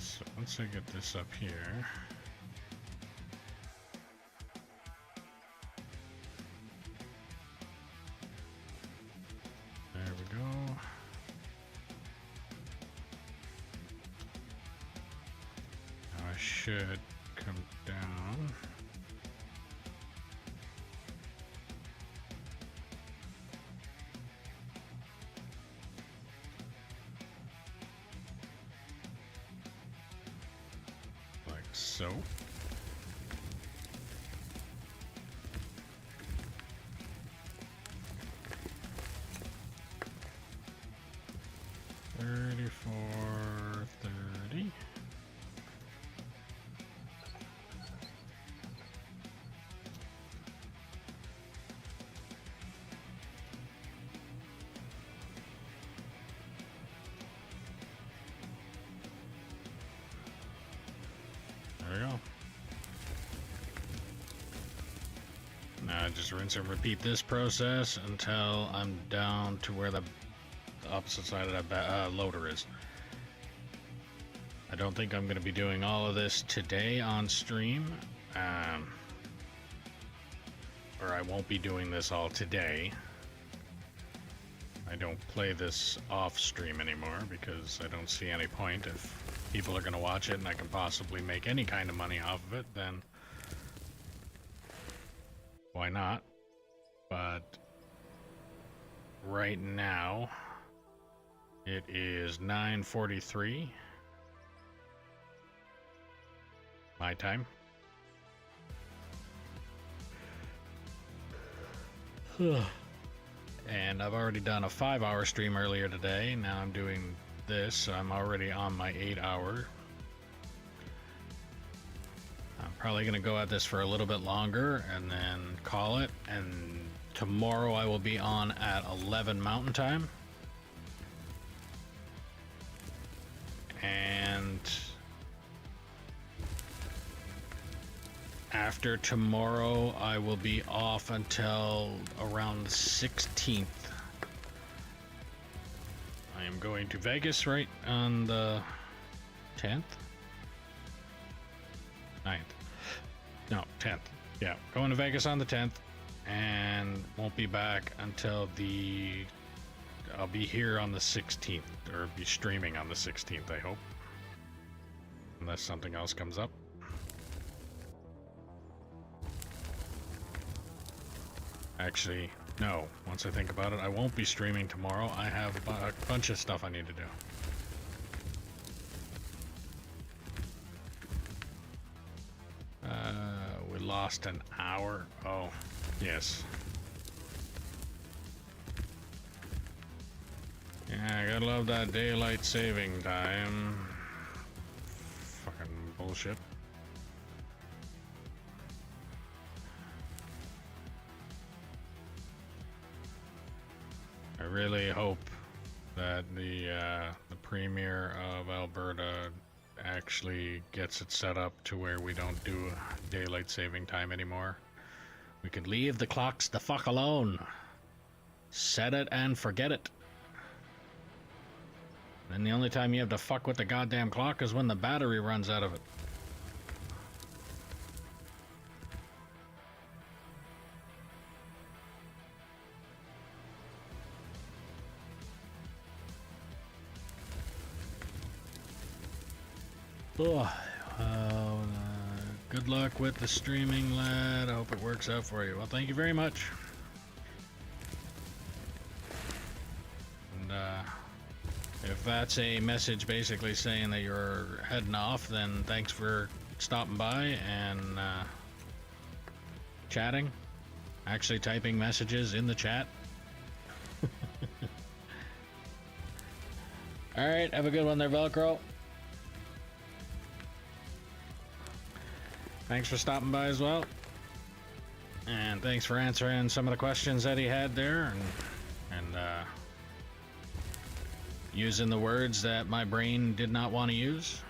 So once I get this up here, there we go. Now I should come down. Like so. $34.30. There we go. Now I just rinse and repeat this process until I'm down to where the opposite side of that loader is. I don't think I'm going to be doing all of this today on stream, or I won't be doing this all today. I don't play this off stream anymore because I don't see any point. If people are going to watch it and I can possibly make any kind of money off of it, then why not? But right now it is 9:43 my time. And I've already done a 5-hour stream earlier today. Now I'm doing this, so I'm already on my 8-hour. I'm probably going to go at this for a little bit longer and then call it. And tomorrow I will be on at 11 Mountain Time. And after tomorrow, I will be off until around the 16th. I am going to Vegas right on the 10th? 9th. No, 10th. Yeah, going to Vegas on the 10th and won't be back until I'll be here on the 16th, or be streaming on the 16th, I hope. Unless something else comes up. Actually, no. Once I think about it, I won't be streaming tomorrow. I have a bunch of stuff I need to do. We lost an hour. Oh, yes. Yeah, I gotta love that daylight saving time. Fucking bullshit. I really hope that the Premier of Alberta actually gets it set up to where we don't do daylight saving time anymore. We could leave the clocks the fuck alone. Set it and forget it. And the only time you have to fuck with the goddamn clock is when the battery runs out of it. Good luck with the streaming, lad. I hope it works out for you. Well, thank you very much. And if that's a message basically saying that you're heading off, then thanks for stopping by and chatting. Actually typing messages in the chat. Alright, have a good one there, Velcro. Thanks for stopping by as well. And thanks for answering some of the questions that he had there, and using the words that my brain did not want to use.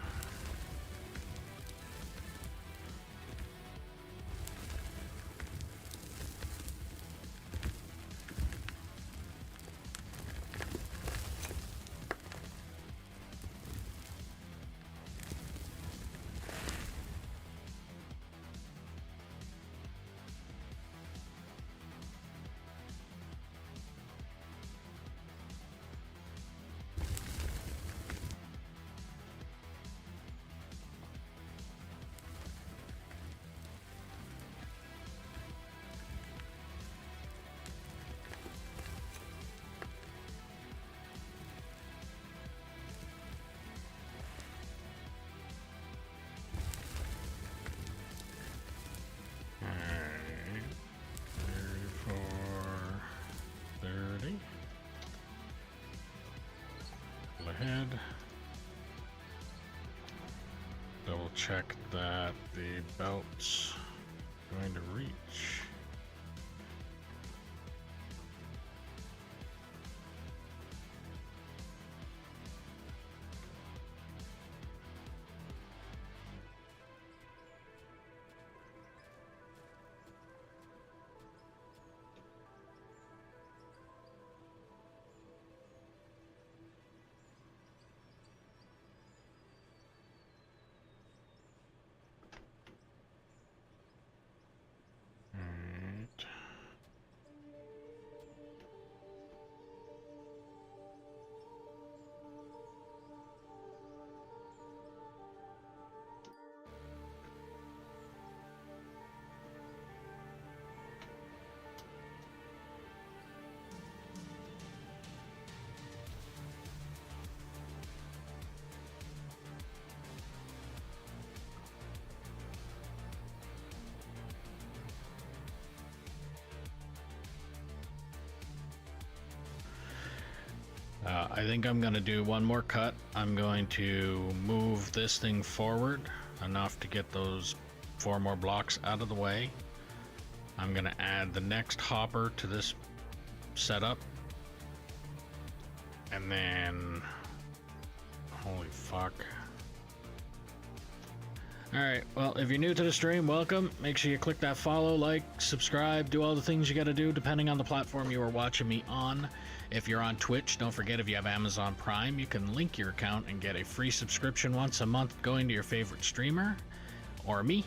Ahead. Double check that the belt's going to reach. I think I'm going to do one more cut. I'm going to move this thing forward enough to get those 4 more blocks out of the way. I'm going to add the next hopper to this setup. And then... holy fuck. Alright, well, if you're new to the stream, welcome. Make sure you click that follow, like, subscribe, do all the things you gotta do depending on the platform you are watching me on. If you're on Twitch, don't forget if you have Amazon Prime, you can link your account and get a free subscription once a month going to your favorite streamer, or me.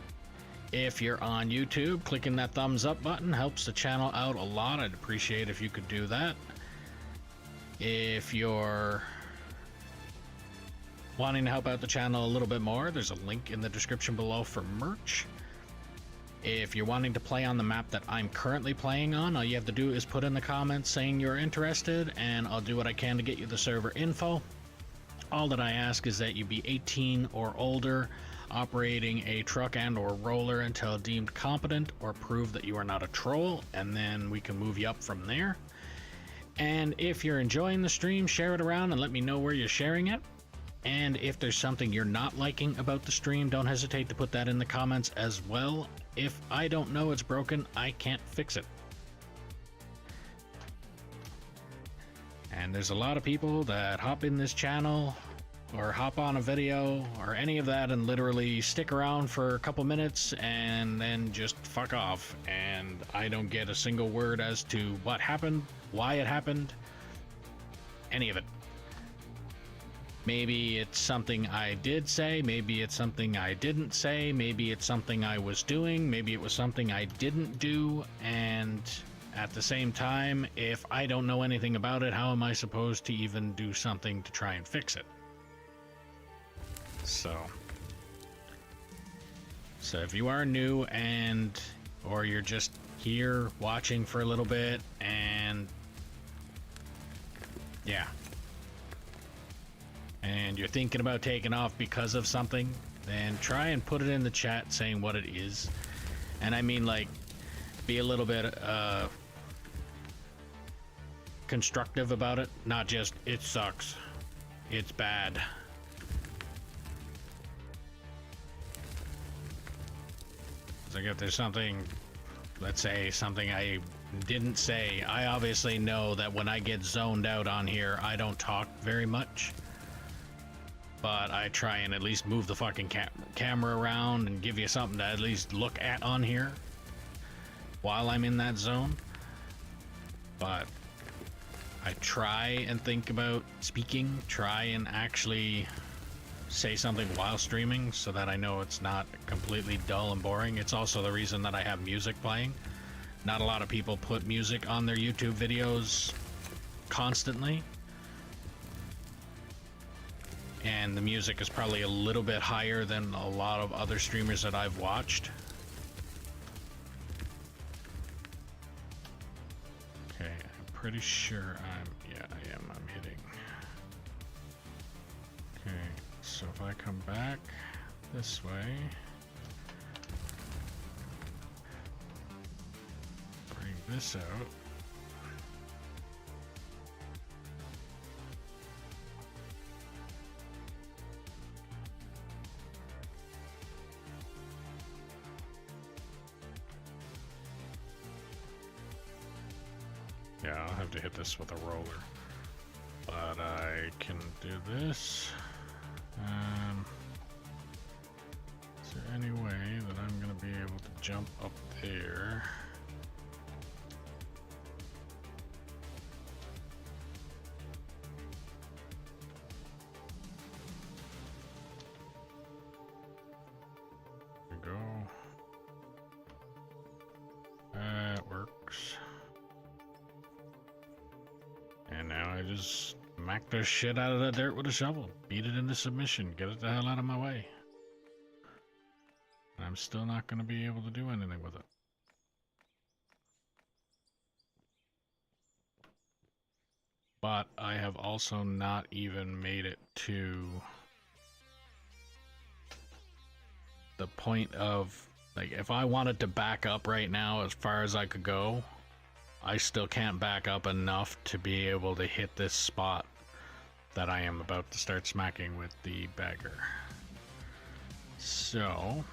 If you're on YouTube, clicking that thumbs up button helps the channel out a lot. I'd appreciate if you could do that. If you're wanting to help out the channel a little bit more, there's a link in the description below for merch. If you're wanting to play on the map that I'm currently playing on, all you have to do is put in the comments saying you're interested, and I'll do what I can to get you the server info. All that I ask is that you be 18 or older, operating a truck and or roller until deemed competent, or prove that you are not a troll, and then we can move you up from there. And if you're enjoying the stream, share it around and let me know where you're sharing it. And if there's something you're not liking about the stream, don't hesitate to put that in the comments as well. If I don't know it's broken, I can't fix it. And there's a lot of people that hop in this channel or hop on a video or any of that and literally stick around for a couple minutes and then just fuck off. And I don't get a single word as to what happened, why it happened, any of it. Maybe it's something I did say, maybe it's something I didn't say, maybe it's something I was doing, maybe it was something I didn't do, and at the same time, if I don't know anything about it, how am I supposed to even do something to try and fix it? So if you are new or you're just here watching for a little bit and yeah, and you're thinking about taking off because of something, then try and put it in the chat saying what it is. And I mean, like, be a little bit constructive about it, not just it sucks. It's bad. It's like if there's something, let's say something I didn't say, I obviously know that when I get zoned out on here, I don't talk very much. But I try and at least move the fucking camera around and give you something to at least look at on here while I'm in that zone. But I try and think about speaking, try and actually say something while streaming so that I know it's not completely dull and boring. It's also the reason that I have music playing. Not a lot of people put music on their YouTube videos constantly. And the music is probably a little bit higher than a lot of other streamers that I've watched. Okay, I'm pretty sure yeah, I am, I'm hitting. Okay, so if I come back this way, bring this out. Yeah, I'll have to hit this with a roller. But I can do this. Is there any way that I'm going to be able to jump up there? There we go. That works. And now I just smack the shit out of that dirt with a shovel. Beat it into submission. Get it the hell out of my way. And I'm still not going to be able to do anything with it. But I have also not even made it to the point of, like, if I wanted to back up right now as far as I could go, I still can't back up enough to be able to hit this spot that I am about to start smacking with the bagger. So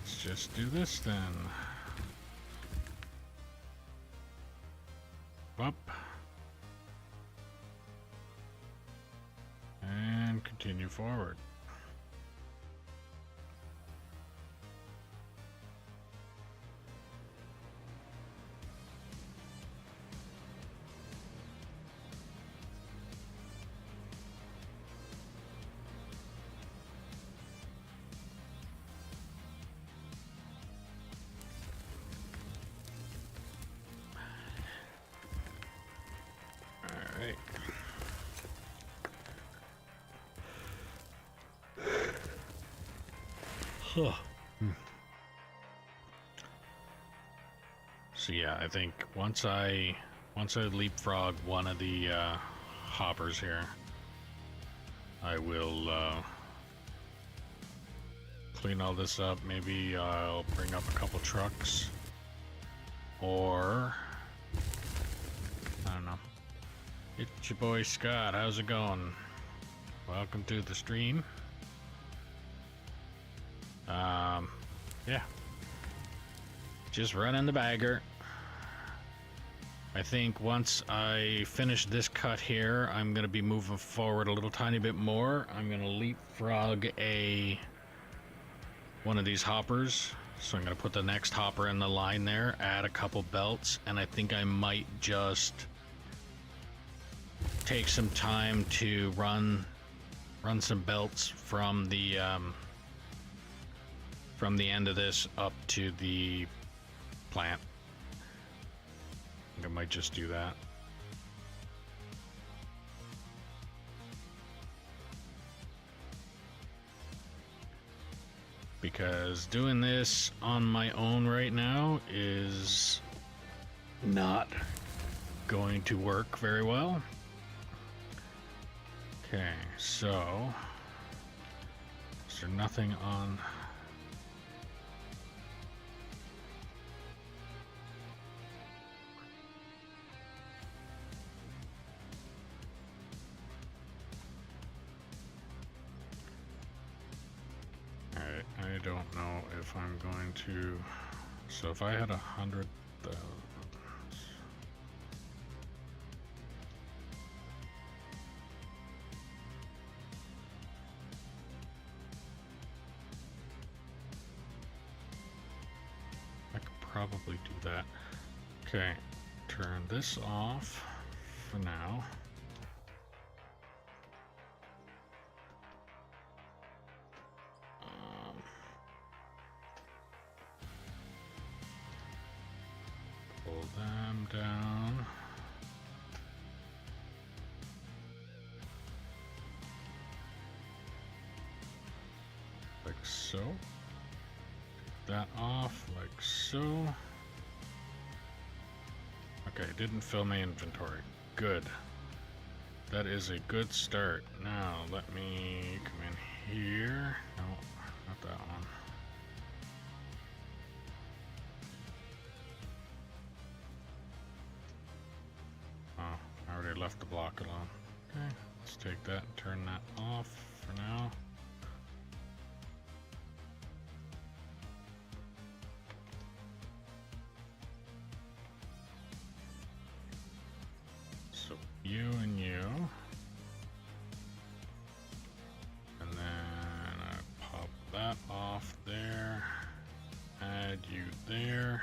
let's just do this then. Up. And continue forward. All right. So yeah, I think once I leapfrog one of the hoppers here, I will clean all this up. Maybe I'll bring up a couple trucks, or I don't know. It's your boy Scott. How's it going? Welcome to the stream. Yeah. Just running the bagger. I think once I finish this cut here, I'm going to be moving forward a little tiny bit more. I'm going to leapfrog one of these hoppers. So I'm going to put the next hopper in the line there, add a couple belts, and I think I might just take some time to run some belts from the end of this up to the plant. I think I might just do that. Because doing this on my own right now is not going to work very well. Okay, so is there nothing on I don't know if I'm going to. So if I had 100,000. I could probably do that. Okay, turn this off for now. Pull them down. Like so. That off like so. Okay, didn't fill my inventory. Good. That is a good start. Now let me come in here. No, not that one. Oh, I already left the block alone. Okay, let's take that and turn that off for now. So you and you. And then I pop that off there. Add you there.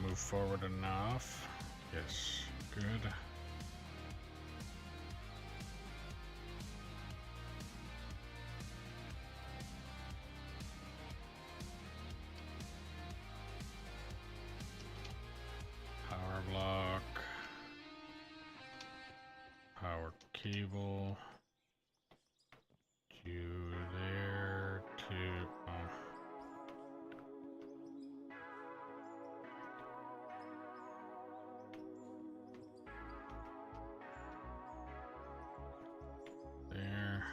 Move forward enough. Yes, good. Power block. Power cable. To there, to... there.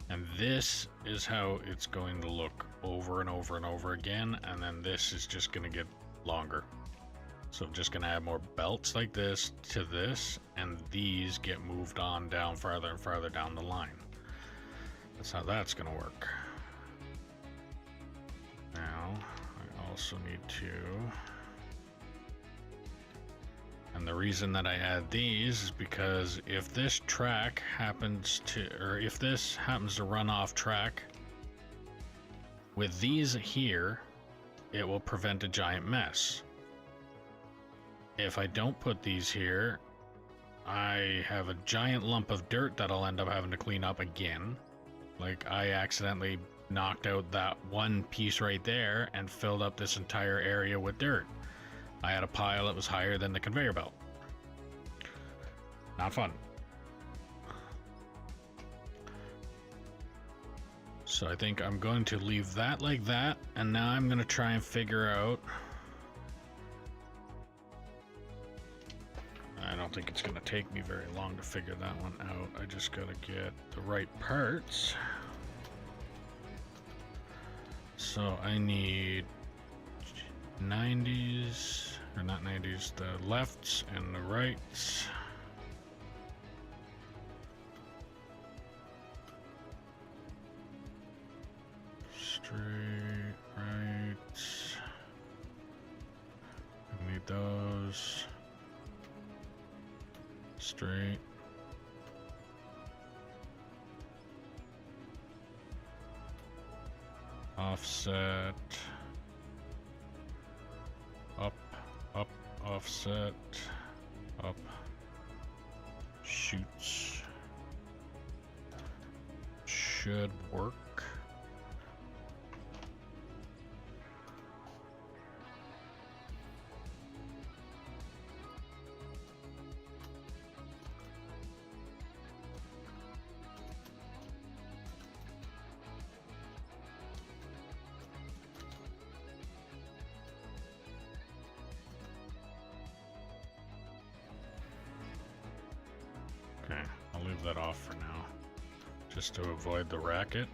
And this is how it's going to look over and over and over again, and then this is just going to get longer. So I'm just going to add more belts like this to this, and these get moved on down farther and farther down the line. That's how that's going to work. Now, I also need to... And the reason that I add these is because if this track happens to, or if this happens to run off track, with these here, it will prevent a giant mess. If I don't put these here, I have a giant lump of dirt that I'll end up having to clean up again. Like I accidentally knocked out that one piece right there and filled up this entire area with dirt. I had a pile that was higher than the conveyor belt. Not fun. So I think I'm going to leave that like that, and now I'm going to try and figure out... I don't think it's going to take me very long to figure that one out. I just got to get the right parts. So I need 90s, or not 90s, the lefts and the rights. Straight, right. I need those. Straight. Offset. Up, up, offset. Up. Shoots. Should work. Okay, I'll leave that off for now, just to avoid the racket.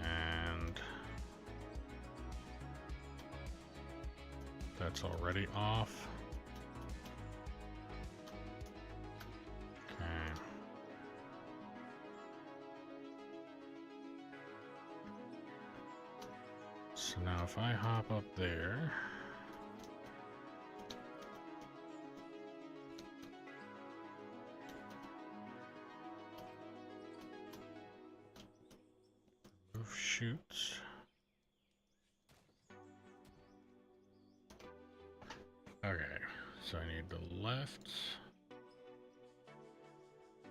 And that's already off. Okay. So now if I hop up there, move chutes. Okay, so I need the left,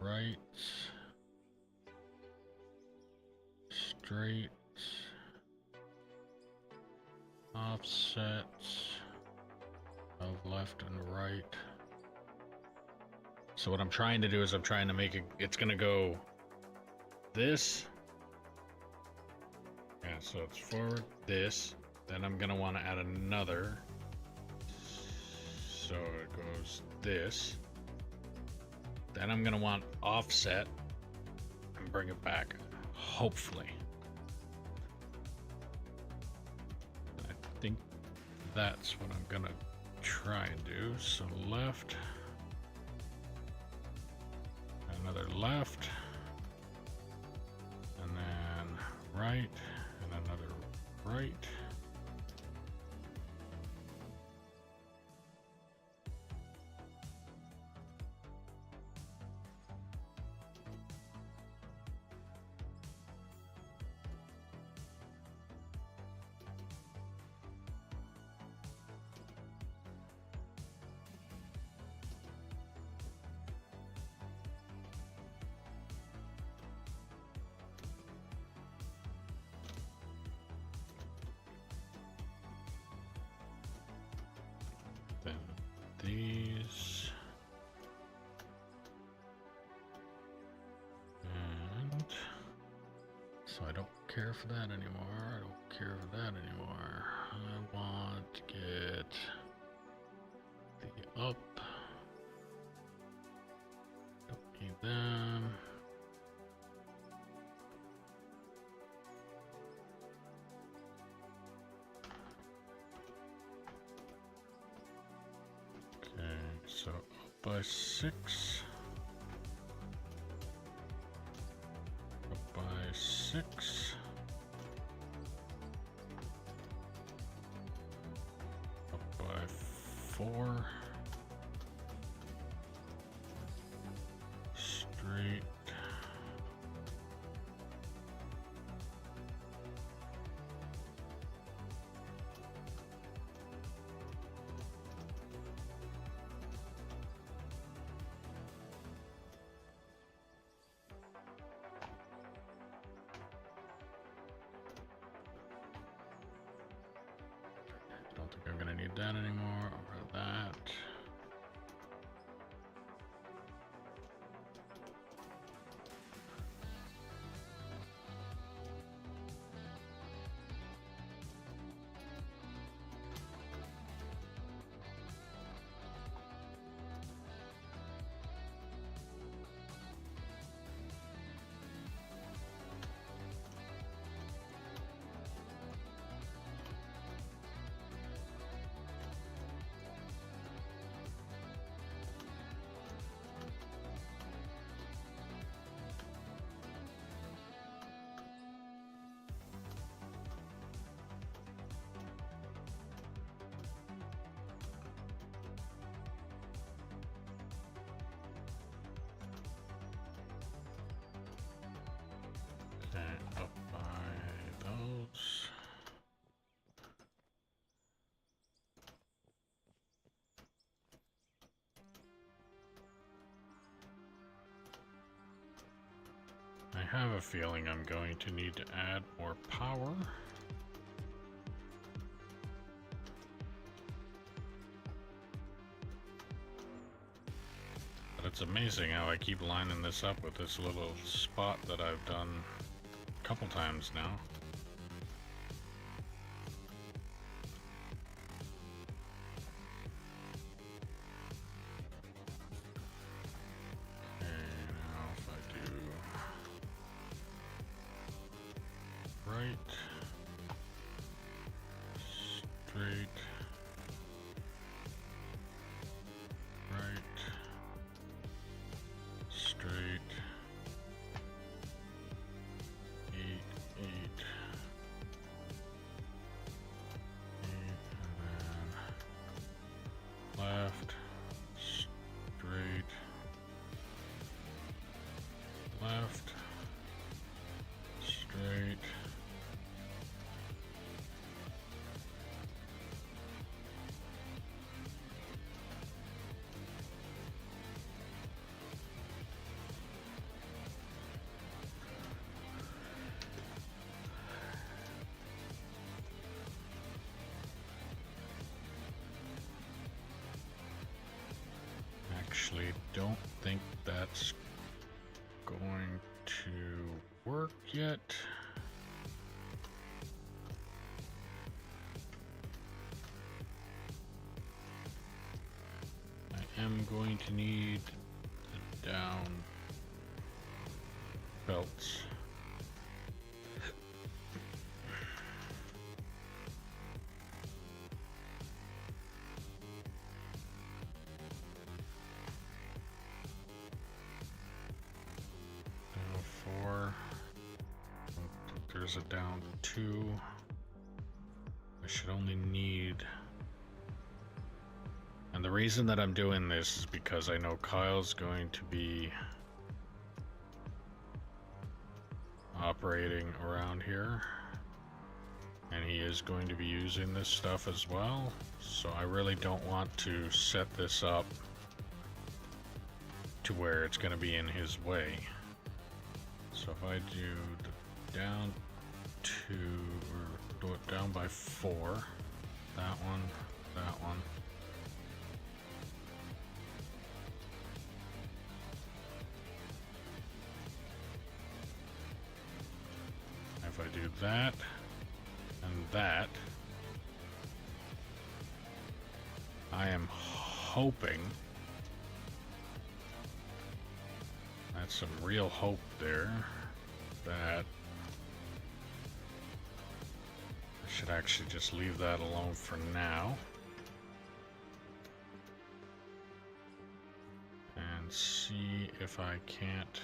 right, straight, offset of left and right. So what I'm trying to do is I'm trying to make it, it's gonna go this. Yeah, so it's forward, this, then I'm gonna want to add another. So it goes this. Then I'm gonna want offset and bring it back, hopefully. I think that's what I'm gonna try and do. So left, another left, and then right, and another right. Then these, and so I don't care for that anymore. I don't care for that anymore. I want to get the up. Don't need them. Okay, so up by 6. Up by 6. Up by 4. Straight. Don't think I'm gonna need that anymore. Over that. Okay, up by those. I have a feeling I'm going to need to add more power. But it's amazing how I keep lining this up with this little spot that I've done a couple times now. straight. 8, 8. 8, and then left, straight, left, straight. Actually, don't think that's going to work yet. I am going to need the down belts. Down 4. There's a down 2. I should only need... And the reason that I'm doing this is because I know Kyle's going to be operating around here, and he is going to be using this stuff as well, so I really don't want to set this up to where it's going to be in his way. So if I do the down 2, or do it down by 4, that one, that one. If I do that and that, I am hoping, that's some real hope there, that I should actually just leave that alone for now and see if I can't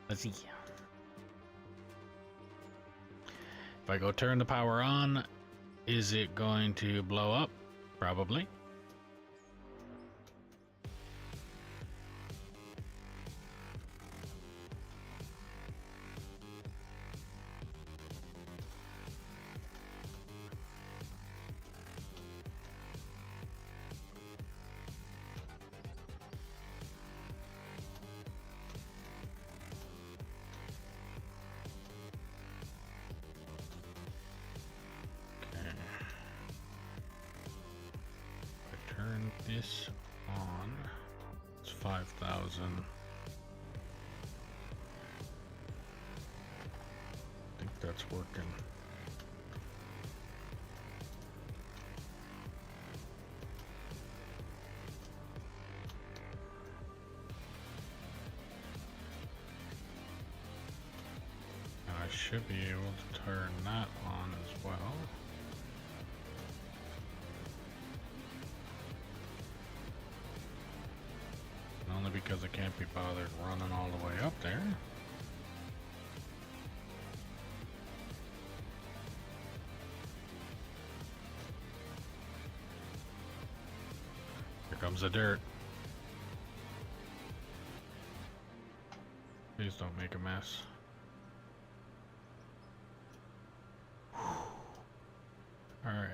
let's see. If I go turn the power on, is it going to blow up? Probably. Turn this on. It's 5,000. I think that's working. And I should be able to turn that on as well. Only because I can't be bothered running all the way up there. Here comes the dirt. Please don't make a mess. Alright.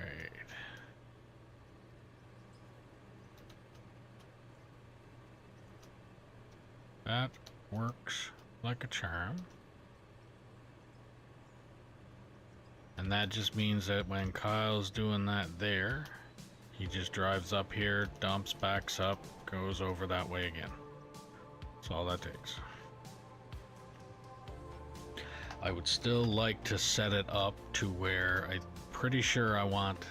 That works like a charm. And that just means that when Kyle's doing that there, he just drives up here, dumps, backs up, goes over that way again. That's all that takes. I would still like to set it up to where I'm pretty sure I want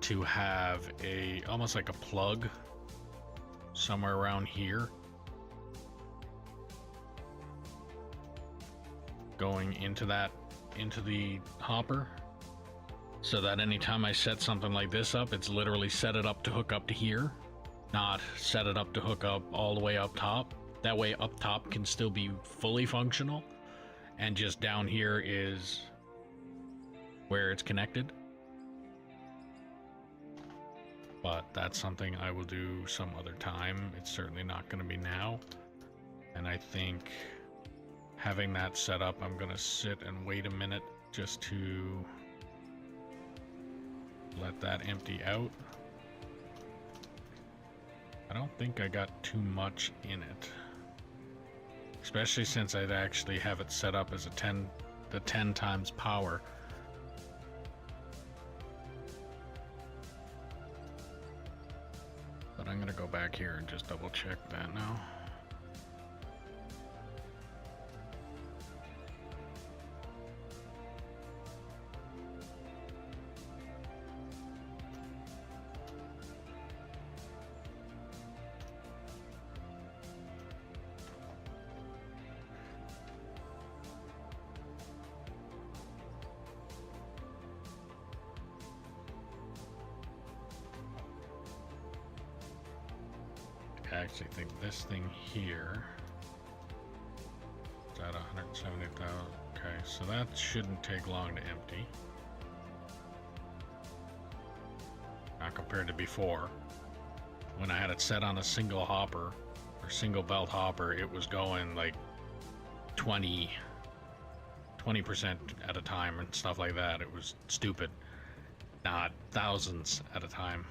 to have a, almost like a plug somewhere around here going into that, into the hopper, so that anytime I set something like this up, it's literally set it up to hook up to here, not set it up to hook up all the way up top. That way up top can still be fully functional, and just down here is where it's connected. But that's something I will do some other time. It's certainly not going to be now. And I think having that set up, I'm going to sit and wait a minute just to let that empty out. I don't think I got too much in it, especially since I'd actually have it set up as the 10 times power. But I'm gonna go back here and just double check that now. I actually think this thing here is at 170,000. Okay, so that shouldn't take long to empty. Not compared to before. When I had it set on a single hopper, or single belt hopper, it was going like 20% at a time and stuff like that. It was stupid. Not thousands at a time.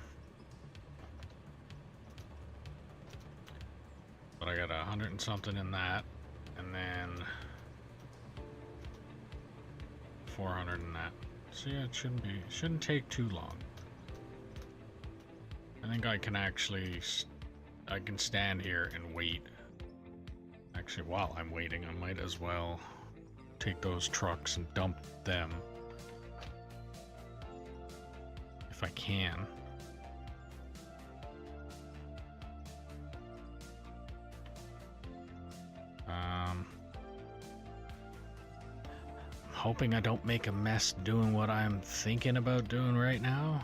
But I got 100 and something in that, and then 400 in that. So yeah, it shouldn't take too long. I think I can stand here and wait. Actually, while I'm waiting, I might as well take those trucks and dump them if I can. I'm hoping I don't make a mess doing what I'm thinking about doing right now.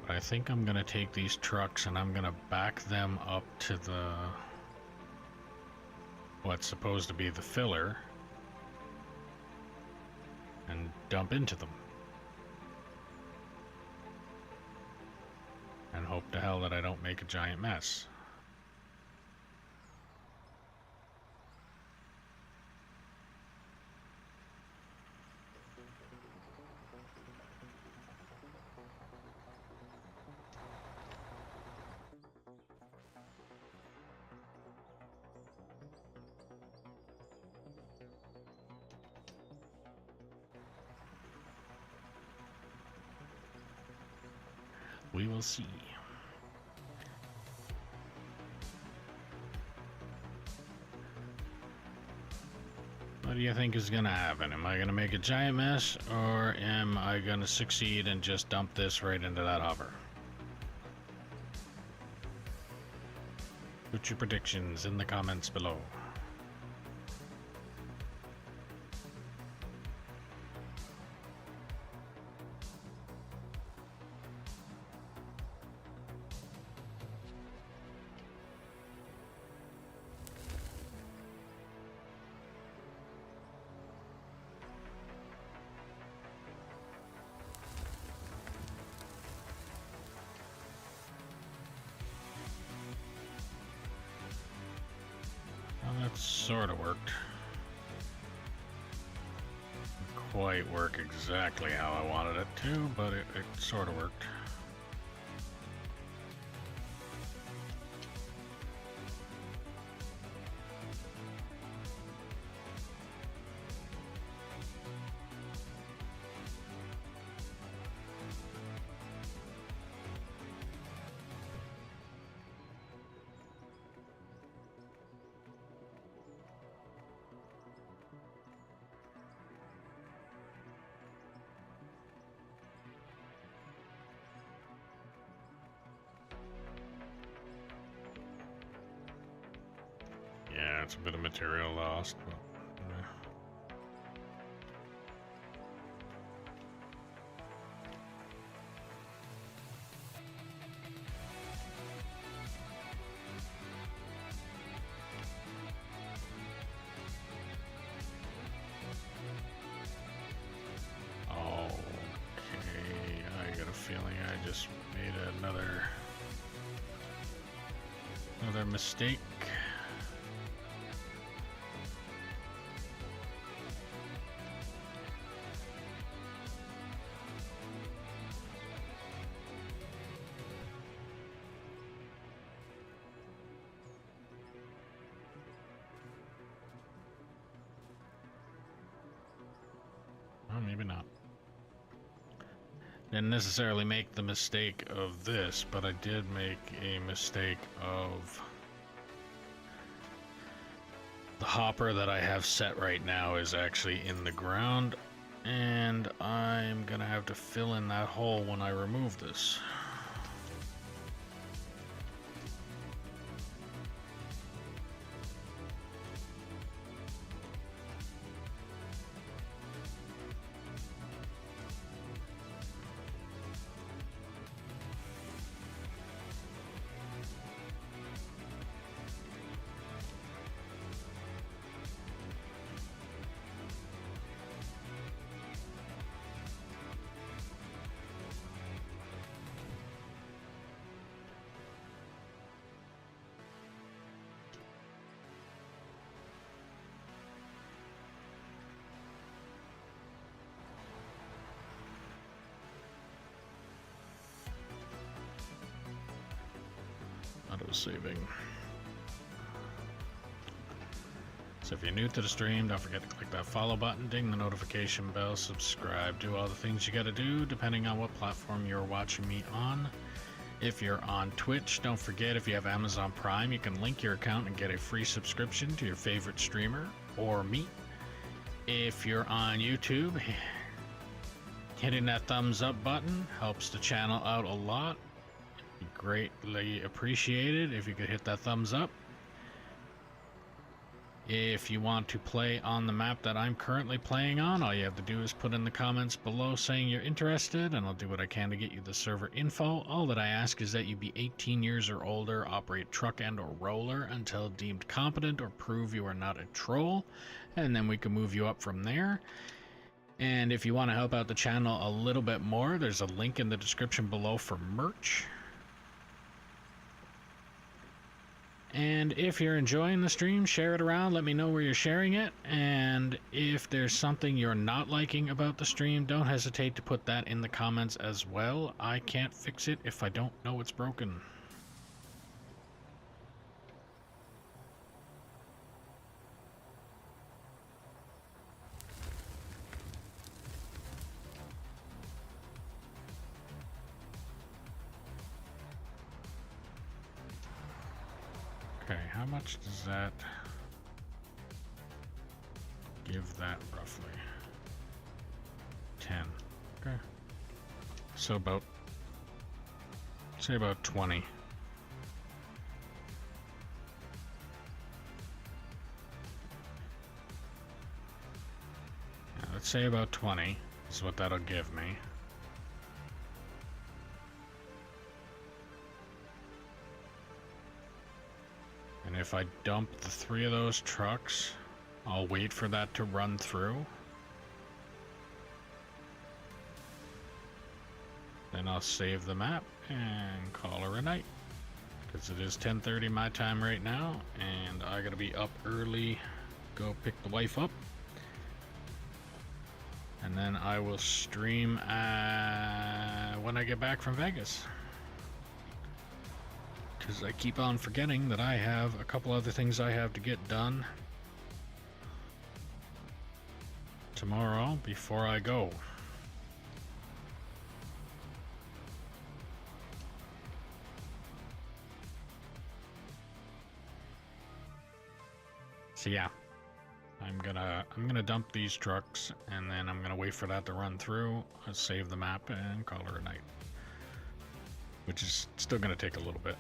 I think I'm gonna take these trucks and I'm gonna back them up to what's supposed to be the filler and dump into them. And hope to hell that I don't make a giant mess. We will see. What do you think is gonna happen? Am I gonna make a giant mess, or am I gonna succeed and just dump this right into that hopper? Put your predictions in the comments below. That sort of worked. Didn't quite work exactly how I wanted it to, but it sort of worked. it's a bit of material lost, but okay, I got a feeling I just made another mistake. Well, maybe not. Didn't necessarily make the mistake of this, but I did make a mistake of the hopper that I have set right now is actually in the ground, and I'm gonna have to fill in that hole when I remove this. Auto-saving. So if you're new to the stream, don't forget to click that follow button, ding the notification bell, subscribe, do all the things you gotta do depending on what platform you're watching me on. If you're on Twitch, don't forget if you have Amazon Prime, you can link your account and get a free subscription to your favorite streamer or me. If you're on YouTube, hitting that thumbs up button helps the channel out a lot. Greatly appreciated if you could hit that thumbs up. If you want to play on the map that I'm currently playing on, all you have to do is put in the comments below saying you're interested, and I'll do what I can to get you the server info. All that I ask is that you be 18 years or older, operate truck and or roller until deemed competent, or prove you are not a troll, and then we can move you up from there. And if you want to help out the channel a little bit more, there's a link in the description below for merch. And if you're enjoying the stream, share it around, let me know where you're sharing it. And if there's something you're not liking about the stream, don't hesitate to put that in the comments as well. I can't fix it if I don't know it's broken. Okay, how much does that give that roughly? 10. Okay. So about, say about 20. Now, let's say about 20 is what that'll give me. And if I dump the 3 of those trucks, I'll wait for that to run through. Then I'll save the map and call her a night. Because it is 10:30 my time right now, and I gotta be up early, go pick the wife up. And then I will stream when I get back from Vegas. Because I keep on forgetting that I have a couple other things I have to get done tomorrow before I go. So yeah, I'm gonna dump these trucks, and then I'm gonna wait for that to run through, save the map, and call her a night. Which is still gonna take a little bit.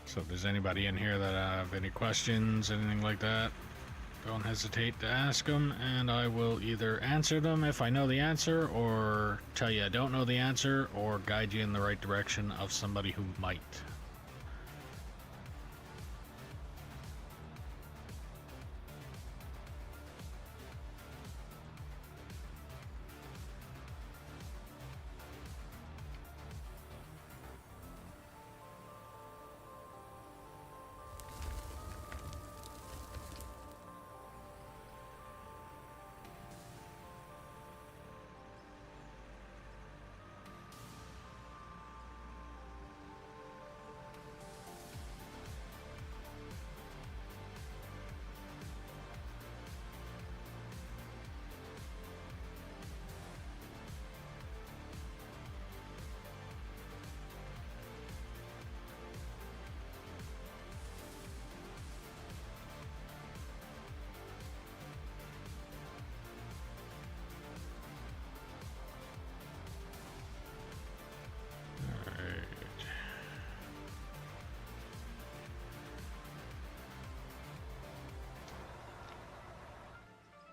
So if there's anybody in here that have any questions, anything like that, don't hesitate to ask them, and I will either answer them if I know the answer, or tell you I don't know the answer, or guide you in the right direction of somebody who might.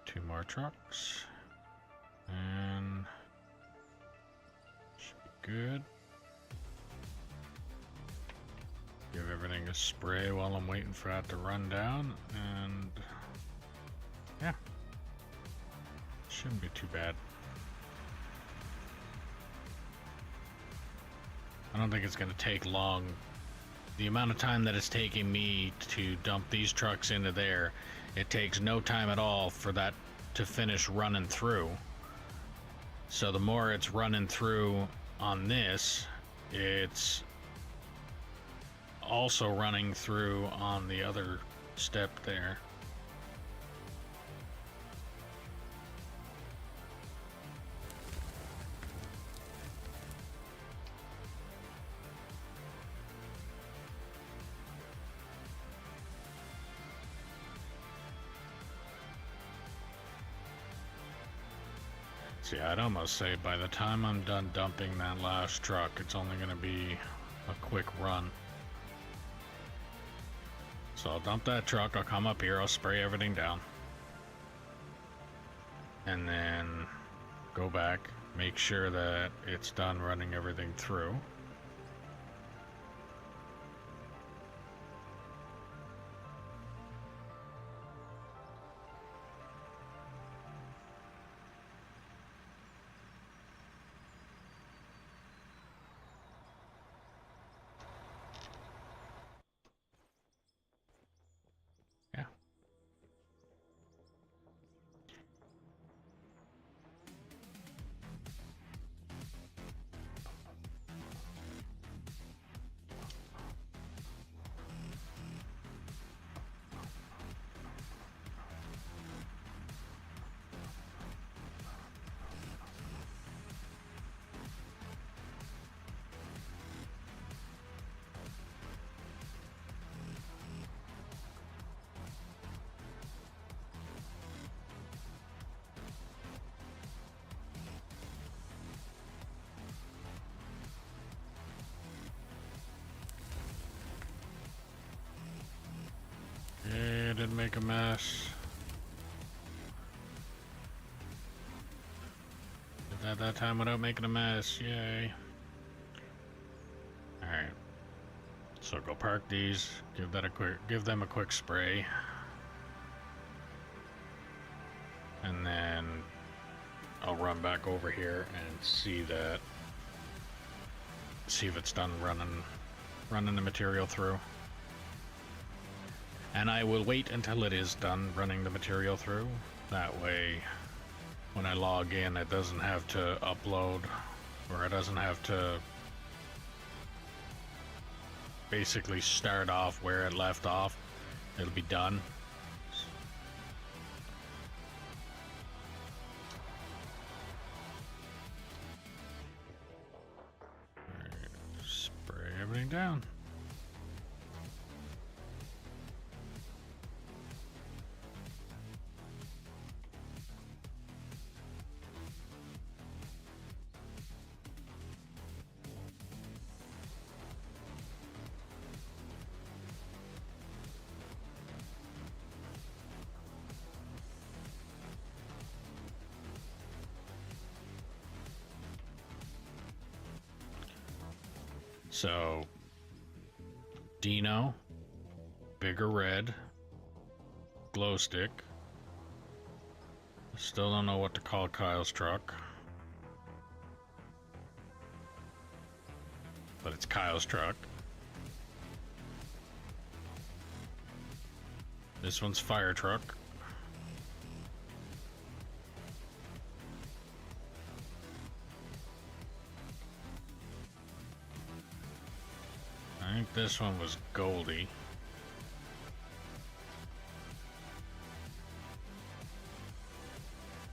Two more trucks, and should be good. Give everything a spray while I'm waiting for that to run down, and yeah, shouldn't be too bad. I don't think it's going to take long. The amount of time that it's taking me to dump these trucks into there, it takes no time at all for that to finish running through. So the more it's running through on this, it's also running through on the other step there. See, I'd almost say by the time I'm done dumping that last truck, it's only going to be a quick run. So I'll dump that truck, I'll come up here, I'll spray everything down. And then go back, make sure that it's done running everything through. Didn't make a mess. Did that time without making a mess. Yay. Alright. So go park these, give them a quick spray. And then I'll run back over here and see if it's done running the material through. And I will wait until it is done running the material through. That way, when I log in, it doesn't have to upload, or it doesn't have to basically start off where it left off. It'll be done. Alright, spray everything down. So, Dino, Bigger Red, Glow Stick. Still don't know what to call Kyle's truck. But it's Kyle's truck. This one's Fire Truck. I think this one was Goldie.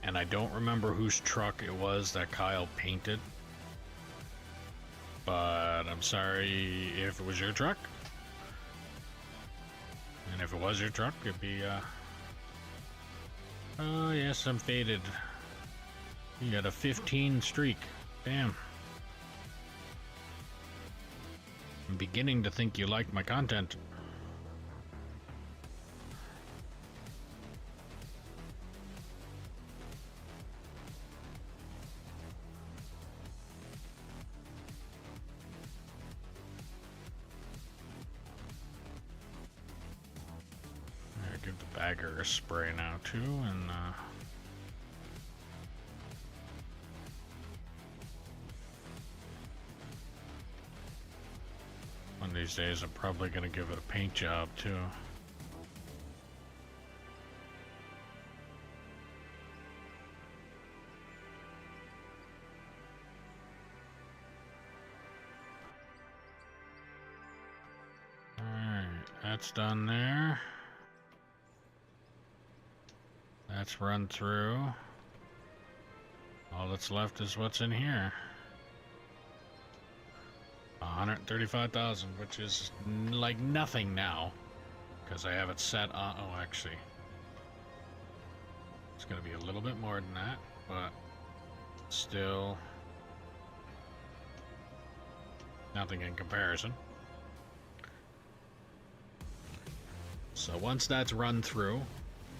And I don't remember whose truck it was that Kyle painted. But I'm sorry if it was your truck. And if it was your truck, it'd be, oh, yes, I'm faded. You got a 15 streak. Damn. I'm beginning to think you like my content. Give the bagger a spray now too, and one of these days I'm probably gonna give it a paint job too. Alright, that's done there. That's run through. All that's left is what's in here. 135,000, which is like nothing now, because I have it set on. Oh, actually, it's going to be a little bit more than that, but still nothing in comparison. So once that's run through,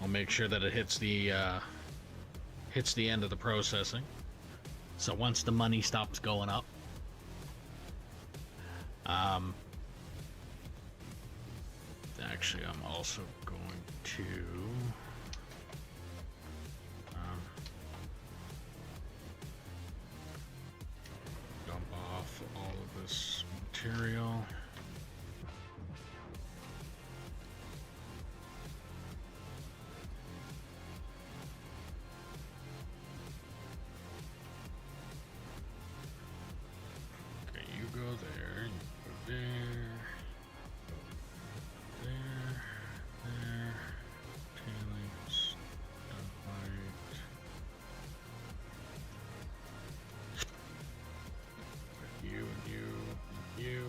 I'll make sure that it hits the end of the processing. So once the money stops going up, actually, I'm also going to dump off all of this material. Go there, you go there, there, tailings, white, you and you and you.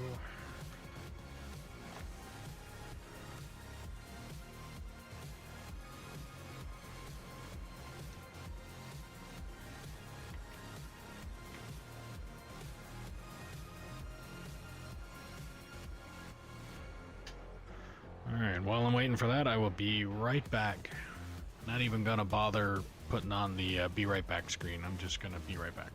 Alright, while I'm waiting for that, I will be right back. Not even gonna bother putting on the be right back screen. I'm just gonna be right back.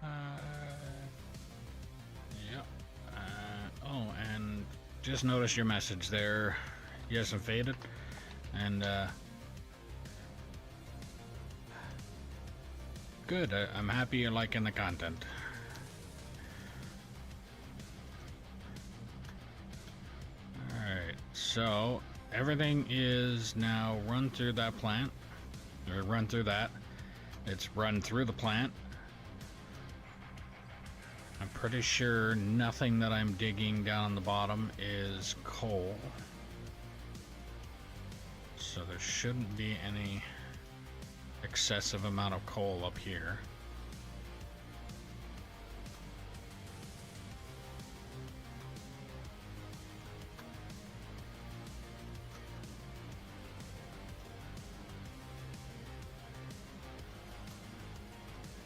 right. Yep. Oh, and just noticed your message there. Yes, I'm faded. And, good. I'm happy you're liking the content. Alright, so everything is now run through that plant. Or run through that. It's run through the plant. I'm pretty sure nothing that I'm digging down on the bottom is coal. So there shouldn't be any excessive amount of coal up here.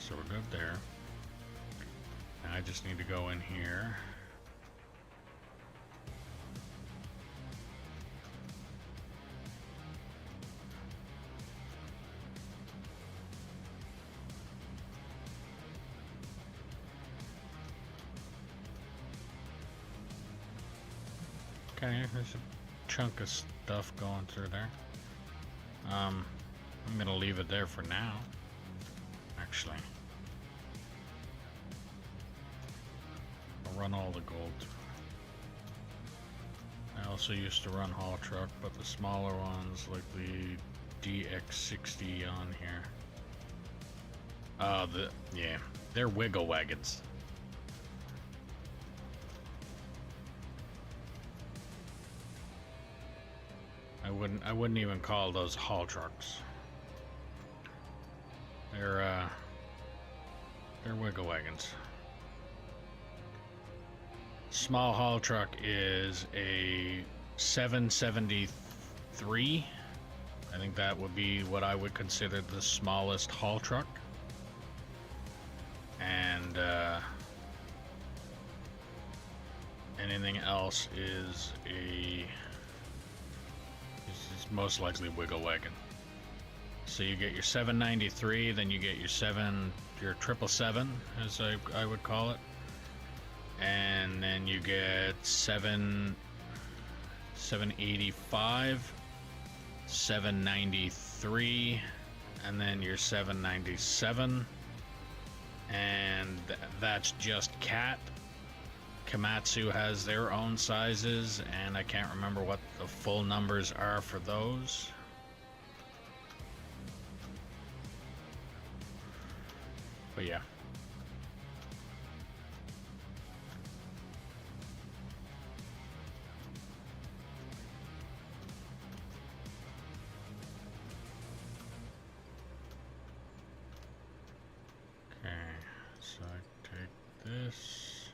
So we're good there. I just need to go in here. Okay, there's a chunk of stuff going through there. I'm gonna leave it there for now, actually. I'll run all the gold through. I also used to run haul truck, but the smaller ones like the DX60 on here. Yeah, they're wiggle wagons. I wouldn't even call those haul trucks. They're wiggle wagons. Small haul truck is a 773. I think that would be what I would consider the smallest haul truck. And anything else is most likely wiggle wagon. So you get your 793, then you get your 777, as I would call it, and then you get 785, 793, and then your 797, and that's just cat. Komatsu has their own sizes, and I can't remember what the full numbers are for those. But yeah. Okay, so I take this.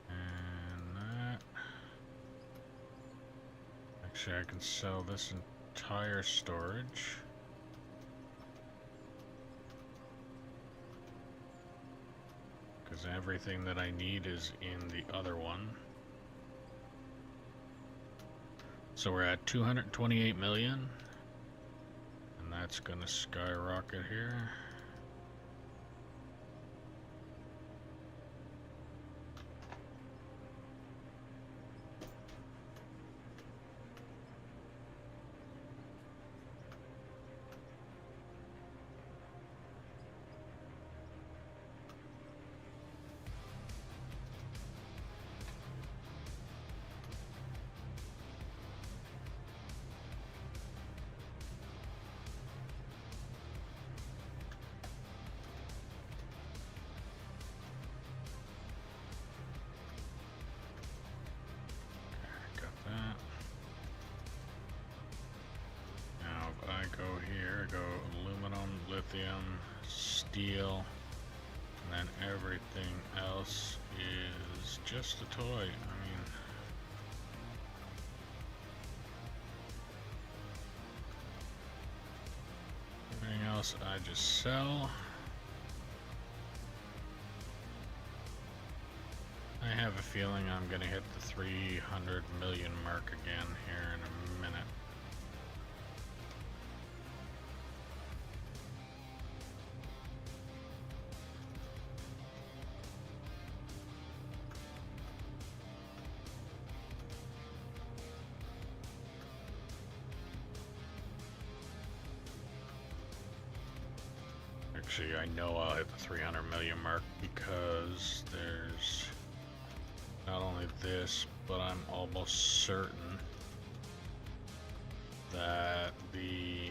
And that. Actually, I can sell this entire storage. Because everything that I need is in the other one. So we're at 228 million. And that's gonna skyrocket here. Lithium, steel, and then everything else is just a toy. I mean, everything else I just sell. I have a feeling I'm gonna hit the 300 million mark again here in a minute. Actually, I know I'll hit the 300 million mark because there's not only this, but I'm almost certain that the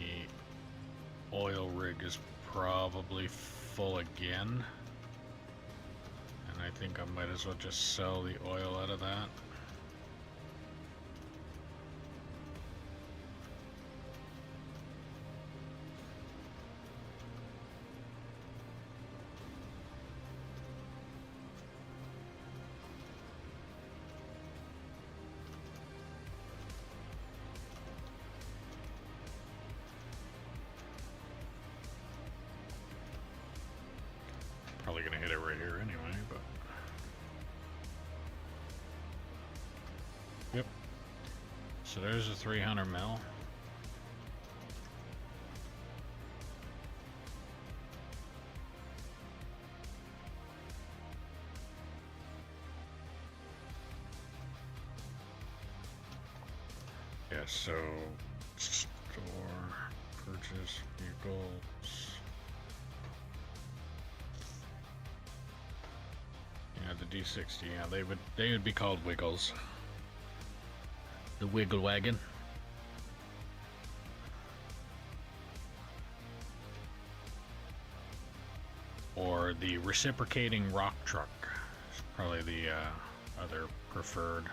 oil rig is probably full again. And I think I might as well just sell the oil out of that. Probably gonna hit it right here anyway, but yep. So there's a 300 mil. Yeah, so store, purchase vehicles. Yeah, the D60. Yeah, they would be called Wiggles. The Wiggle Wagon. Or the reciprocating rock truck. It's probably the other preferred.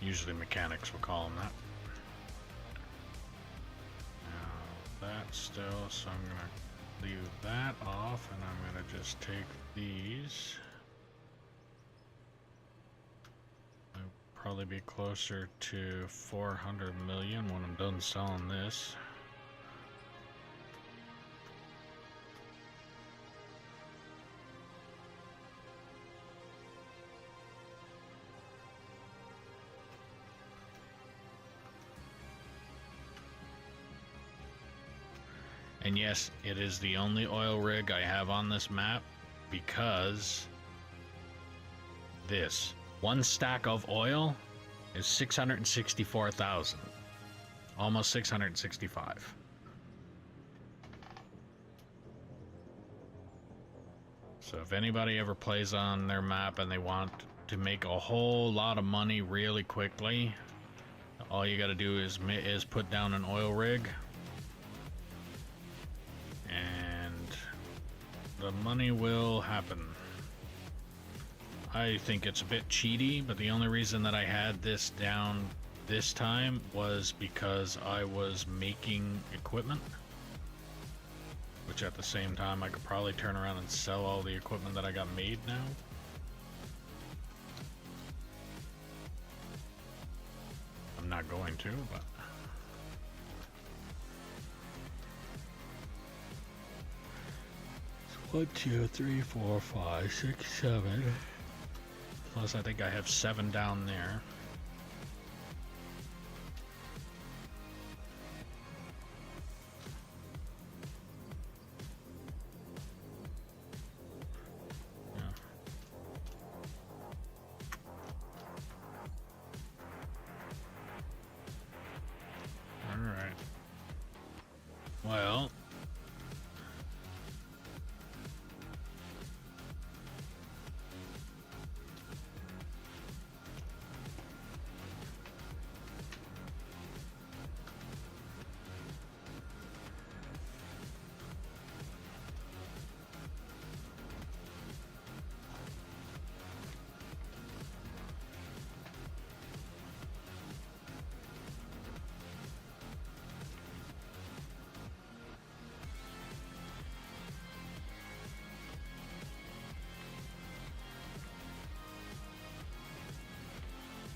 Usually mechanics will call them that. Now that's still, so I'm gonna leave that off, and I'm gonna just take these. I'll probably be closer to 400 million when I'm done selling this. And yes, it is the only oil rig I have on this map because this one stack of oil is 664,000, almost 665. So if anybody ever plays on their map and they want to make a whole lot of money really quickly, all you got to do is put down an oil rig. And the money will happen. I think it's a bit cheaty, but the only reason that I had this down this time was because I was making equipment, which at the same time I could probably turn around and sell all the equipment that I got made now. I'm not going to, but 1, 2, 3, 4, 5, 6, 7. Plus, I think I have 7 down there. Yeah. All right. Well.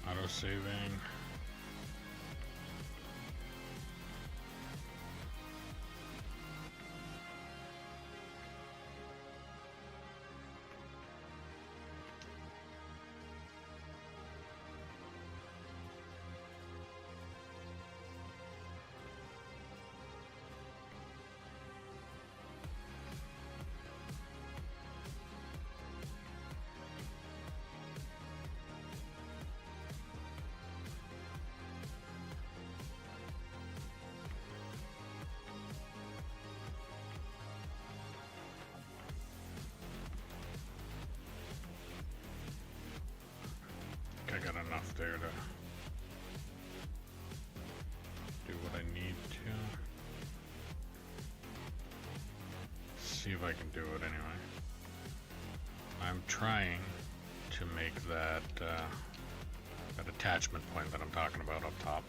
Auto saving. enough there to do what I need to. See if I can do it anyway. I'm trying to make that that attachment point that I'm talking about up top.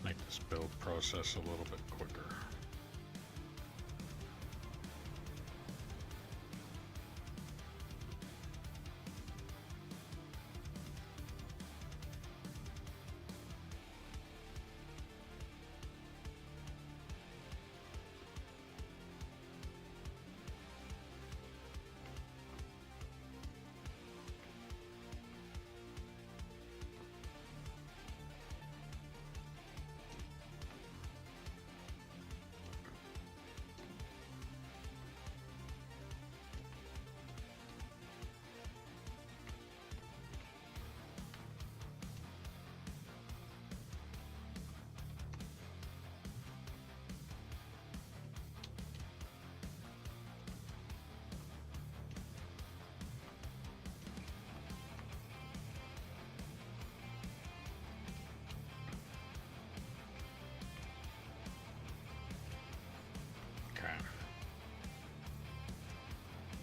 Make this build process a little bit quicker.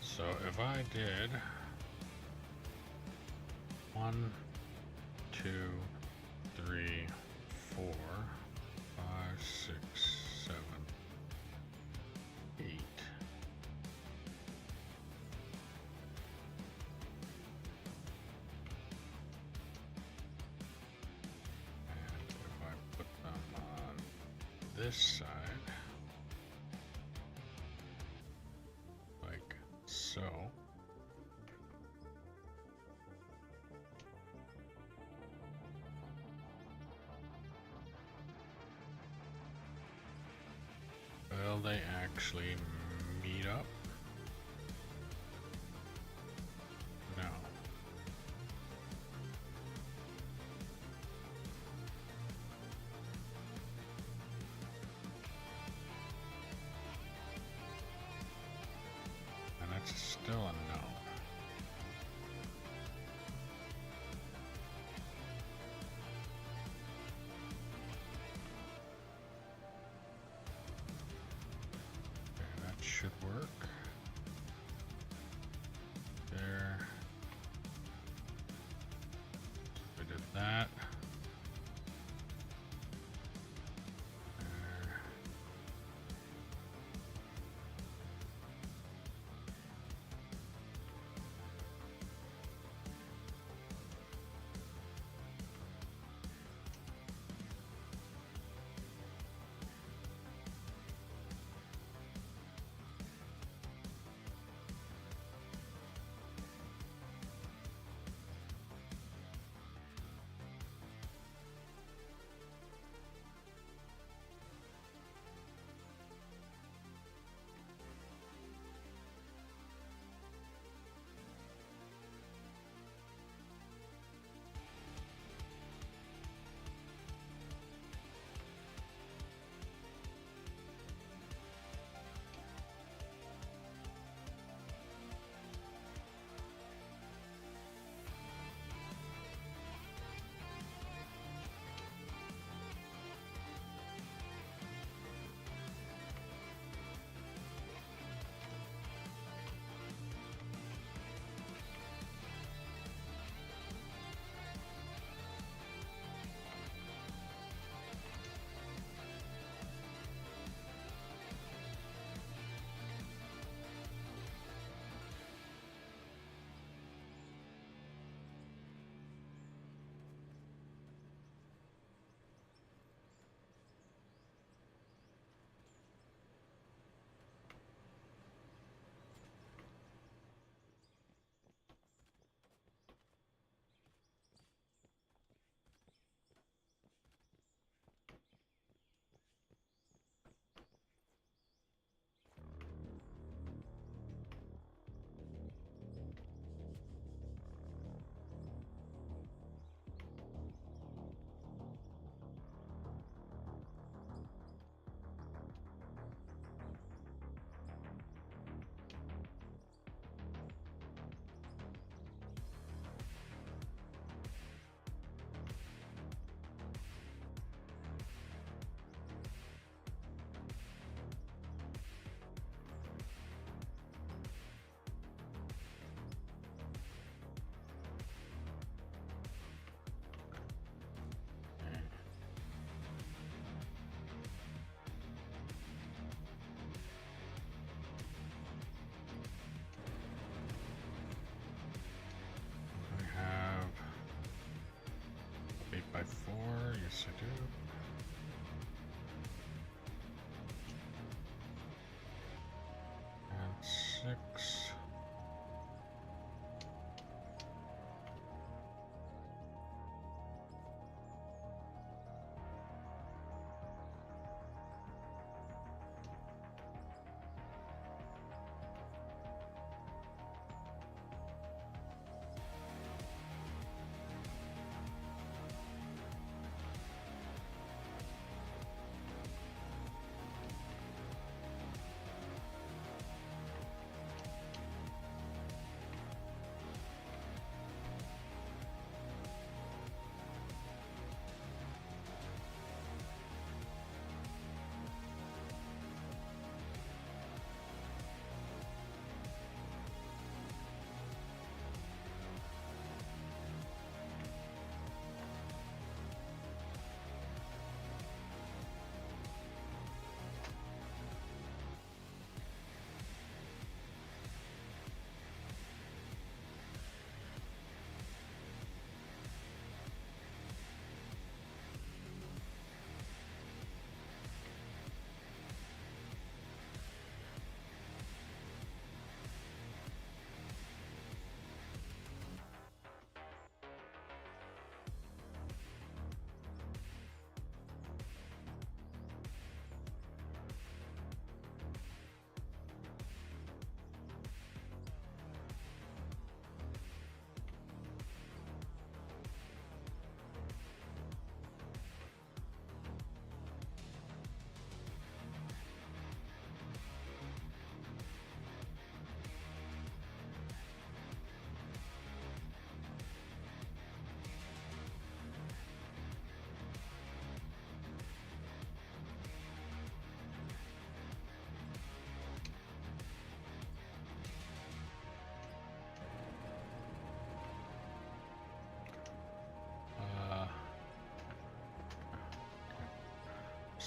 So if I did 1, 2, 3, 4, 5, 6, 7, 8. And if I put them on this side, like so. Will they actually meet up? No. And it's still a no.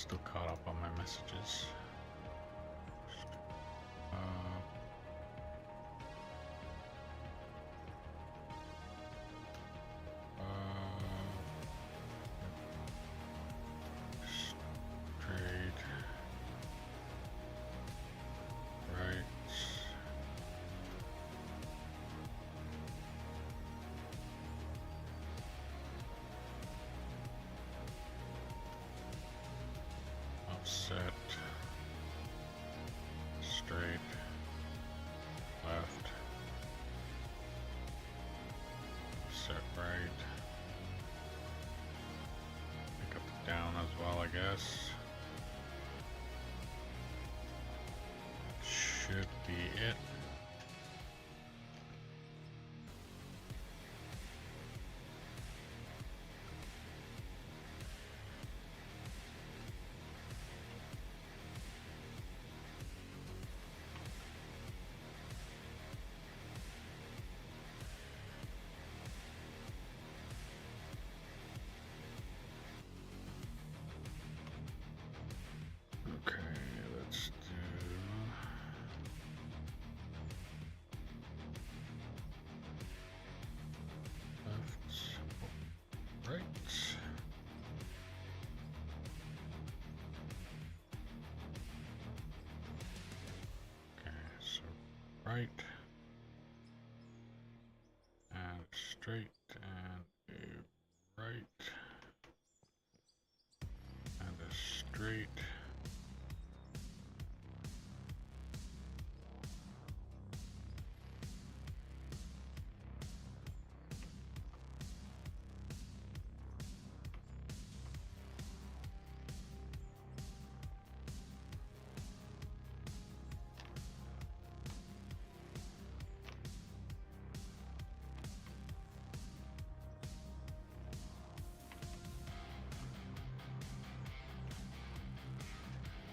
Still caught up on my messages. Straight. Right. Offset. Straight. Left. Set right. Pick up down as well, I guess. Should be it. Okay, let's do left, right. Okay, so right and straight and a right and a straight.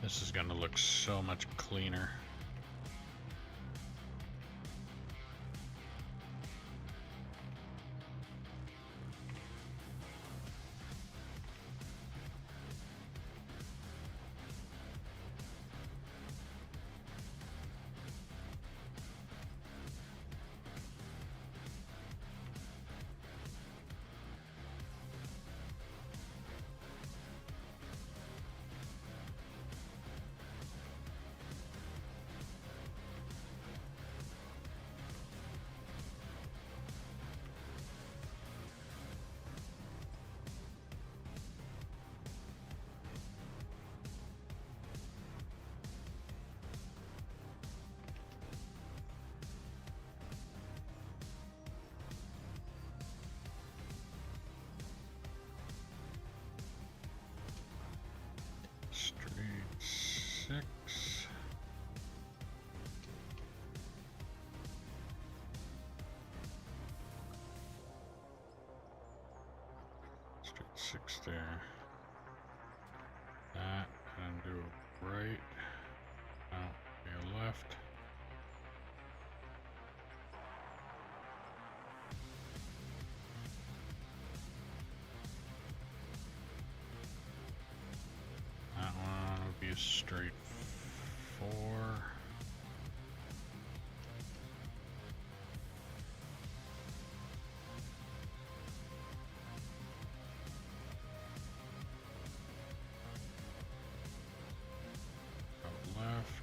This is going to look so much cleaner. Straight 6. Straight 6 there. That and do a right. No, be a left. That one would be a straight 4. Go left.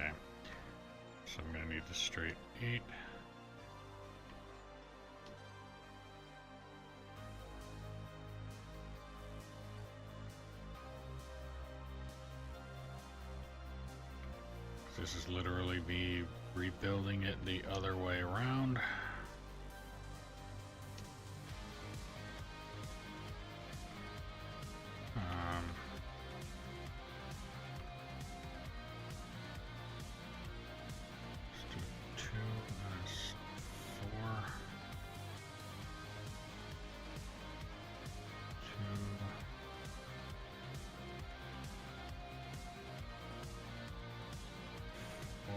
Okay, so I'm gonna need the straight 8. This is literally me rebuilding it the other way around. Let's do 2 minus 4. 2. 4.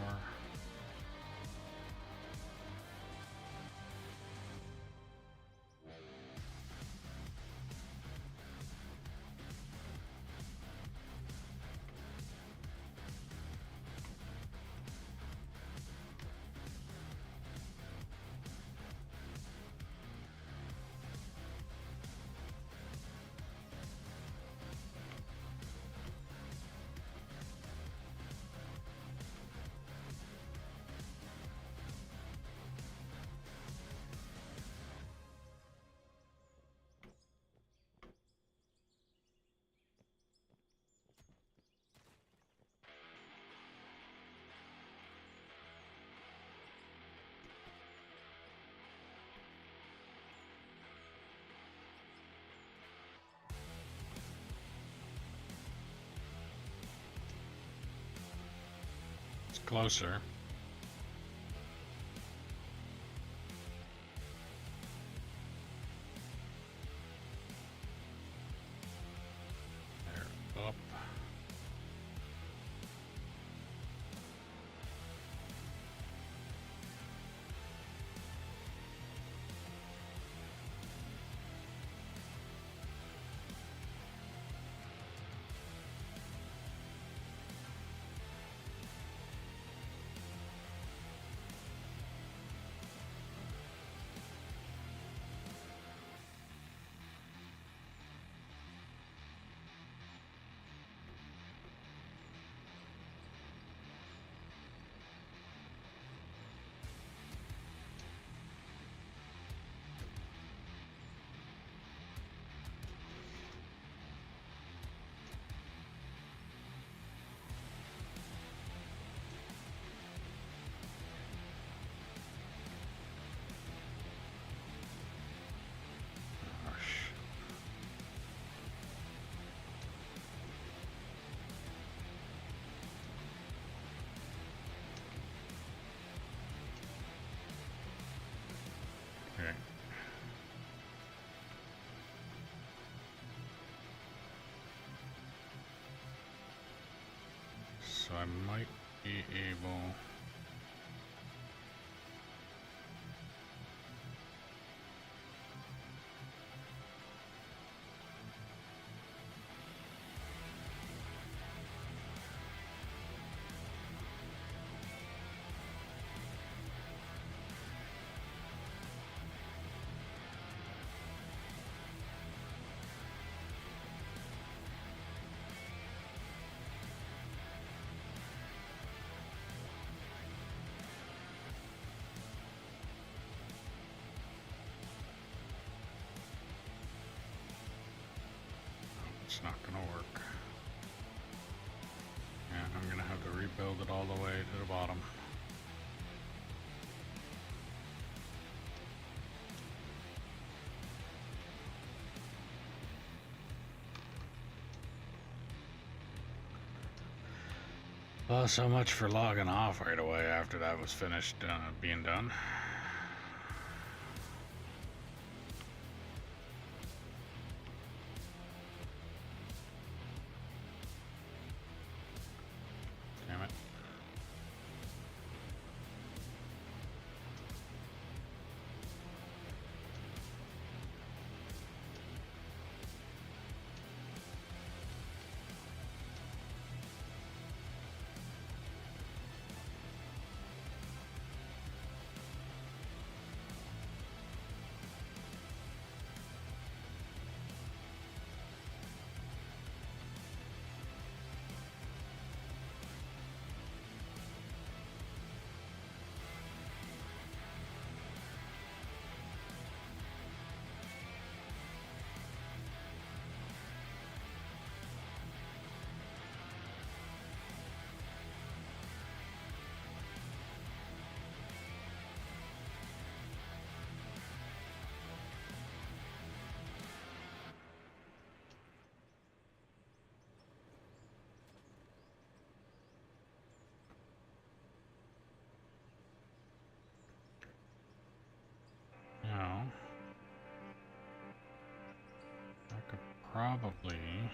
It's closer. There, up. Okay. So I might be able... It's not gonna work. And I'm gonna have to rebuild it all the way to the bottom. Well, so much for logging off right away after that was finished being done. Damn it. probably...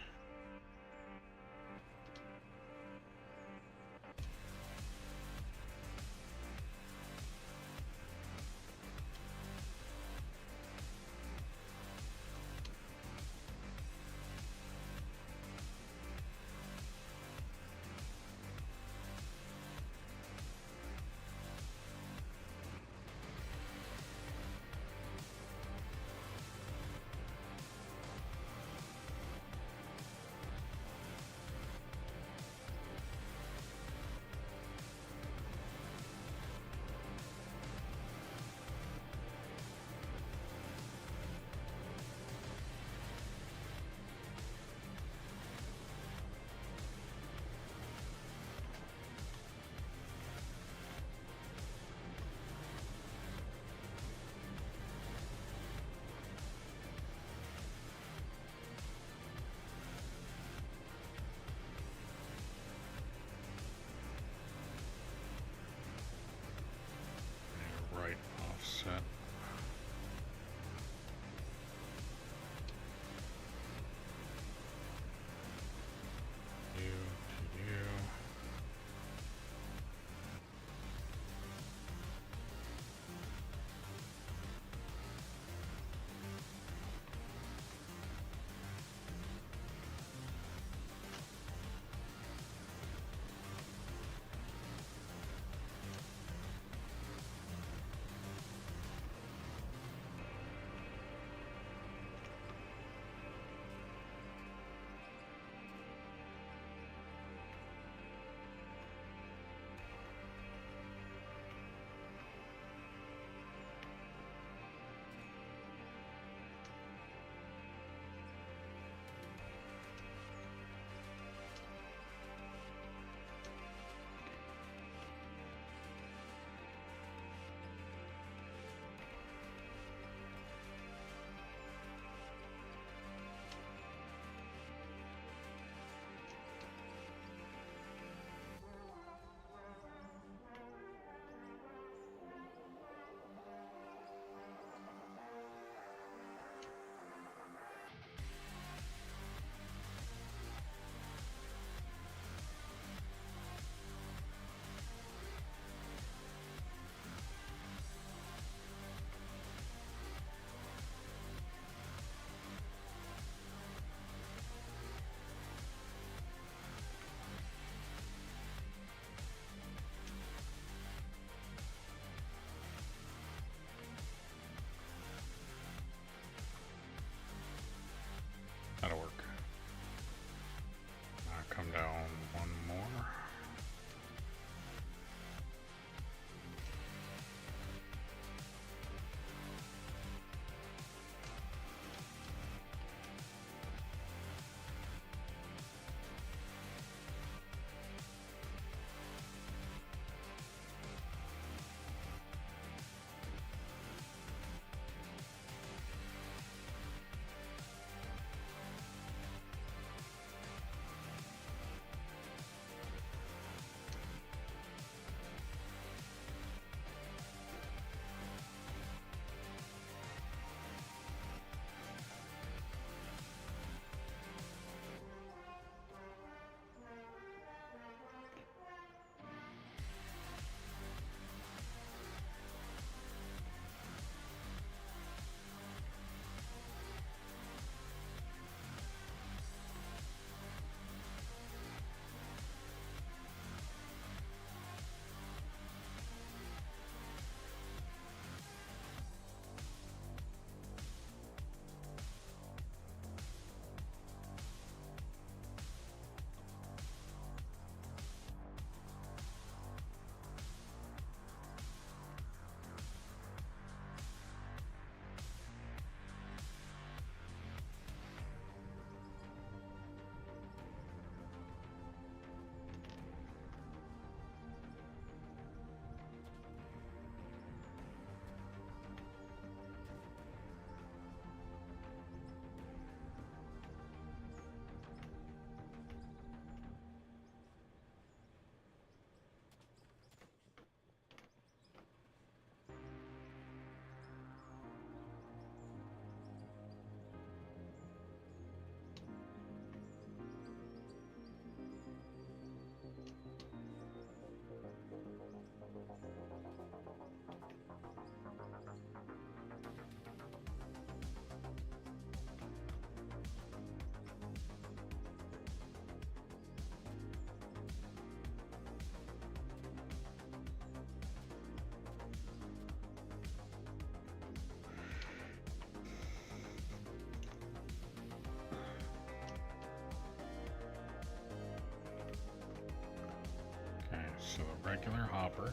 So a regular hopper,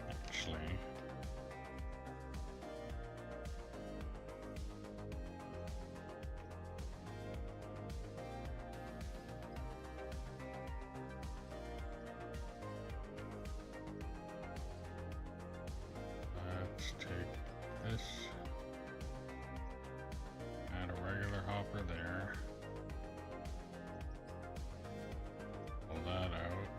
actually. Let's take this, add a regular hopper there, pull that out,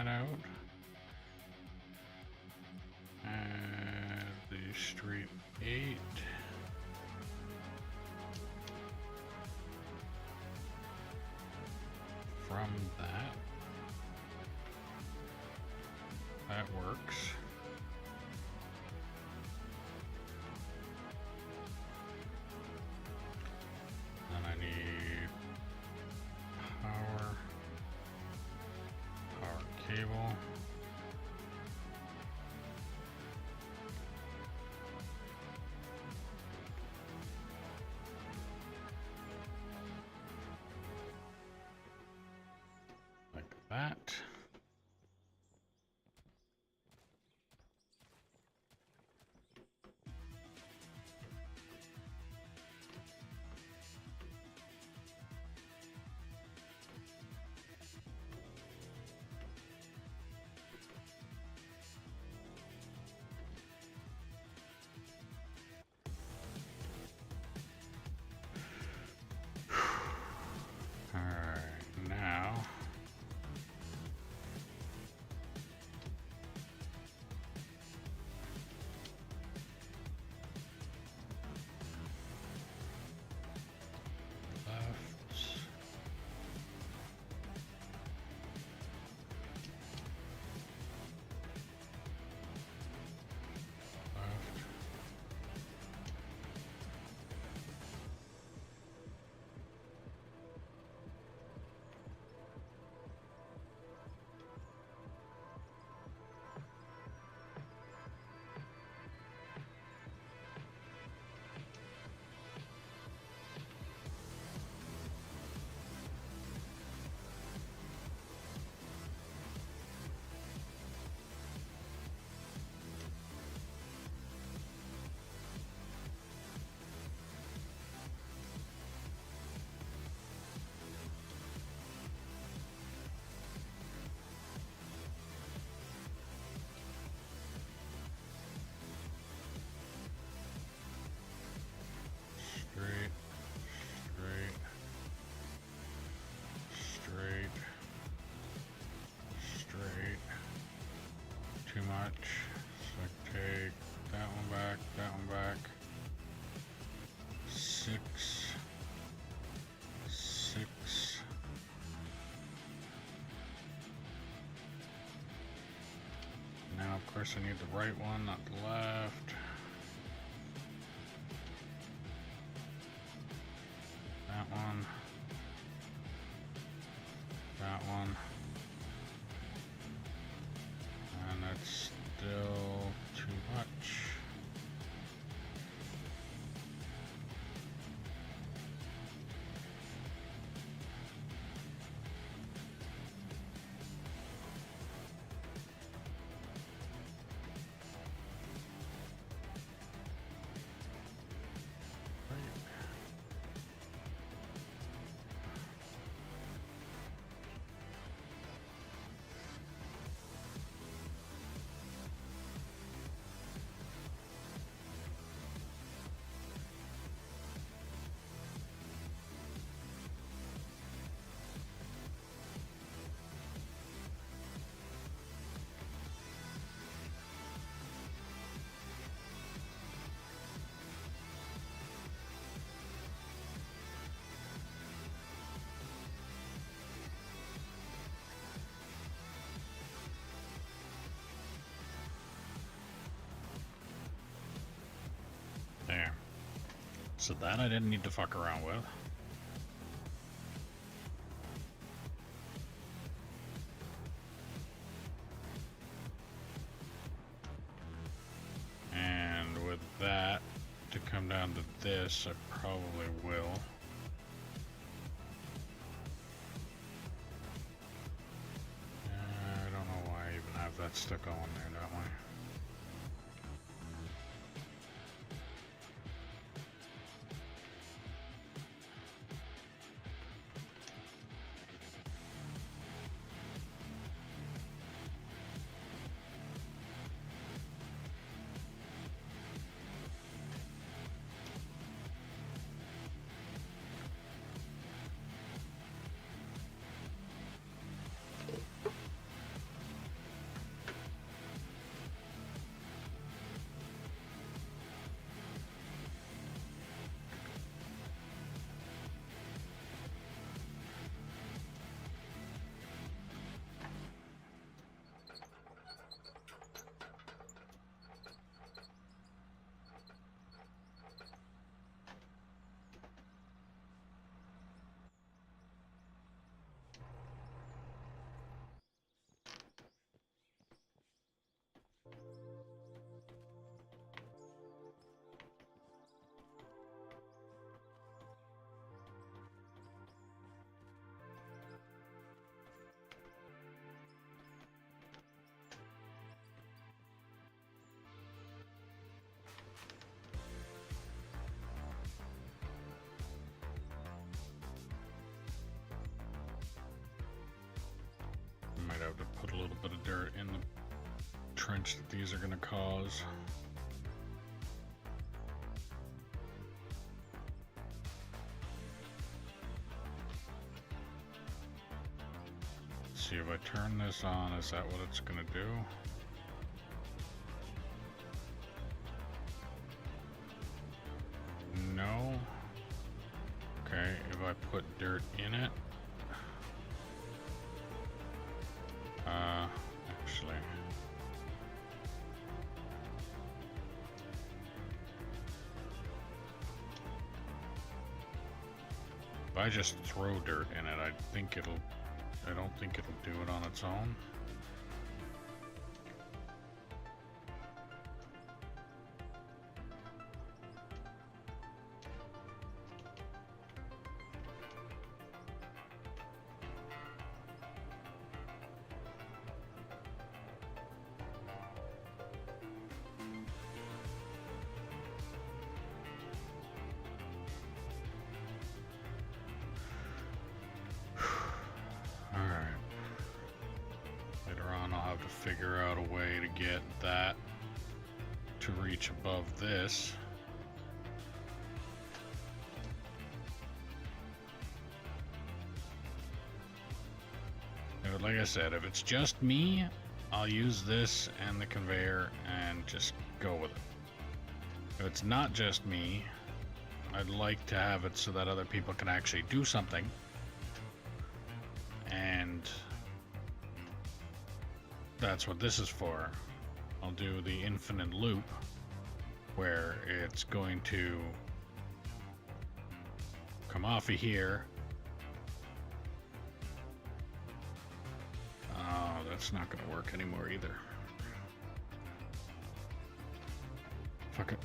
that out. And the street 8. From that. That works. Then I need power cable. Like that. Alright, now left. Left. Straight, straight, straight, straight. Too much. So take that one back, that one back. 6, 6. Now, of course, I need the right one, not the left. That one. That one. And that's still too much. There. So that I didn't need to fuck around with. And with that, to come down to this, I probably will. I don't know why I even have that stuck on there that way. dirt in the trench that these are going to cause. Let's see if I turn this on, is that what it's going to do? No. Okay, if I put dirt in it. Actually. If I just throw dirt in it, I don't think it'll do it on its own. Figure out a way to get that to reach above this. But like I said, if it's just me, I'll use this and the conveyor and just go with it. If it's not just me, I'd like to have it so that other people can actually do something. And that's what this is for. I'll do the infinite loop where it's going to come off of here. Oh, that's not going to work anymore either. Fuck it.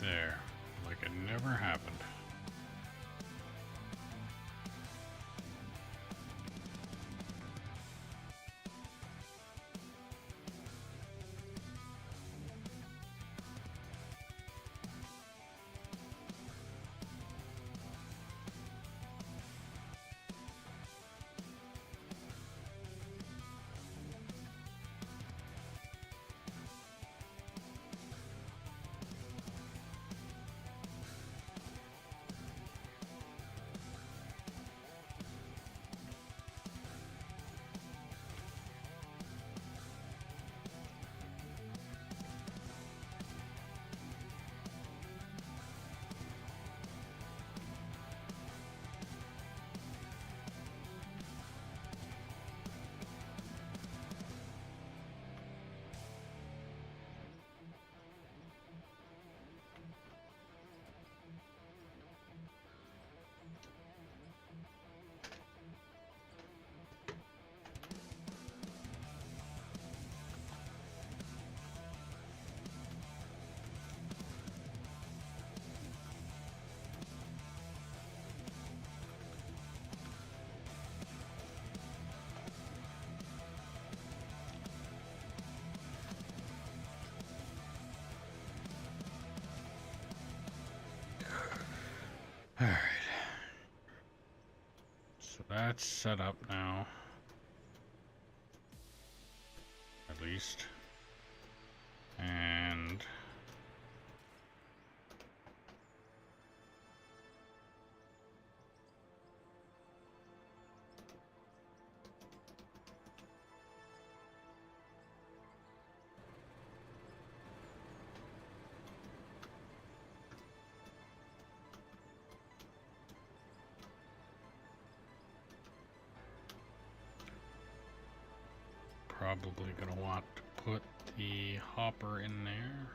there, like it never happened. Alright. So that's set up now. At least. And probably gonna want to put the hopper in there.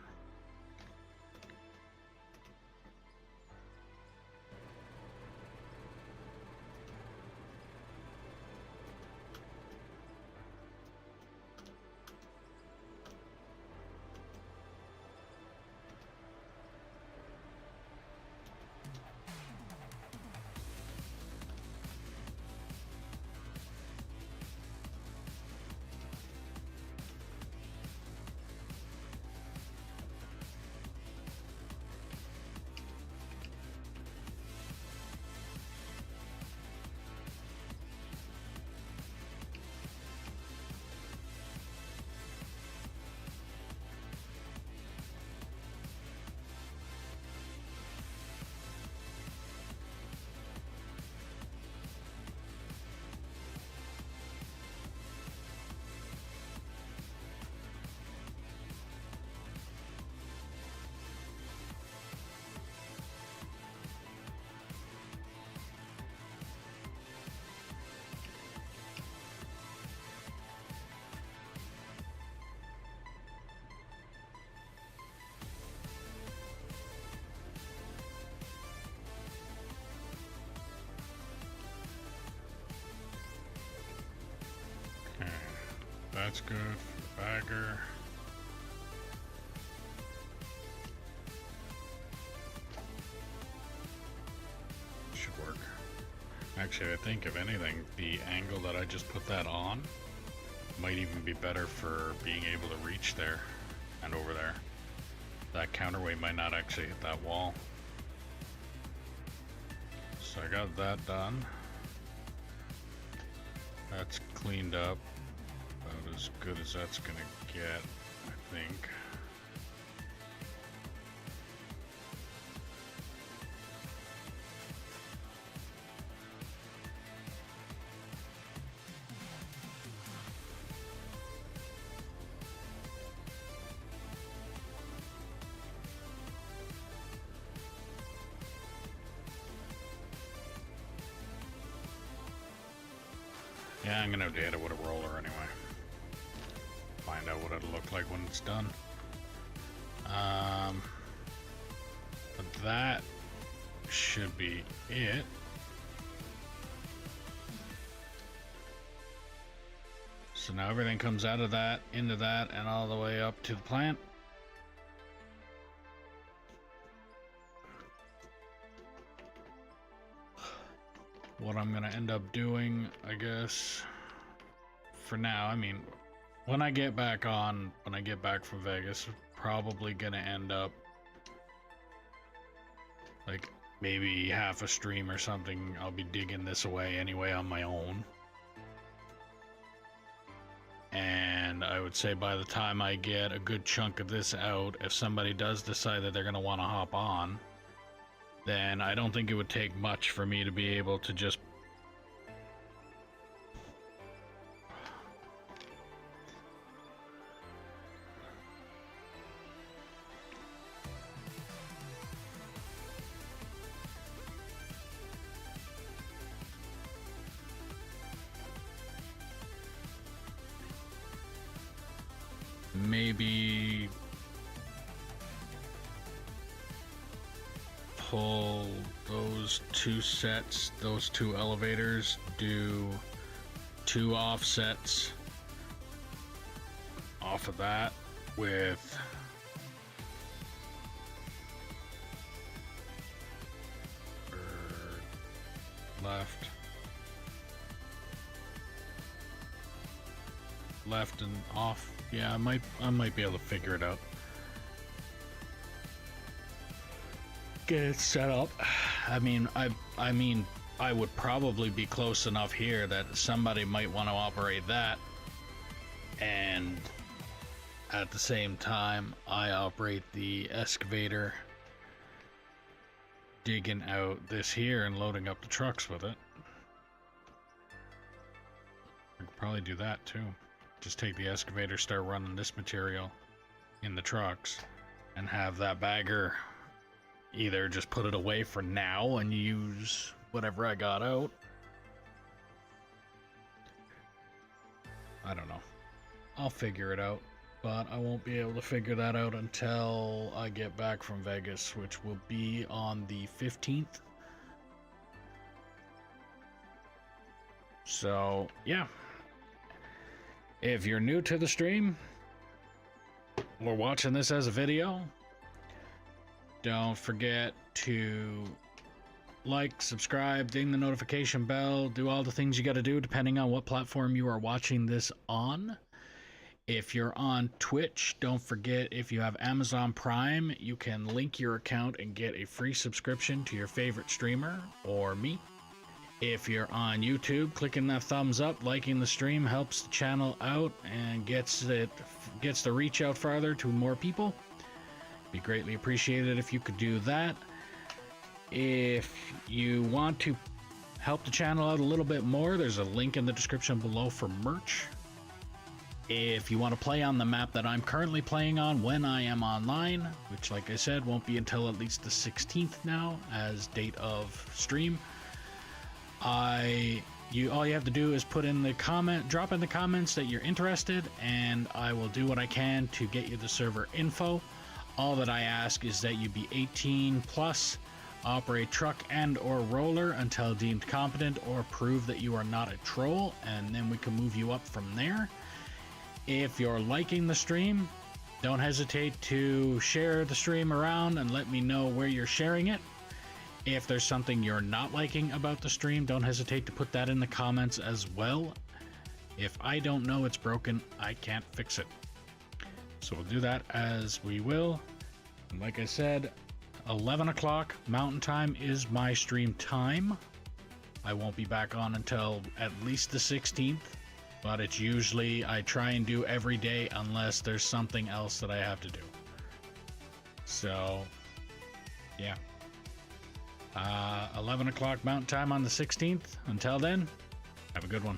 Okay, that's good for the bagger. Should work. Actually, I think if anything, the angle that I just put that on might even be better for being able to reach there and over there. That counterweight might not actually hit that wall. So I got that done. That's cleaned up. About as good as that's gonna get, I think. Yeah, I'm gonna update it with a roller anyway. Find out what it'll look like when it's done. But that should be it. So now everything comes out of that, into that, and all the way up to the plant. what I'm gonna end up doing, I guess, for now. I mean, when I get back from Vegas, probably gonna end up like maybe half a stream or something. I'll be digging this away anyway on my own. And I would say by the time I get a good chunk of this out, if somebody does decide that they're going to want to hop on, then I don't think it would take much for me to be able to just maybe pull those two sets, those two elevators, do 2 offsets off of that with left and off. Yeah, I might be able to figure it out. Get it set up. I mean, I would probably be close enough here that somebody might want to operate that, and at the same time I operate the excavator, digging out this here and loading up the trucks with it. I could probably do that too. Just take the excavator, start running this material in the trucks, and have that bagger either just put it away for now and use whatever I got out. I don't know. I'll figure it out, but I won't be able to figure that out until I get back from Vegas, which will be on the 15th. So, yeah. If you're new to the stream or watching this as a video, don't forget to like, subscribe, ding the notification bell, do all the things you got to do depending on what platform you are watching this on. If you're on Twitch, don't forget, if you have Amazon Prime, you can link your account and get a free subscription to your favorite streamer or me. If you're on YouTube, clicking that thumbs up, liking the stream helps the channel out and gets the reach out farther to more people. Be greatly appreciated if you could do that. If you want to help the channel out a little bit more, there's a link in the description below for merch. If you want to play on the map that I'm currently playing on when I am online, which like I said won't be until at least the 16th now as date of stream, all you have to do is put in the drop in the comments that you're interested, and I will do what I can to get you the server info. All that I ask is that you be 18 plus, operate truck and or roller until deemed competent, or prove that you are not a troll, and then we can move you up from there. If you're liking the stream, don't hesitate to share the stream around and let me know where you're sharing it. If there's something you're not liking about the stream, don't hesitate to put that in the comments as well. If I don't know it's broken, I can't fix it. So we'll do that as we will. And like I said, 11 o'clock Mountain Time is my stream time. I won't be back on until at least the 16th, but it's usually, I try and do every day unless there's something else that I have to do. So, yeah. 11 o'clock Mountain Time on the 16th. Until then, have a good one.